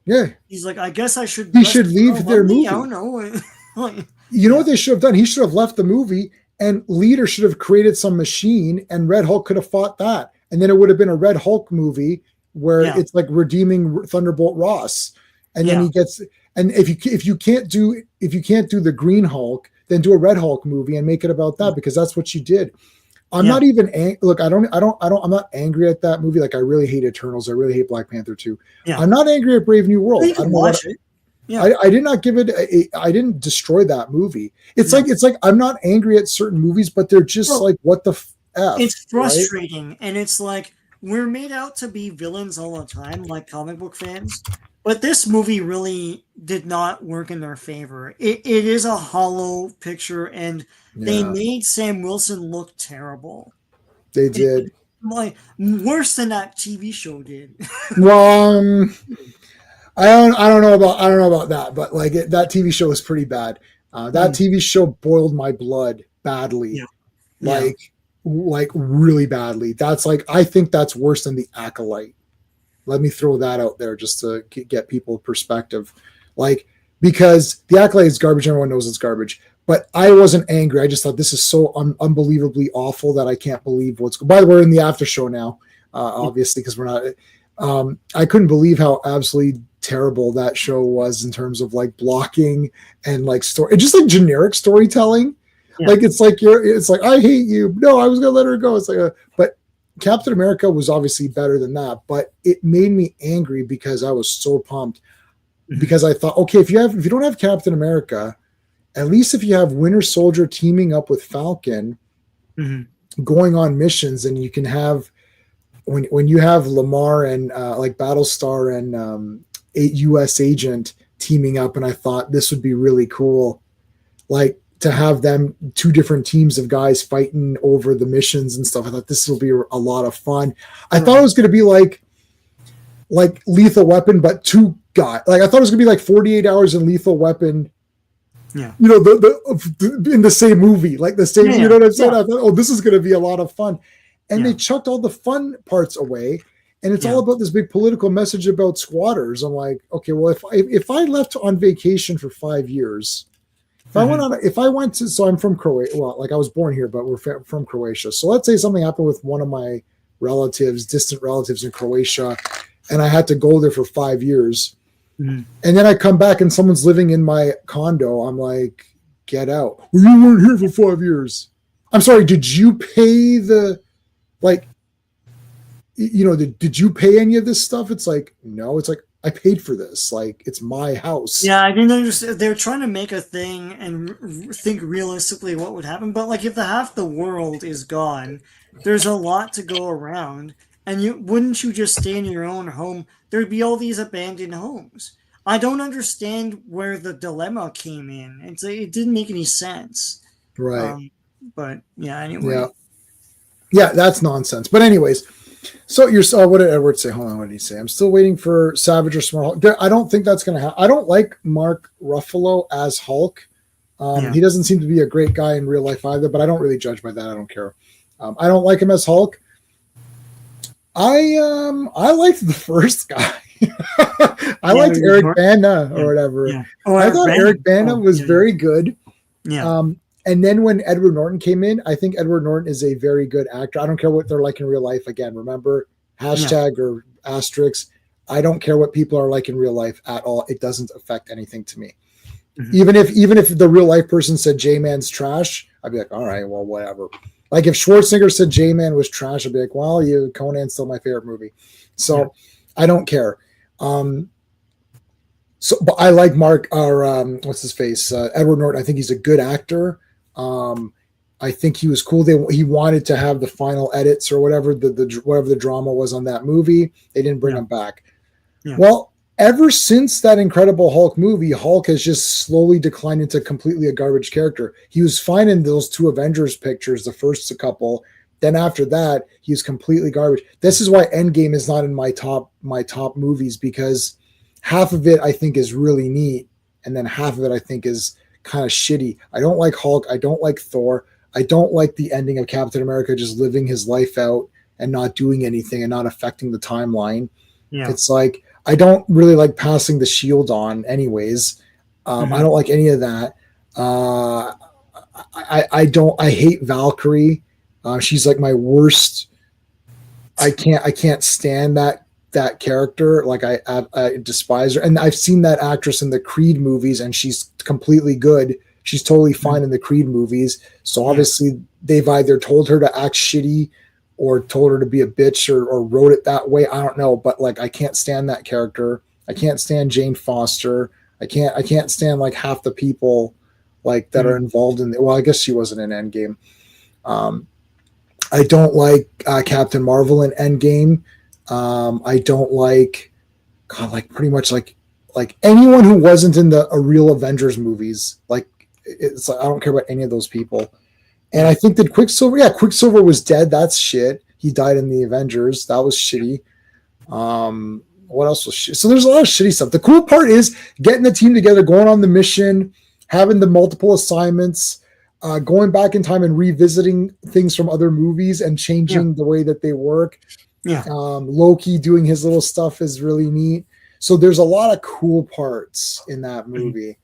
Yeah. He's like, I guess I should leave their movie. I don't know. You know what they should have done? He should have left the movie, and Leader should have created some machine, and Red Hulk could have fought that. And then it would have been a Red Hulk movie where it's like redeeming Thunderbolt Ross. And then he gets, and if you can't do the Green Hulk, then do a Red Hulk movie and make it about that, because that's what you did. I'm not even I'm not angry at that movie. Like, I really hate Eternals. I really hate Black Panther 2. Yeah. I'm not angry at Brave New World. You can watch it. Yeah. I did not give it I didn't destroy that movie. It's like I'm not angry at certain movies, but they're just like, what the F? It's frustrating, right? And it's like, we're made out to be villains all the time, like comic book fans. But this movie really did not work in their favor. It is a hollow picture, and they made Sam Wilson look terrible. They did. Like, worse than that TV show did. Well, I don't know about that, but like that TV show was pretty bad. That TV show boiled my blood badly, like really badly. That's like, I think that's worse than The Acolyte. Let me throw that out there just to get people perspective, like, because The Acolyte is garbage. Everyone knows it's garbage, but I wasn't angry. I just thought, this is so unbelievably awful that I can't believe what's. By the way, we're in the after show now, obviously, because we're not. I couldn't believe how absolutely terrible that show was in terms of like blocking and like story, just like generic storytelling. Like, it's like I hate you. No, I was gonna let her go. It's like, but Captain America was obviously better than that. But it made me angry because I was so pumped, because I thought, okay, if you don't have Captain America, at least if you have Winter Soldier teaming up with Falcon, going on missions, and you can have when you have Lamar and like Battlestar and US Agent teaming up, and I thought this would be really cool, like to have them two different teams of guys fighting over the missions and stuff. I thought this will be a lot of fun. I thought it was going to be like Lethal Weapon, but two guys. Like I thought it was going to be like 48 Hours in Lethal Weapon. Yeah, you know, the in the same movie, like the same. You know what I'm saying? I thought, oh, this is going to be a lot of fun, and they chucked all the fun parts away, and it's all about this big political message about squatters. I'm like, okay, well, if I left on vacation for 5 years, if I went to, so I'm from Croatia. Well, like I was born here, but we're from Croatia. So let's say something happened with one of my relatives, distant relatives in Croatia, and I had to go there for 5 years. And then I come back and someone's living in my condo. I'm like, get out. Well, you weren't here for 5 years. I'm sorry. Did you pay the, like, you know, did you pay any of this stuff? It's like, no, it's like, I paid for this. Like, it's my house. Yeah, I didn't understand. They're trying to make a thing and think realistically what would happen. But like, if half the world is gone, there's a lot to go around. And wouldn't you just stay in your own home? There'd be all these abandoned homes. I don't understand where the dilemma came in. It didn't make any sense. Right. But yeah, anyway. Yeah, that's nonsense. But anyways, so what did Edward say? Hold on, what did he say? I'm still waiting for Savage or Smart Hulk. I don't think that's going to happen. I don't like Mark Ruffalo as Hulk. He doesn't seem to be a great guy in real life either, but I don't really judge by that. I don't care. I don't like him as Hulk. I liked the first guy. I liked Eric Bana or whatever. Yeah. I thought Eric Bana was very good. Yeah. And then when Edward Norton came in, I think Edward Norton is a very good actor. I don't care what they're like in real life. Again, remember, hashtag or asterisk. I don't care what people are like in real life at all. It doesn't affect anything to me. Even if the real life person said J-Man's trash, I'd be like, all right, well, whatever. Like if Schwarzenegger said J-Man was trash, I'd be like, well, Conan's still my favorite movie. So I don't care. But I like Mark or what's his face? Edward Norton. I think he's a good actor. I think he was cool. He wanted to have the final edits or whatever whatever the drama was on that movie. They didn't bring him back. Yeah. Well, ever since that Incredible Hulk movie, Hulk has just slowly declined into completely a garbage character. He was fine in those two Avengers pictures, the first couple. Then after that, he was completely garbage. This is why Endgame is not in my top movies, because half of it I think is really neat, and then half of it I think is kind of shitty. I don't like Hulk. I don't like Thor. I don't like the ending of Captain America just living his life out and not doing anything and not affecting the timeline. Yeah. It's like, I don't really like passing the shield on anyways. I don't like any of that. I hate Valkyrie. She's like my worst. I can't stand that character. Like I despise her. And I've seen that actress in the Creed movies, and she's completely good. She's totally fine in the Creed movies. So obviously they've either told her to act shitty or told her to be a bitch or wrote it that way. I don't know, but like, I can't stand that character. I can't stand Jane Foster. I can't stand like half the people like that are involved in well, I guess she wasn't in Endgame. I don't like Captain Marvel in Endgame. I don't like, God, like pretty much like anyone who wasn't in a real Avengers movies. Like it's like, I don't care about any of those people. And I think that Quicksilver was dead. That's shit. He died in the Avengers. That was shitty. What else was shit? So there's a lot of shitty stuff. The cool part is getting the team together, going on the mission, having the multiple assignments, going back in time and revisiting things from other movies and changing the way that they work. Yeah. Loki doing his little stuff is really neat. So there's a lot of cool parts in that movie.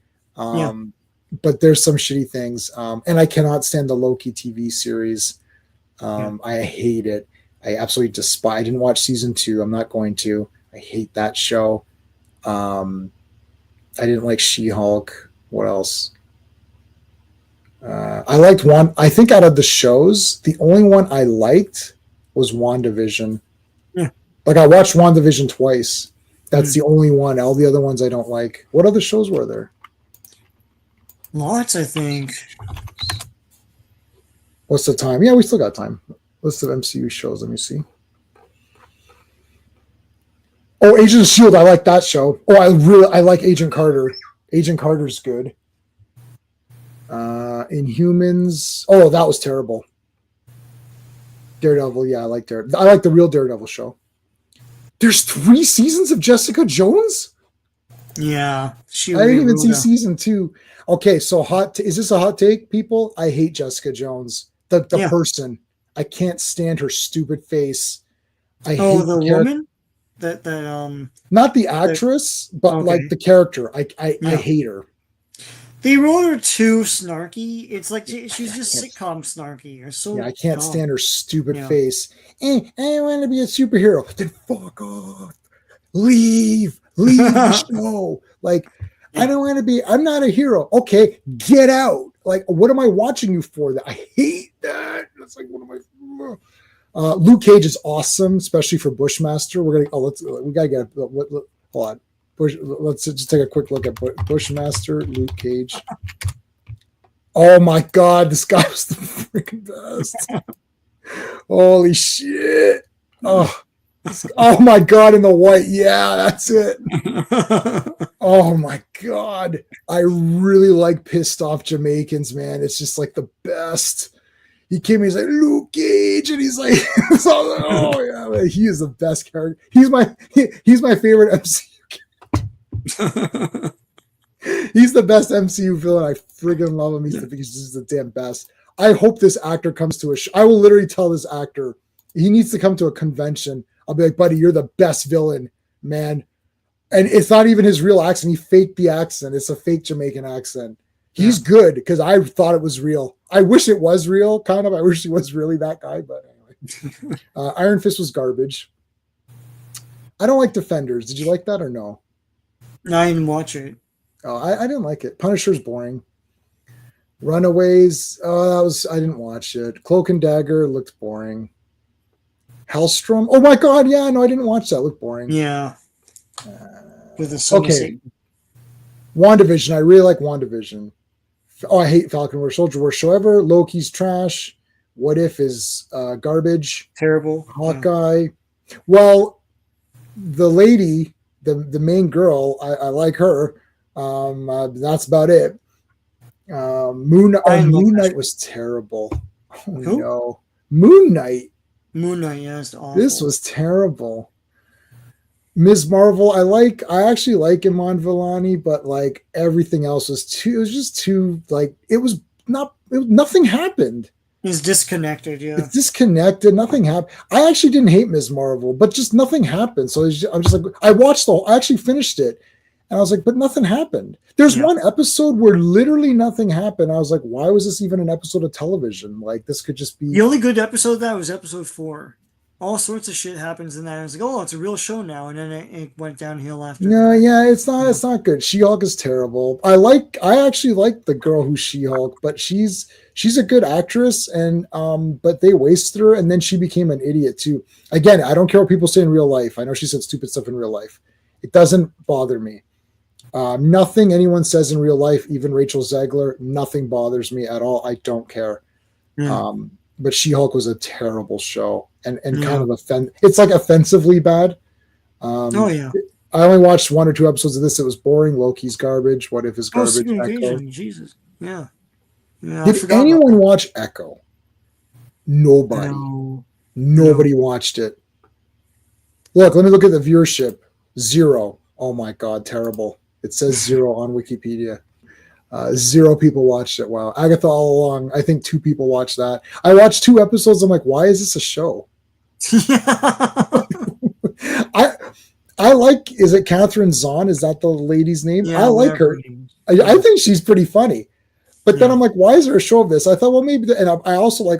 But there's some shitty things. And I cannot stand the Loki TV series. I hate it. I absolutely despise. I didn't watch season 2. I'm not going to. I hate that show. I didn't like She-Hulk. What else? I liked one. I think out of the shows, the only one I liked was WandaVision. Yeah. Like I watched WandaVision twice. That's the only one. All the other ones I don't like. What other shows were there? Lots, I think. What's the time? Yeah, we still got time. List of MCU shows. Let me see. Oh, Agent of Shield. I like that show. Oh, I like Agent Carter. Agent Carter's good. Inhumans. Oh, that was terrible. Daredevil. Yeah, I like Daredevil. I like the real Daredevil show. There's 3 seasons of Jessica Jones. Yeah, I didn't even see season 2. Okay, so is this a hot take, people? I hate Jessica Jones. The person. I can't stand her stupid face. I hate the woman? That not the actress, but like the character. I hate her. They wrote her too snarky. It's like she's just sitcom snarky. Or so I can't stand her stupid face. I want to be a superhero. Then fuck off. Leave the show. Like, I don't want to be, I'm not a hero. Okay, get out. Like, what am I watching you for? That I hate that. That's like, what am I? Luke Cage is awesome, especially for Bushmaster. We gotta get, hold on. Let's just take a quick look at Bushmaster, Luke Cage. Oh my God, this guy was the freaking best. Holy shit. Oh my God, in the white. Yeah, that's it. Oh my God. I really like pissed off Jamaicans, man. It's just like the best. He came in, he's like, Luke Cage, and he's like, oh yeah, man, he is the best character. He's my favorite MCU. He's the best MCU villain. I friggin' love him. He's just the damn best. I hope this actor comes to a show. I will literally tell this actor he needs to come to a convention. I'll be like, buddy, you're the best villain, man. And it's not even his real accent. He faked the accent. It's a fake Jamaican accent. He's good because I thought it was real. I wish it was real, kind of. I wish he was really that guy, but anyway. Iron Fist was garbage. I don't like Defenders. Did you like that or no? No, I didn't watch it. Oh, I didn't like it. Punisher's boring. Runaways. I didn't watch it. Cloak and Dagger looked boring. Hellstrom. Oh my God, yeah, no, I didn't watch that. It looked boring. Yeah. With the okay. WandaVision. I really like WandaVision. Oh, I hate Falcon Winter Soldier. Worst show ever. Loki's trash. What If is garbage. Terrible. Hawkeye. Yeah. Well, the lady, the main girl, I like her. That's about it. Moon Knight was terrible. Oh no. Moon Knight. Moon Knight, yeah, it's awful. This was terrible. Ms. Marvel, I actually like Iman Vellani, but like everything else was nothing happened. It's disconnected, yeah. It's disconnected. Nothing happened. I actually didn't hate Ms. Marvel, but just nothing happened. So I'm just like, I actually finished it. And I was like, but nothing happened. There's one episode where literally nothing happened. I was like, why was this even an episode of television? Like, this could just be... The only good episode of that was episode 4. All sorts of shit happens in that. I was like, oh, it's a real show now. And then it went downhill after No, yeah, it's not good. She-Hulk is terrible. I actually like the girl who's She-Hulk, but she's a good actress, and but they wasted her, and then she became an idiot too. Again, I don't care what people say in real life. I know she said stupid stuff in real life. It doesn't bother me. Nothing anyone says in real life, even Rachel Zegler, nothing bothers me at all. I don't care. But She-Hulk was a terrible show and kind of it's like offensively bad. I only watched 1 or 2 episodes of this. It was boring. Loki's garbage. What If is garbage. Echo. Jesus. Yeah. Did anyone watch Echo? Nobody. No. Nobody watched it. Look, let me look at the viewership. 0. Oh my God, terrible. It says 0 on Wikipedia. 0 people watched it. Wow. Agatha All Along, I think 2 people watched that. I watched 2 episodes. I'm like, why is this a show? I like, is it Catherine Zahn? Is that the lady's name? Yeah, I like her. I think she's pretty funny. But then I'm like, why is there a show of this? I thought, well, maybe. And I also like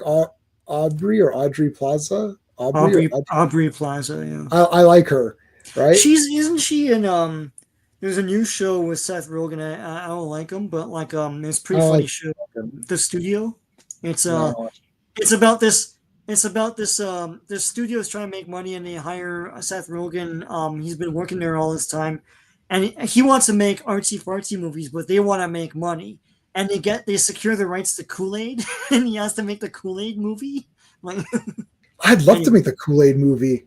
Audrey Plaza. Aubrey Plaza, yeah. I like her, right? Isn't she in there's a new show with Seth Rogen. I don't like him, but like it's a pretty funny show. The Studio. It's about this studio is trying to make money, and they hire Seth Rogen. He's been working there all this time, and he wants to make artsy fartsy movies, but they want to make money. and they secure the rights to Kool-Aid, and he has to make the Kool-Aid movie. Like, I'd love to anyway, make the Kool-Aid movie.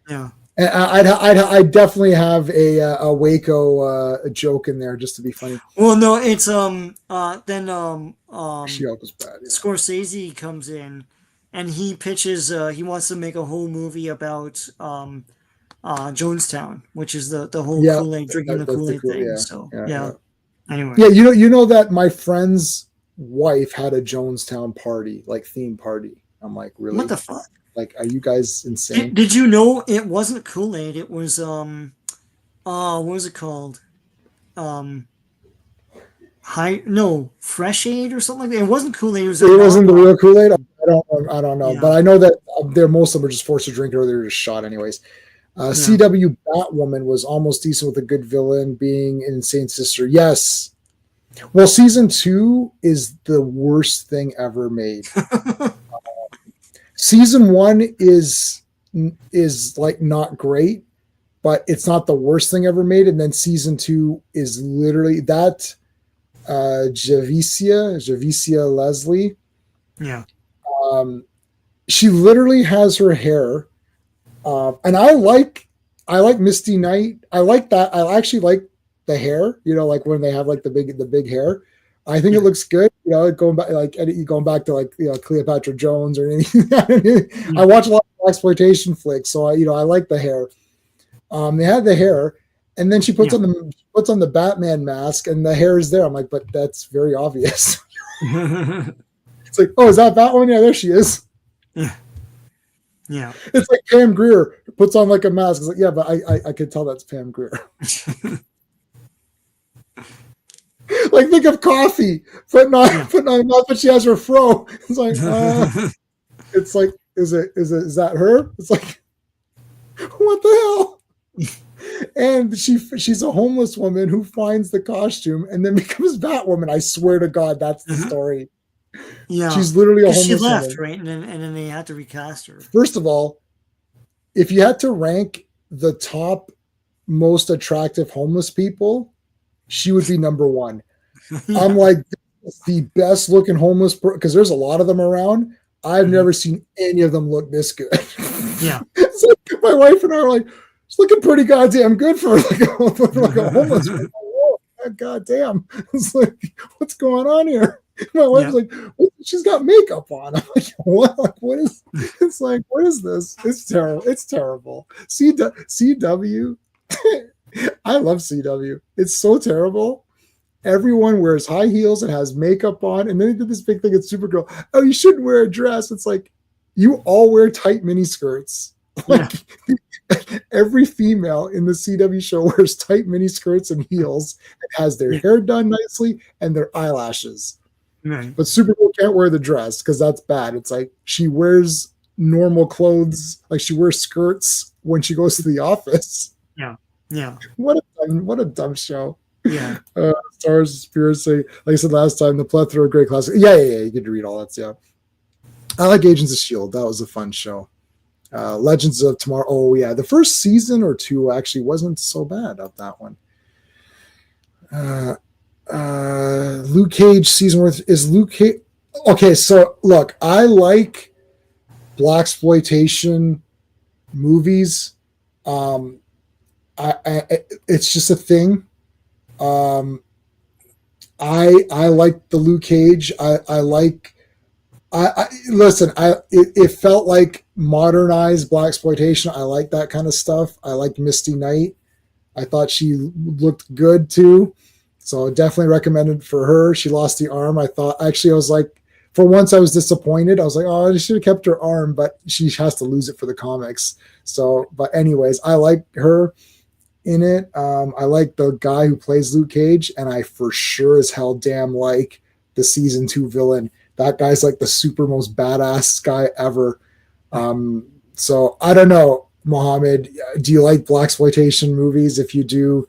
yeah. And I'd definitely have a Waco joke in there just to be funny. Well, no, it's then She-Hulk was bad. Yeah. Scorsese comes in, and he pitches. He wants to make a whole movie about Jonestown, which is the whole Yeah, Kool-Aid, drinking the that's Kool-Aid cool. thing. Yeah, So yeah, yeah. yeah. Anyway, Yeah, you know that my friend's wife had a Jonestown party, like theme party. I'm like, really? what the fuck? Like, are you guys insane? Did you know it wasn't Kool-Aid? It was what was it called? Um, Fresh Aid or something like that. It wasn't Kool-Aid. It was It wasn't the knockoff. real Kool-Aid. I don't know, Yeah, but I know that they're most of them are just forced to drink it or they're just shot anyways. yeah. CW Batwoman was almost decent with a good villain being an Insane Sister. Yes. Well, season 2 is the worst thing ever made. Season 1 is like not great, but it's not the worst thing ever made. And then season 2 is literally that Javicia Leslie. Yeah. She literally has her hair, and I like Misty Knight. I like that. I actually like the hair. You know, like when they have like the big hair. I think it looks good. You know, going back to like Cleopatra Jones or anything. I watch a lot of exploitation flicks, so I like the hair. They had the hair, and then she puts on the Batman mask, and the hair is there. I'm like, but that's very obvious. It's like, oh, is that Batwoman? Yeah, there she is. Yeah. It's like Pam Grier puts on like a mask. It's like, yeah, but I could tell that's Pam Grier. Like, think of Coffee putting on a mask, but she has her fro. It's like, is that her? It's like, what the hell? And she's a homeless woman who finds the costume and then becomes Batwoman. I swear to God, that's the story. Yeah, she's literally a homeless she left, woman. right? And then they had to recast her. First of all, if you had to rank the top most attractive homeless people, she would be number 1. Yeah. I'm like, the best looking homeless because there's a lot of them around. I've never seen any of them look this good. Yeah. So my wife and I are like, it's looking pretty goddamn good for like a homeless person. Oh, God damn. It's like, what's going on here? My wife's like, well, she's got makeup on. I'm like, what? Like, what is? It's like, what is this? It's terrible. It's terrible. CW. I love CW. It's so terrible. Everyone wears high heels and has makeup on, and then they did this big thing at Supergirl. Oh, you shouldn't wear a dress. It's like, you all wear tight mini skirts. Like, every female in the CW show wears tight mini skirts and heels and has their hair done nicely and their eyelashes. Right. But Supergirl can't wear the dress because that's bad. It's like she wears normal clothes, like she wears skirts when she goes to the office. Yeah. What a dumb show. Yeah. Stars, Conspiracy. Like I said last time, the plethora of great classics. Yeah. You get to read all that. Yeah. I like Agents of S.H.I.E.L.D. That was a fun show. Legends of Tomorrow. Oh, yeah. The first season or 2 actually wasn't so bad of that one. Luke Cage season worth is Luke Cage. Okay, so look, I like blaxploitation movies. It's just a thing. I like the Luke Cage. It felt like modernized blaxploitation. I like that kind of stuff. I liked Misty Knight. I thought she looked good too. So definitely recommended for her. She lost the arm. I was like, for once I was disappointed. I was like, oh, she should have kept her arm, but she has to lose it for the comics. So, but anyways, I like her in it. I like the guy who plays Luke Cage, and I for sure as hell damn like the season 2 villain. That guy's like the super most badass guy ever. So I don't know, Mohammed, do you like blaxploitation movies? If you do,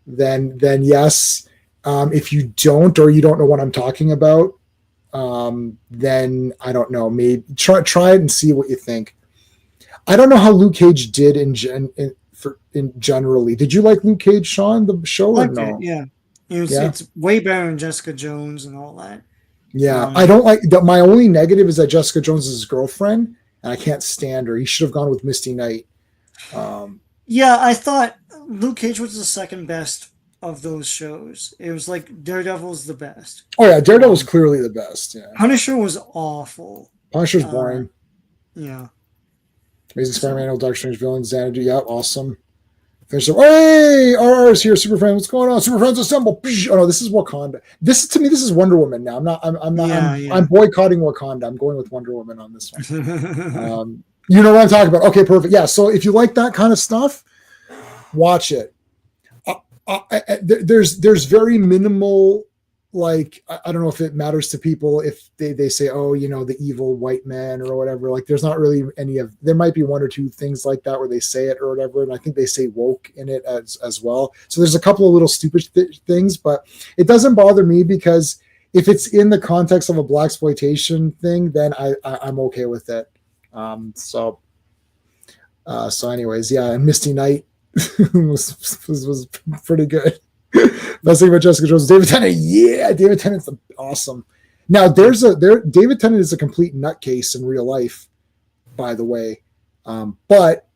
then yes. If you don't, or you don't know what I'm talking about, then I don't know. Maybe try it and see what you think. I don't know how Luke Cage did in generally. Did you like Luke Cage, Sean, the show, or no? Yeah. Yeah. It's way better than Jessica Jones and all that. Yeah. I don't like my only negative is that Jessica Jones is his girlfriend, and I can't stand her. He should have gone with Misty Knight. Yeah, I thought Luke Cage was the second best of those shows. It was like Daredevil's the best. Oh yeah, Daredevil was clearly the best. Yeah. Punisher was awful. Punisher's boring. Yeah. Amazing Spider-Man, No Dark Strange Villains, Xanadu. Yeah, awesome. Finish up. Hey, RR's here, Super Friends. What's going on? Super Friends assemble. Oh no, this is Wakanda. This to me, this is Wonder Woman now. I'm boycotting Wakanda. I'm going with Wonder Woman on this one. You know what I'm talking about. Okay, perfect. Yeah, so if you like that kind of stuff, watch it. There's very minimal, like, I don't know if it matters to people if they say, oh, you know, the evil white man or whatever. Like, there's not really any of, there might be one or two things like that where they say it or whatever. And I think they say woke in it as well. So there's a couple of little stupid things, but it doesn't bother me because if it's in the context of a blaxploitation thing, then I'm okay with it. So anyways, yeah, and Misty Knight was pretty good. Best thing about Jessica Jones, David Tennant. Yeah, David Tennant's awesome. Now David Tennant is a complete nutcase in real life, by the way. But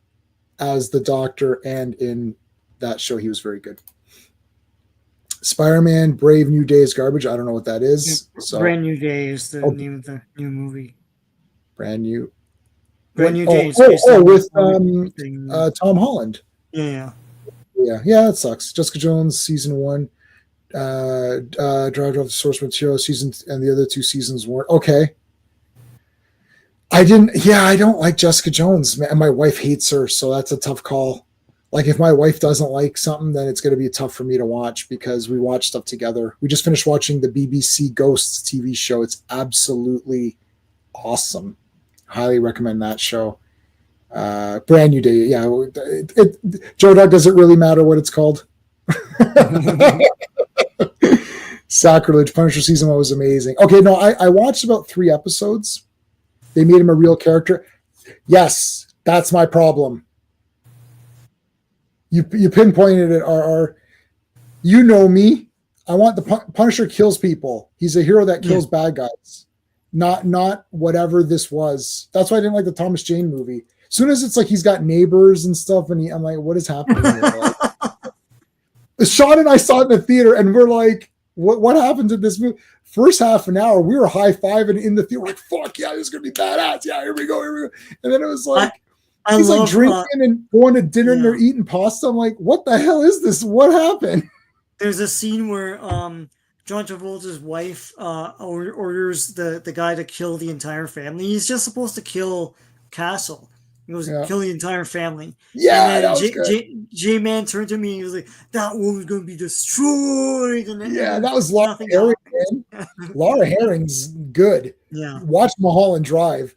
as the Doctor and in that show, he was very good. Spider-Man: Brave New Day is garbage. I don't know what that is. Brand New Day is the name of the new movie. Brand New Day. With Tom Holland. Yeah, that sucks. Jessica Jones season 1, Drive off the source material season, and the other 2 seasons weren't okay. I don't like Jessica Jones, and my wife hates her, so that's a tough call. Like, if my wife doesn't like something, then it's going to be tough for me to watch because we watch stuff together. We just finished watching the BBC Ghosts TV show. It's absolutely awesome. Highly recommend that show. Brand New Day. Yeah. Joe Doug, does it really matter what it's called? Sacrilege. Punisher season 1 was amazing. Okay, no, I watched about 3 episodes. They made him a real character. Yes, that's my problem. You pinpointed it, RR. You know me. I want the Punisher kills people. He's a hero that kills bad guys. Not whatever this was. That's why I didn't like the Thomas Jane movie. As soon as it's like he's got neighbors and stuff, and I'm like, what is happening here? Like, Sean and I saw it in the theater, and we're like, what happened to this movie? First half an hour, we were high-fiving in the theater, like, fuck yeah, this is gonna be badass. Yeah, here we go. And then it was like, he's like drinking and going to dinner and they're eating pasta. I'm like, what the hell is this? What happened? There's a scene where John Travolta's wife orders the guy to kill the entire family. He's just supposed to kill Castle. He goes, kill the entire family. Yeah, and that was good. J-Man turned to me and he was like, that woman's going to be destroyed. And that was Laura Herring. Laura Herring's good. Yeah. Watch Mulholland Drive.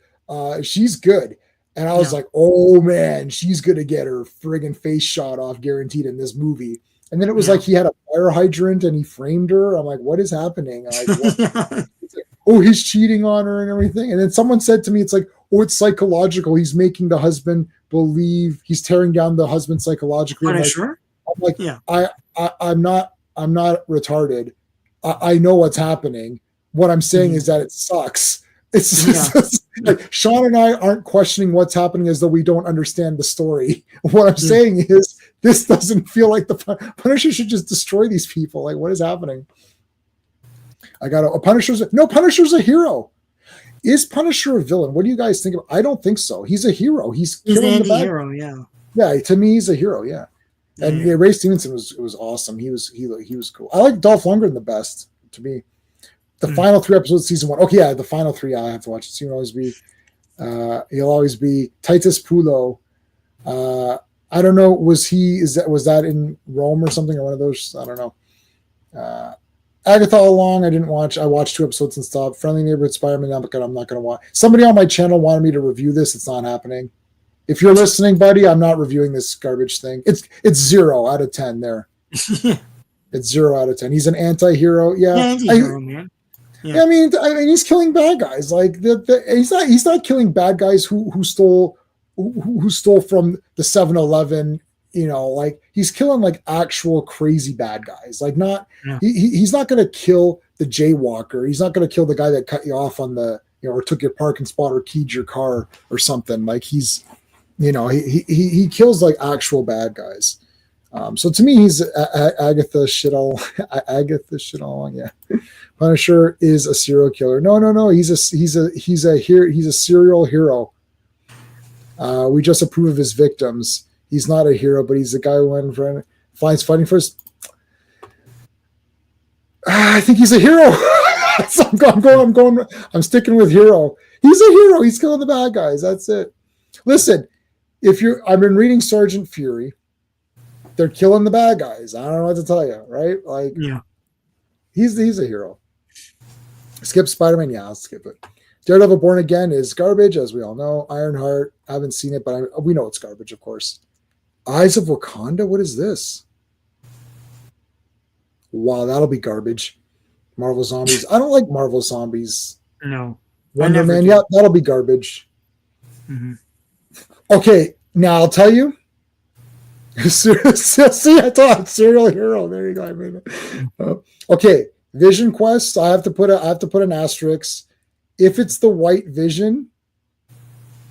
She's good. And I was like, oh, man, she's going to get her friggin' face shot off guaranteed in this movie. And then it was like he had a fire hydrant and he framed her. I'm like, what is happening? Like, like, oh, he's cheating on her and everything. And then someone said to me, it's like, oh, it's psychological. He's making the husband believe he's tearing down the husband psychologically. I'm like, I'm not retarded. I know what's happening. What I'm saying is that it sucks. It's like Sean and I aren't questioning what's happening as though we don't understand the story. What I'm saying is this doesn't feel like the Punisher should just destroy these people. Like, what is happening? Punisher's a hero. Is Punisher a villain? What do you guys think of? I don't think so. He's a hero. He's killing the bad. Hero, yeah. Yeah, to me, he's a hero. Yeah, and Ray Stevenson was awesome. He was cool. I like Dolph Lundgren the best to me. The final 3 episodes, season 1. Okay, yeah, the final 3 I have to watch. He'll always be Titus Pulo. I don't know. Was that in Rome or something, or one of those? I don't know. Agatha All Along, I didn't watch. I watched 2 episodes and stopped. Friendly Neighborhood Spider-Man, I'm not going to watch. Somebody on my channel wanted me to review this. It's not happening. If you're listening, buddy, I'm not reviewing this garbage thing. It's 0 out of 10 there. It's 0 out of 10. He's an anti-hero. Yeah, anti-hero, man. Yeah. I mean, he's killing bad guys. Like he's not killing bad guys who stole from the 7-Eleven like he's killing like actual crazy bad guys. Like not Yeah. he's not going to kill the jaywalker. He's not going to kill the guy that cut you off on the or took your parking spot or keyed your car or something. Like he's he kills like actual bad guys. So to me, he's Agatha shit all Agatha shit all along. Yeah, Punisher is a serial killer. No. He's a serial hero. We just approve of his victims. He's not a hero, but he's the guy who went for finds fighting first. I think he's a hero. So I'm sticking with hero. He's a hero. He's killing the bad guys. That's it. Listen, I've been reading Sergeant Fury. They're killing the bad guys. I don't know what to tell you, right? Like, Yeah. He's a hero. Skip Spider-Man. Yeah, I'll skip it. Daredevil Born Again is garbage, as we all know. Ironheart, I haven't seen it, but we know it's garbage, of course. Eyes of Wakanda, what is this? Wow, that'll be garbage. Marvel Zombies. I don't like Marvel Zombies. No. Wonder Man, yeah, that'll be garbage. Mm-hmm. Okay, now I'll tell you. See, I thought serial hero. There you go. I made it. Okay, Vision Quest. I have to put an asterisk. If it's the White Vision,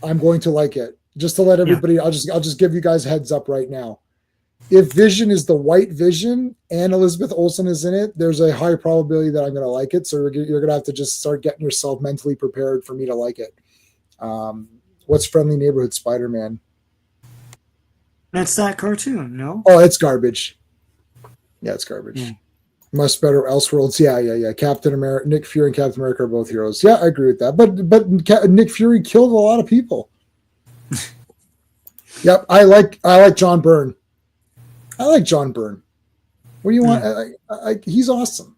I'm going to like it. Just to let everybody, I'll just give you guys a heads up right now. If Vision is the White Vision and Elizabeth Olsen is in it, there's a high probability that I'm going to like it. So you're going to have to just start getting yourself mentally prepared for me to like it. What's Friendly Neighborhood Spider-Man? That's that cartoon, no? Oh, it's garbage. Yeah, it's garbage. Yeah. Much better Elseworlds. Yeah. Captain America, Nick Fury and Captain America are both heroes. Yeah, I agree with that. But Nick Fury killed a lot of people. Yep, I like John Byrne. I like John Byrne. What do you want? He's awesome.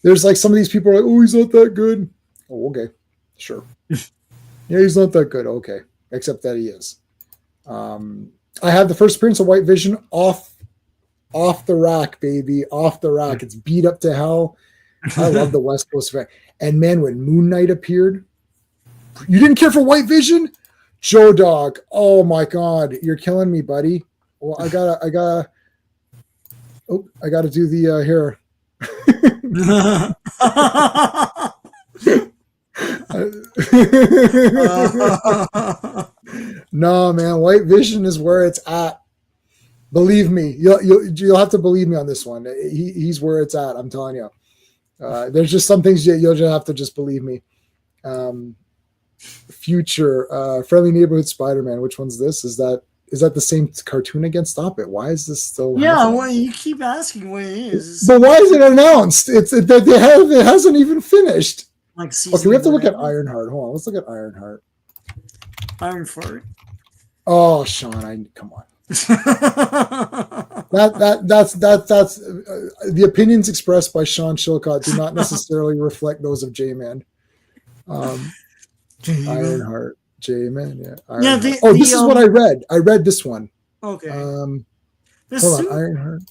There's like some of these people are like, oh, he's not that good. Oh, okay, sure. Yeah, he's not that good. Okay, except that he is. I have the first appearance of White Vision off the rack, baby, off the rack. It's beat up to hell. I love the West Coast effect. And man, when Moon Knight appeared, you didn't care for White Vision? Joe Dog. Oh my God, you're killing me, buddy. Well, I gotta do the here. No, man, White Vision is where it's at. Believe me, you'll have to believe me on this one. He's where it's at. I'm telling you. There's just some things you'll just have to just believe me. Future Friendly Neighborhood Spider-Man. Which one's this? Is that the same cartoon again? Stop it. Why is this still happening? Well, you keep asking what it is. But why is it announced? It hasn't even finished. Like okay, we have to look at Ironheart. Hold on, let's look at Ironheart. Ironheart. Oh, Sean, come on. that's the opinions expressed by Sean Chilcott do not necessarily reflect those of J-Man. Ironheart, J-Man, yeah. Ironheart. This is what I read. I read this one. Okay. Hold on, Ironheart.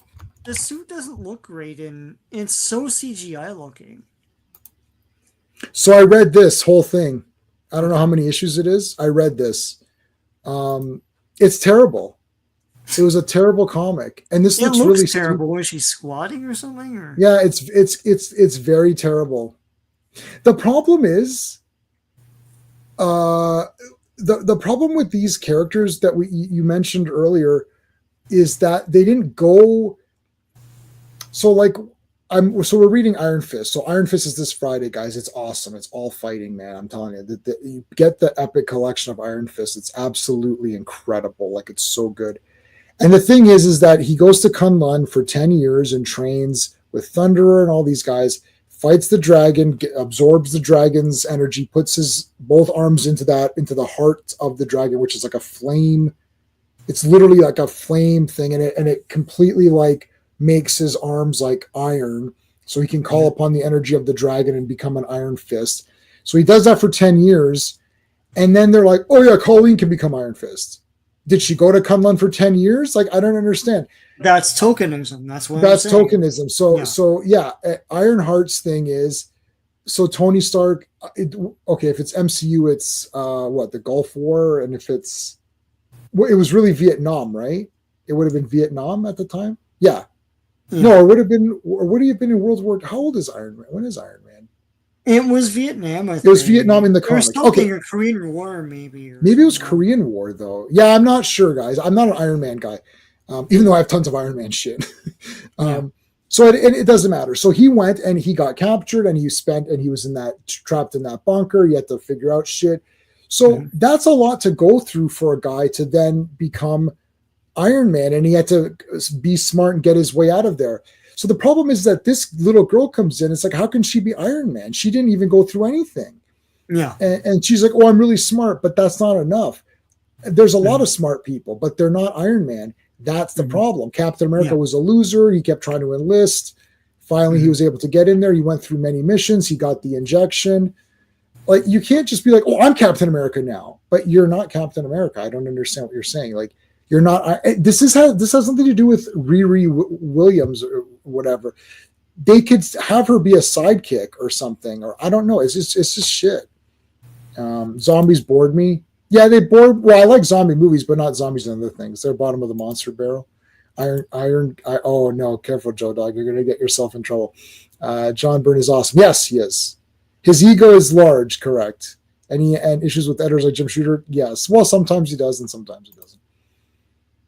The suit doesn't look great, and it's so CGI looking. So I read this whole thing. I don't know how many issues it is. I read this. It's terrible. It was a terrible comic, and this looks really terrible. Was she squatting or something? Or? Yeah, it's very terrible. The problem is, the problem with these characters that you mentioned earlier is that they didn't go. So like. So we're reading Iron Fist. So Iron Fist is this Friday, guys. It's awesome. It's all fighting, man. I'm telling you, you get the epic collection of Iron Fist. It's absolutely incredible. Like, it's so good. And the thing is that he goes to Kunlun for 10 years and trains with Thunderer and all these guys, fights the dragon, absorbs the dragon's energy, puts his both arms into the heart of the dragon, which is like a flame. It's literally like a flame thing in it, and it completely like makes his arms like iron, so he can call upon the energy of the dragon and become an Iron Fist. So he does that for 10 years, and then they're like, oh yeah, Colleen can become Iron Fist. Did she go to Kunlun for 10 years? Like, I don't understand. That's tokenism. That's what that's tokenism. So Ironheart's thing is, so Tony Stark, if it's MCU, it's the Gulf War, and if it's, it was really Vietnam, right? It would have been Vietnam at the time. Yeah. Yeah. No, it would have been, or would he have been in World War? How old is Iron Man? When is Iron Man? It was Vietnam, I It was think. Vietnam in the There's comics. something, Okay. a Korean War, maybe. Or Maybe it was something. Korean War, though. Yeah, I'm not sure, guys. I'm not an Iron Man guy, even though I have tons of Iron Man shit. Yeah. So it doesn't matter. So he went and he got captured and he was in that trapped in that bunker. He had to figure out shit. So that's a lot to go through for a guy to then become Iron Man, and he had to be smart and get his way out of there. So the problem is that this little girl comes in. It's like, how can she be Iron Man? She didn't even go through anything. Yeah. And she's like, oh, I'm really smart, but that's not enough. There's a lot of smart people, but they're not Iron Man. That's the problem. Captain America was a loser. He kept trying to enlist. Finally, he was able to get in there. He went through many missions. He got the injection. Like, you can't just be like, oh, I'm Captain America now, but you're not Captain America. I don't understand what you're saying. Like, you're not. This has something to do with Riri Williams or whatever. They could have her be a sidekick or something, or I don't know. It's just shit. Zombies bored me. Yeah, they bored. Well, I like zombie movies, but not zombies and other things. They're bottom of the monster barrel. Oh no, careful, Joe Dog. You're gonna get yourself in trouble. John Byrne is awesome. Yes, he is. His ego is large, correct. And issues with editors like Jim Shooter, yes. Well, sometimes he does, and sometimes he doesn't.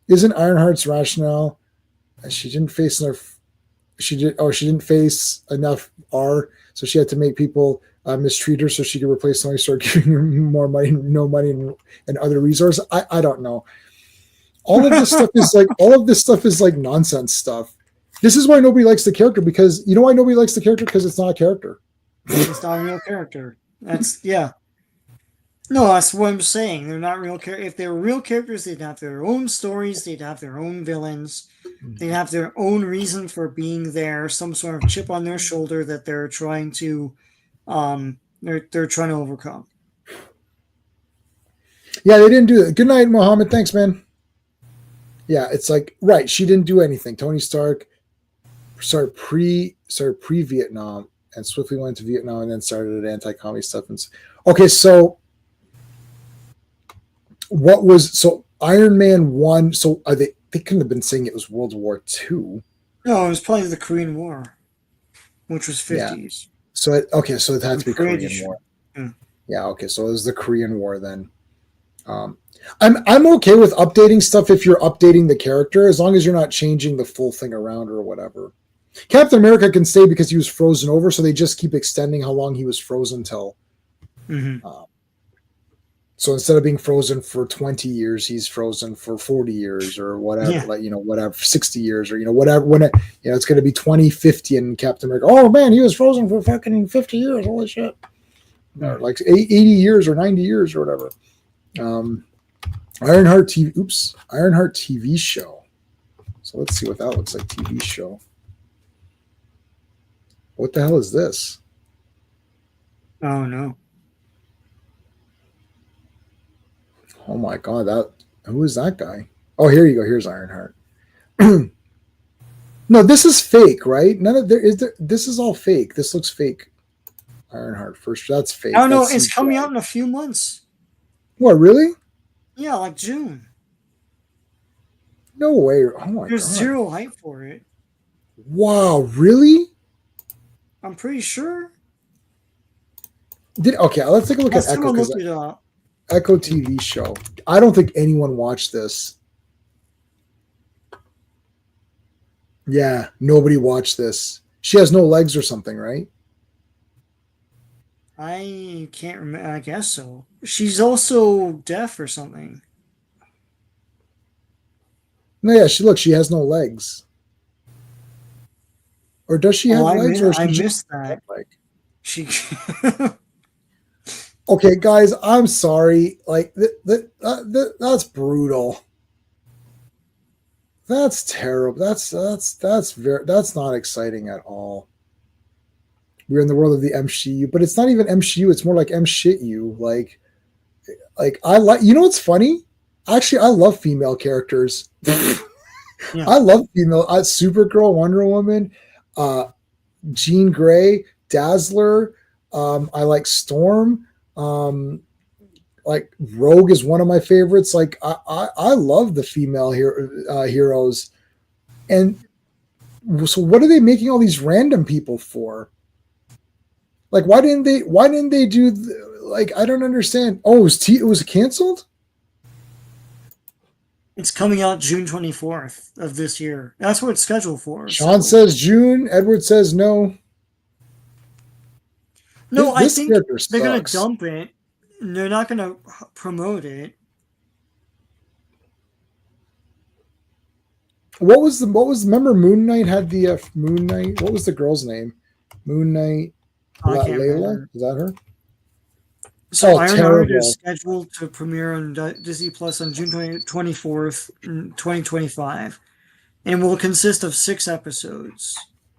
Isn't Ironheart's rationale? She didn't face enough. She didn't face enough R, so she had to make people mistreat her so she could replace Tony Stark, giving her more money, no money, and other resources. I don't know. All of this stuff is like nonsense stuff. This is why nobody likes the character, because you know why nobody likes the character? Because it's not a character. It's not a real character. That's No, that's what I'm saying. They're not real characters. If they were real characters, they'd have their own stories. They'd have their own villains. They'd have their own reason for being there. Some sort of chip on their shoulder that they're trying to, they're trying to overcome. Yeah, they didn't do that. Good night, Mohammed. Thanks, man. Yeah, it's like, right. She didn't do anything. Tony Stark started pre-Vietnam and swiftly went to Vietnam and then started anti-comedy stuff. Okay, so Iron Man 1, so they couldn't have been saying it was World War II. No, it was probably the Korean War, which was 50s. Yeah. So it had to be Korean War. Yeah. Yeah, okay, so it was the Korean War then. I'm okay with updating stuff if you're updating the character, as long as you're not changing the full thing around or whatever. Captain America can stay because he was frozen over, so they just keep extending how long he was frozen till. So instead of being frozen for 20 years, he's frozen for 40 years or whatever, whatever, 60 years or, whatever. When it's going to be 2050 and Captain America, oh man, he was frozen for fucking 50 years. Holy shit. Or like 80 years or 90 years or whatever. Ironheart TV show. So let's see what that looks like. TV show. What the hell is this? Oh no. Oh my god, who is that guy? Oh, here you go. Here's Ironheart. No, this is fake, right? This is all fake. This looks fake. Ironheart first. That's fake. Oh no, it's coming out in a few months. What, really? Yeah, like June. No way. Oh my There's god. zero hype for it. Wow, really? I'm pretty sure. Okay, let's take a look at Echo. Echo TV show. I don't think anyone watched this. Yeah, nobody watched this. She has no legs or something, right? I can't remember. I guess so. She's also deaf or something. No, yeah, she has no legs. Or does she have legs? I missed that. She. Okay, guys, I'm sorry. Like that's brutal. That's terrible. That's not exciting at all. We're in the world of the MCU, but it's not even MCU. It's more like M shit you. Like I like. You know what's funny? Actually, I love female characters. Yeah. I love female. Supergirl, Wonder Woman, Jean Grey, Dazzler. I like Storm. like Rogue is one of my favorites. Like I love the female heroes, and so what are they making all these random people for? Like why didn't they do like I don't understand. Oh, it was canceled? It's coming out June 24th of this year. That's what it's scheduled for. Sean says June. Edward says no. No, I think they're going to dump it. And they're not going to promote it. What was remember Moon Knight had the Moon Knight? What was the girl's name? Moon Knight. Layla? Is that her? So Ironheart is scheduled to premiere on Disney Plus on June 24th, 2025, and will consist of 6 episodes.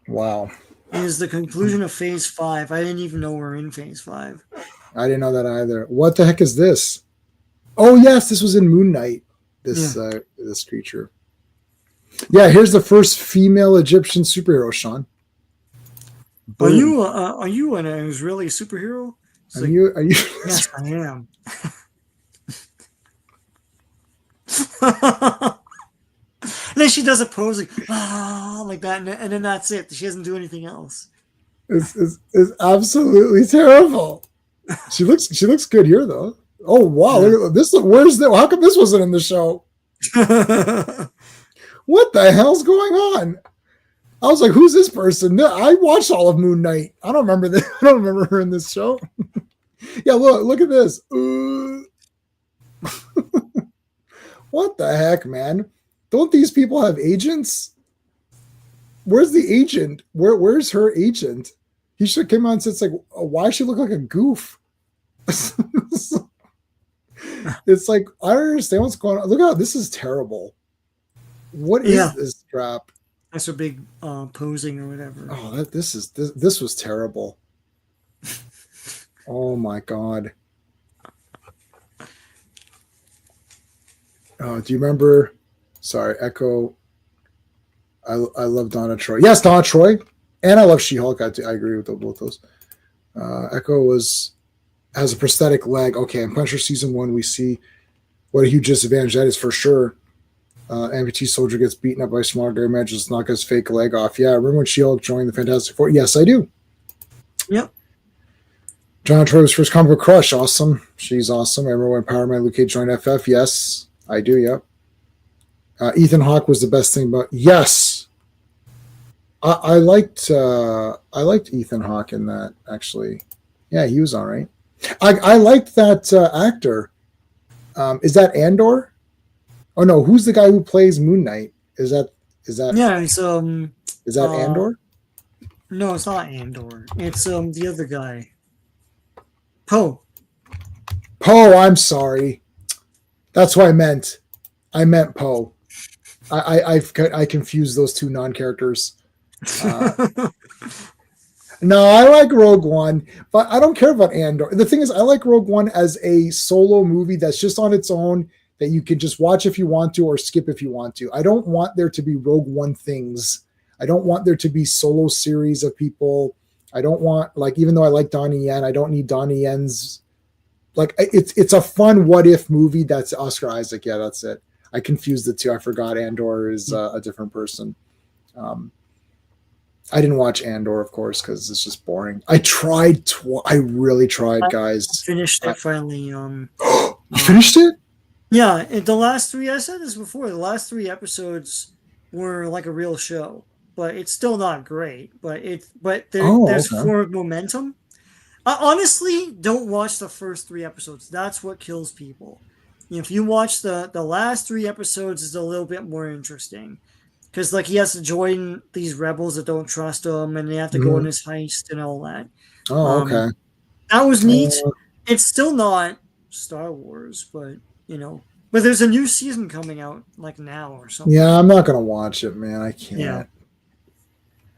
Wow. It is the conclusion of Phase 5. I didn't even know we're in Phase 5. I didn't know that either. What the heck is this? Oh, yes, this was in Moon Knight, this creature. Yeah, here's the first female Egyptian superhero, Sean. Boom. Are you an Israeli superhero? Are you? Yes, I am. And then she does a pose like that, and then that's it. She doesn't do anything else. It's absolutely terrible. She looks good here though. Oh wow, look at this. Where's that? How come this wasn't in the show? What the hell's going on? I was like, who's this person? I watched all of Moon Knight. I don't remember this. I don't remember her in this show. Yeah, look at this. What the heck, man? Don't these people have agents? Where's the agent? Where's her agent? He should have come on and said, it's like, why does she look like a goof? It's like, I don't understand what's going on. Look how this is terrible. What is this crap? That's a big posing or whatever. Oh, this was terrible. Oh my god. Oh, do you remember? Sorry, Echo. I love Donna Troy. Yes, Donna Troy, and I love She-Hulk. I agree with both those. Echo has a prosthetic leg. Okay, in Punisher season 1, we see what a huge disadvantage that is for sure. Amputee soldier gets beaten up by small guy, manages to knock his fake leg off. Yeah, remember when She-Hulk joined the Fantastic Four? Yes, I do. Yep. John Troy's first comic book crush. Awesome. She's awesome. I remember when Power Man Luke Cage joined FF. Yes, I do. Yep. Ethan Hawke was the best thing about. Yes. I liked Ethan Hawke in that, actually. Yeah, he was all right. I liked that actor. Is that Andor? Oh no, who's the guy who plays Moon Knight? Is that yeah? It's is that Andor? No, it's not Andor. It's the other guy. Poe. I'm sorry. That's what I meant. I meant Poe. I confused those two non-characters. No, I like Rogue One, but I don't care about Andor. The thing is, I like Rogue One as a solo movie that's just on its own, that you can just watch if you want to or skip if you want to. I don't want there to be Rogue One things. I don't want there to be solo series of people. I don't want, like, even though I like Donnie Yen, I don't need Donnie Yen's. Like, it's a fun what if movie. That's Oscar Isaac. Yeah, that's it. I confused the two. I forgot Andor is a different person. I didn't watch Andor, of course, because it's just boring. I tried. I really tried, guys. I finished it finally. You finished it? Yeah. The last 3, I said this before, the last 3 episodes were like a real show, but it's still not great. But there's forward momentum. Honestly, don't watch the first 3 episodes. That's what kills people. If you watch the last 3 episodes, is a little bit more interesting. Because, like, he has to join these rebels that don't trust him, and they have to go on this heist and all that. Oh, okay. That was neat. It's still not Star Wars, but, But there's a new season coming out, like, now or something. Yeah, I'm not going to watch it, man. I can't. Yeah.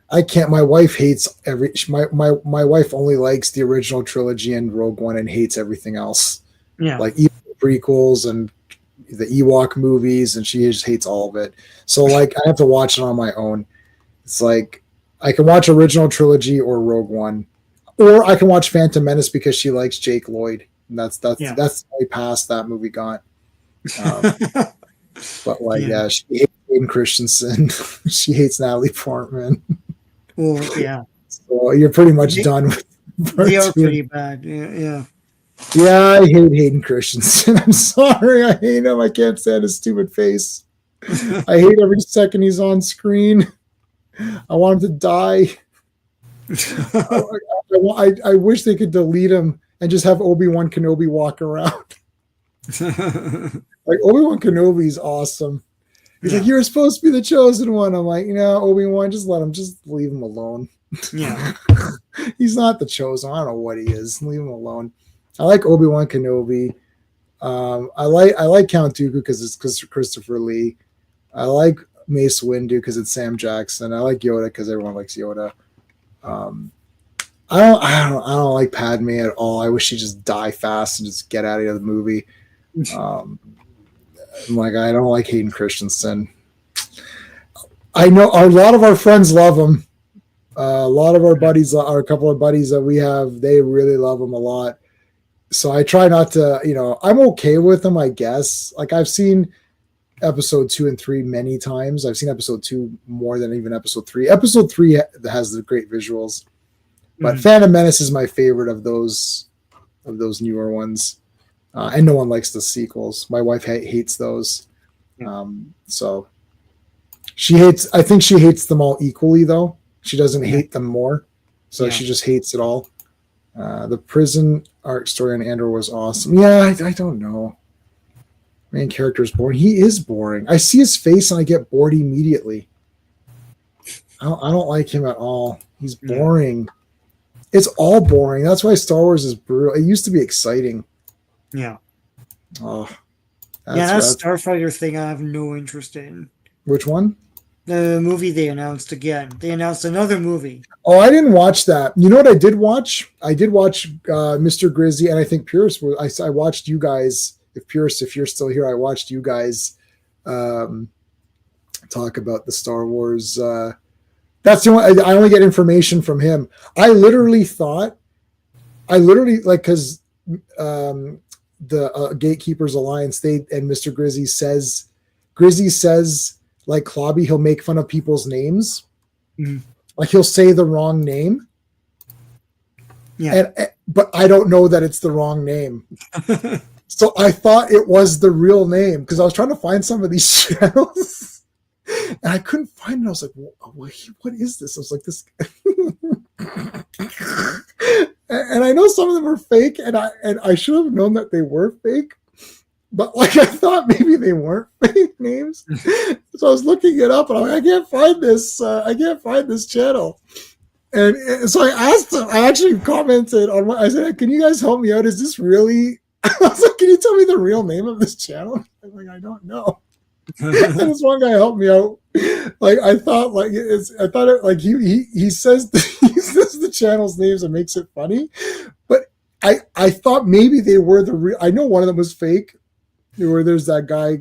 I can't. My wife hates my wife only likes the original trilogy and Rogue One and hates everything else. Yeah. Like, even the prequels and the Ewok movies, and she just hates all of it. So, like, I have to watch it on my own. It's like I can watch original trilogy or Rogue One, or I can watch Phantom Menace because she likes Jake Lloyd. Yeah. That's how past that movie got. Um, but like, Yeah. she hates Hayden Christensen. She hates Natalie Portman. Well, yeah. So you're pretty much They, done with they part are two. pretty bad. Yeah. Yeah. Yeah, I hate Hayden Christensen. I'm sorry, I hate him. I can't stand his stupid face. I hate every second he's on screen. I want him to die. I wish they could delete him and just have Obi-Wan Kenobi walk around. Like, Obi-Wan Kenobi is awesome. He's like, you're supposed to be the chosen one. I'm like, Obi-Wan, just leave him alone. Yeah. He's not the chosen. I don't know what he is. Leave him alone. I like Obi-Wan Kenobi. I like Count Dooku because it's Christopher Lee. I like Mace Windu because it's Sam Jackson. I like Yoda because everyone likes Yoda. I don't like Padme at all. I wish she'd just die fast and just get out of the movie. I don't like Hayden Christensen. I know a lot of our friends love him. A lot of our buddies, a couple of buddies that we have, they really love him a lot. So I try not to, I'm okay with him, I guess. Like, I've seen episode 2 and 3 many times. I've seen episode 2 more than even episode 3. Episode 3 has the great visuals, but Phantom Menace is my favorite of those newer ones. And no one likes the sequels. My wife hates those. So I think she hates them all equally, though. She doesn't hate them more. So she just hates it all. The prison arc story on Andor was awesome. Yeah, I don't know. Main character is boring. He is boring. I see his face and I get bored immediately. I don't like him at all. He's boring. It's all boring. That's why Star Wars is brutal. It used to be exciting. Yeah. Oh. That Starfighter thing I have no interest in. Which one? The movie they announced again. They announced another movie. Oh, I didn't watch that. You know what I did watch? I did watch Mr. Grizzy, and I think Pierce. I watched you guys. If you're still here, I watched you guys talk about the Star Wars. That's the only. I only get information from him. I literally because the Gatekeepers Alliance, and Mr. Grizzy says like Clobby, he'll make fun of people's names. Like, he'll say the wrong name. Yeah. But I don't know that it's the wrong name. So I thought it was the real name because I was trying to find some of these channels and I couldn't find it. I was like, what is this? I was like, this. And I know some of them are fake, and I should have known that they were fake. But like, I thought maybe they weren't fake names. So I was looking it up and I'm like, I can't find this channel. And so I asked them, I actually commented on I said, can you guys help me out? Is this really, I was like, can you tell me the real name of this channel? I'm like, I don't know. And this one guy helped me out. Like, I thought he says the channel's names and makes it funny. But I thought maybe they were the real, I know one of them was fake. Where there's that guy,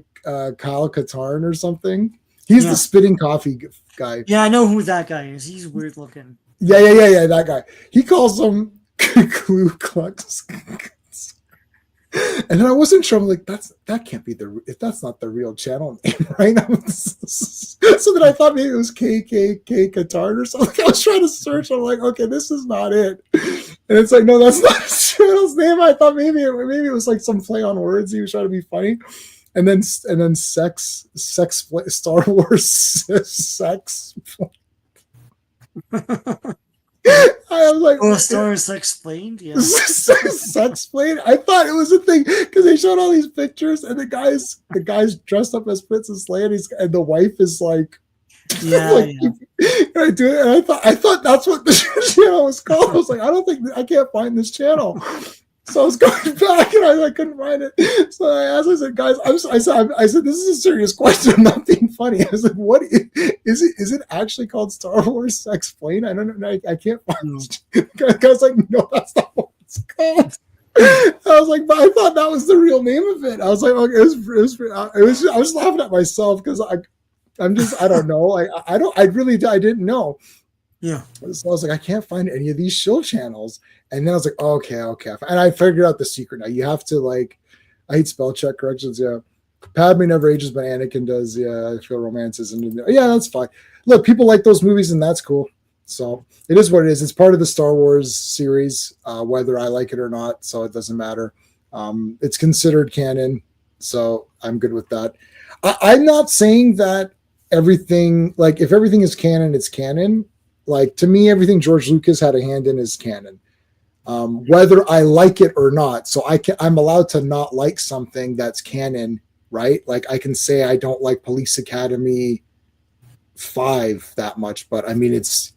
Kyle Katarn or something. He's the spitting coffee guy. Yeah, I know who that guy is. He's weird looking. Yeah, that guy. He calls them Ku Klux. And then I wasn't sure. I'm like, that can't be that's not the real channel name, right? So then I thought maybe it was KKK Qatar or something. I was trying to search. I'm like, okay, this is not it. And it's like, no, that's not his channel's name. I thought maybe it was like some play on words. He was trying to be funny. And then sex Star Wars sex. I was like, Star Wars Explained, yeah. Explained. I thought it was a thing because they showed all these pictures, and the guys dressed up as Princess Leia, and the wife is like, I do it. And I thought that's what the channel was called. I was like, I can't find this channel. So I was going back and I couldn't find it. So I asked, I said, guys, I said, this is a serious question. I'm not being funny. I was like, what is it? Is it actually called Star Wars Explained? I don't know. I can't find it. The guy was like, no, that's not what it's called. I was like, but I thought that was the real name of it. I was like, okay, I was laughing at myself because I don't know. I didn't know. Yeah. So I was like, I can't find any of these show channels. And then I was like, oh, okay. And I figured out the secret now. You have to like, I hate spell check corrections. Yeah. Padme never ages, but Anakin does. Yeah. I feel romanticism. Yeah, that's fine. Look, people like those movies, and that's cool. So it is what it is. It's part of the Star Wars series, whether I like it or not. So it doesn't matter. It's considered canon. So I'm good with that. I'm not saying that everything, like, if everything is canon, it's canon. Like, to me, everything George Lucas had a hand in is canon, whether I like it or not. So I'm allowed to not like something that's canon, right? Like, I can say I don't like Police Academy 5 that much, but I mean, it's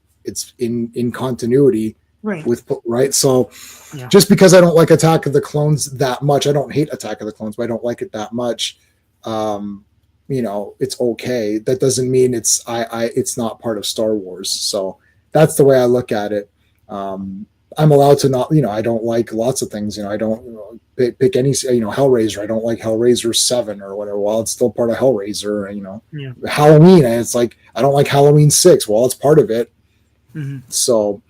in continuity Right. with, right? So Yeah. just because I don't like Attack of the Clones that much, I don't hate Attack of the Clones, but I don't like it that much. It's okay. That doesn't mean it's not part of Star Wars. So that's the way I look at it. I'm allowed to not, I don't like lots of things. I don't pick any, Hellraiser. I don't like Hellraiser 7 or whatever. Well, it's still part of Hellraiser. Yeah. Halloween. And it's like, I don't like Halloween 6. Well, it's part of it. Mm-hmm. So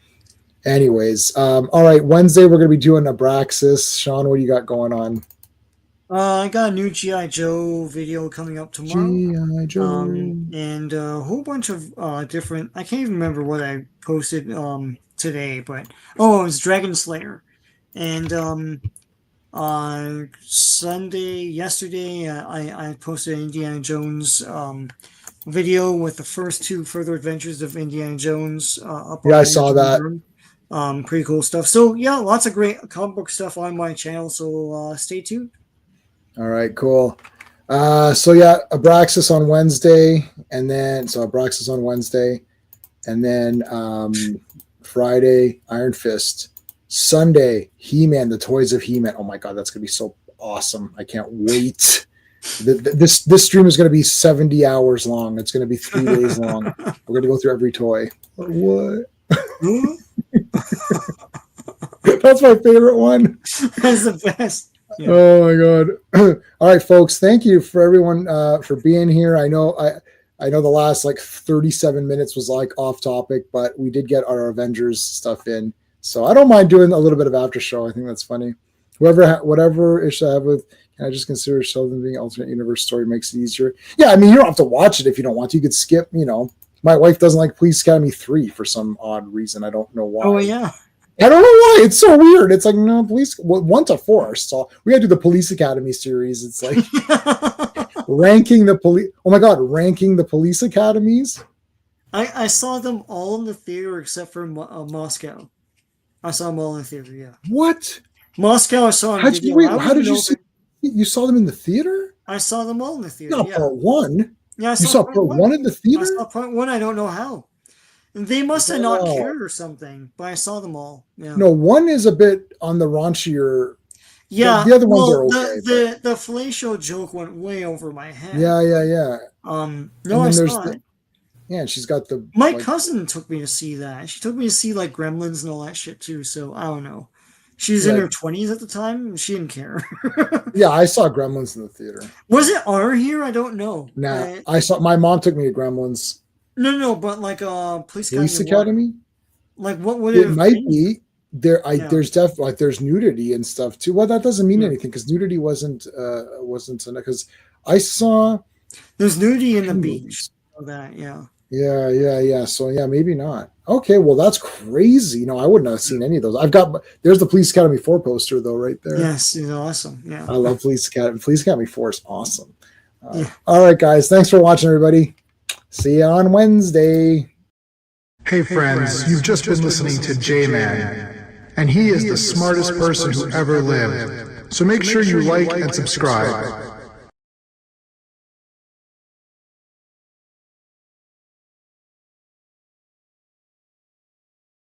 anyways, all right. Wednesday, we're going to be doing Abraxas. Sean, what do you got going on? I got a new G.I. Joe video coming up tomorrow. G.I. Joe. And a whole bunch of different, I can't even remember what I posted today, but it was Dragon Slayer. And on yesterday, I posted an Indiana Jones video with the first 2 further adventures of Indiana Jones up. Yeah, I saw that. Pretty cool stuff. So yeah, lots of great comic book stuff on my channel. So stay tuned. All right, cool. So yeah, Abraxas on Wednesday, and then Friday, Iron Fist. Sunday, He-Man, the Toys of He-Man. Oh my God, that's gonna be so awesome! I can't wait. This stream is gonna be 70 hours long. It's gonna be 3 days long. We're gonna go through every toy. What? That's my favorite one. That's the best. Yeah. Oh my God. All right, folks. Thank you for everyone for being here. I know the last like 37 minutes was like off topic, but we did get our Avengers stuff in. So I don't mind doing a little bit of after show. I think that's funny. Whatever issue I have with, can I just consider Sheldon being alternate universe story makes it easier? Yeah, I mean, you don't have to watch it if you don't want to. You could skip, My wife doesn't like Police Academy 3 for some odd reason. I don't know why. Oh, yeah. I don't know why. It's so weird. It's like, no, 1 to 4. So we got to do the Police Academy series. It's like ranking the police. Oh my God, ranking the police academies. I saw them all in the theater except for Moscow. I saw them all in the theater. Yeah. What? Moscow, I saw. How did you see? You saw them in the theater? I saw them all in the theater. Not part 1. Yeah, you saw part 1 in the theater. I saw part 1. I don't know how. They must have not cared or something, but I saw them all. Yeah. No, 1 is a bit on the raunchier. Yeah, the other ones are okay. The fellatio joke went way over my head. Yeah. No, I saw it. Yeah, she's got the. My cousin took me to see that. She took me to see like Gremlins and all that shit too. So I don't know. She was in her 20s at the time. And she didn't care. Yeah, I saw Gremlins in the theater. Was it R here? I don't know. Nah, I saw. My mom took me to Gremlins. No, but like Police Academy. Like what would it might be there? There's definitely like there's nudity and stuff too. Well, that doesn't mean anything because nudity wasn't because I saw there's nudity in the beach. That yeah. So yeah, maybe not. Okay, well that's crazy. I wouldn't have seen any of those. There's the Police Academy 4 poster though, right there. Yes, it's awesome. Yeah, I love Police Academy. Police Academy 4 is awesome. All right, guys, thanks for watching, everybody. See you on Wednesday. Hey friends, you've just been listening to J-Man, and he is the smartest person who ever lived. So make sure you like and subscribe.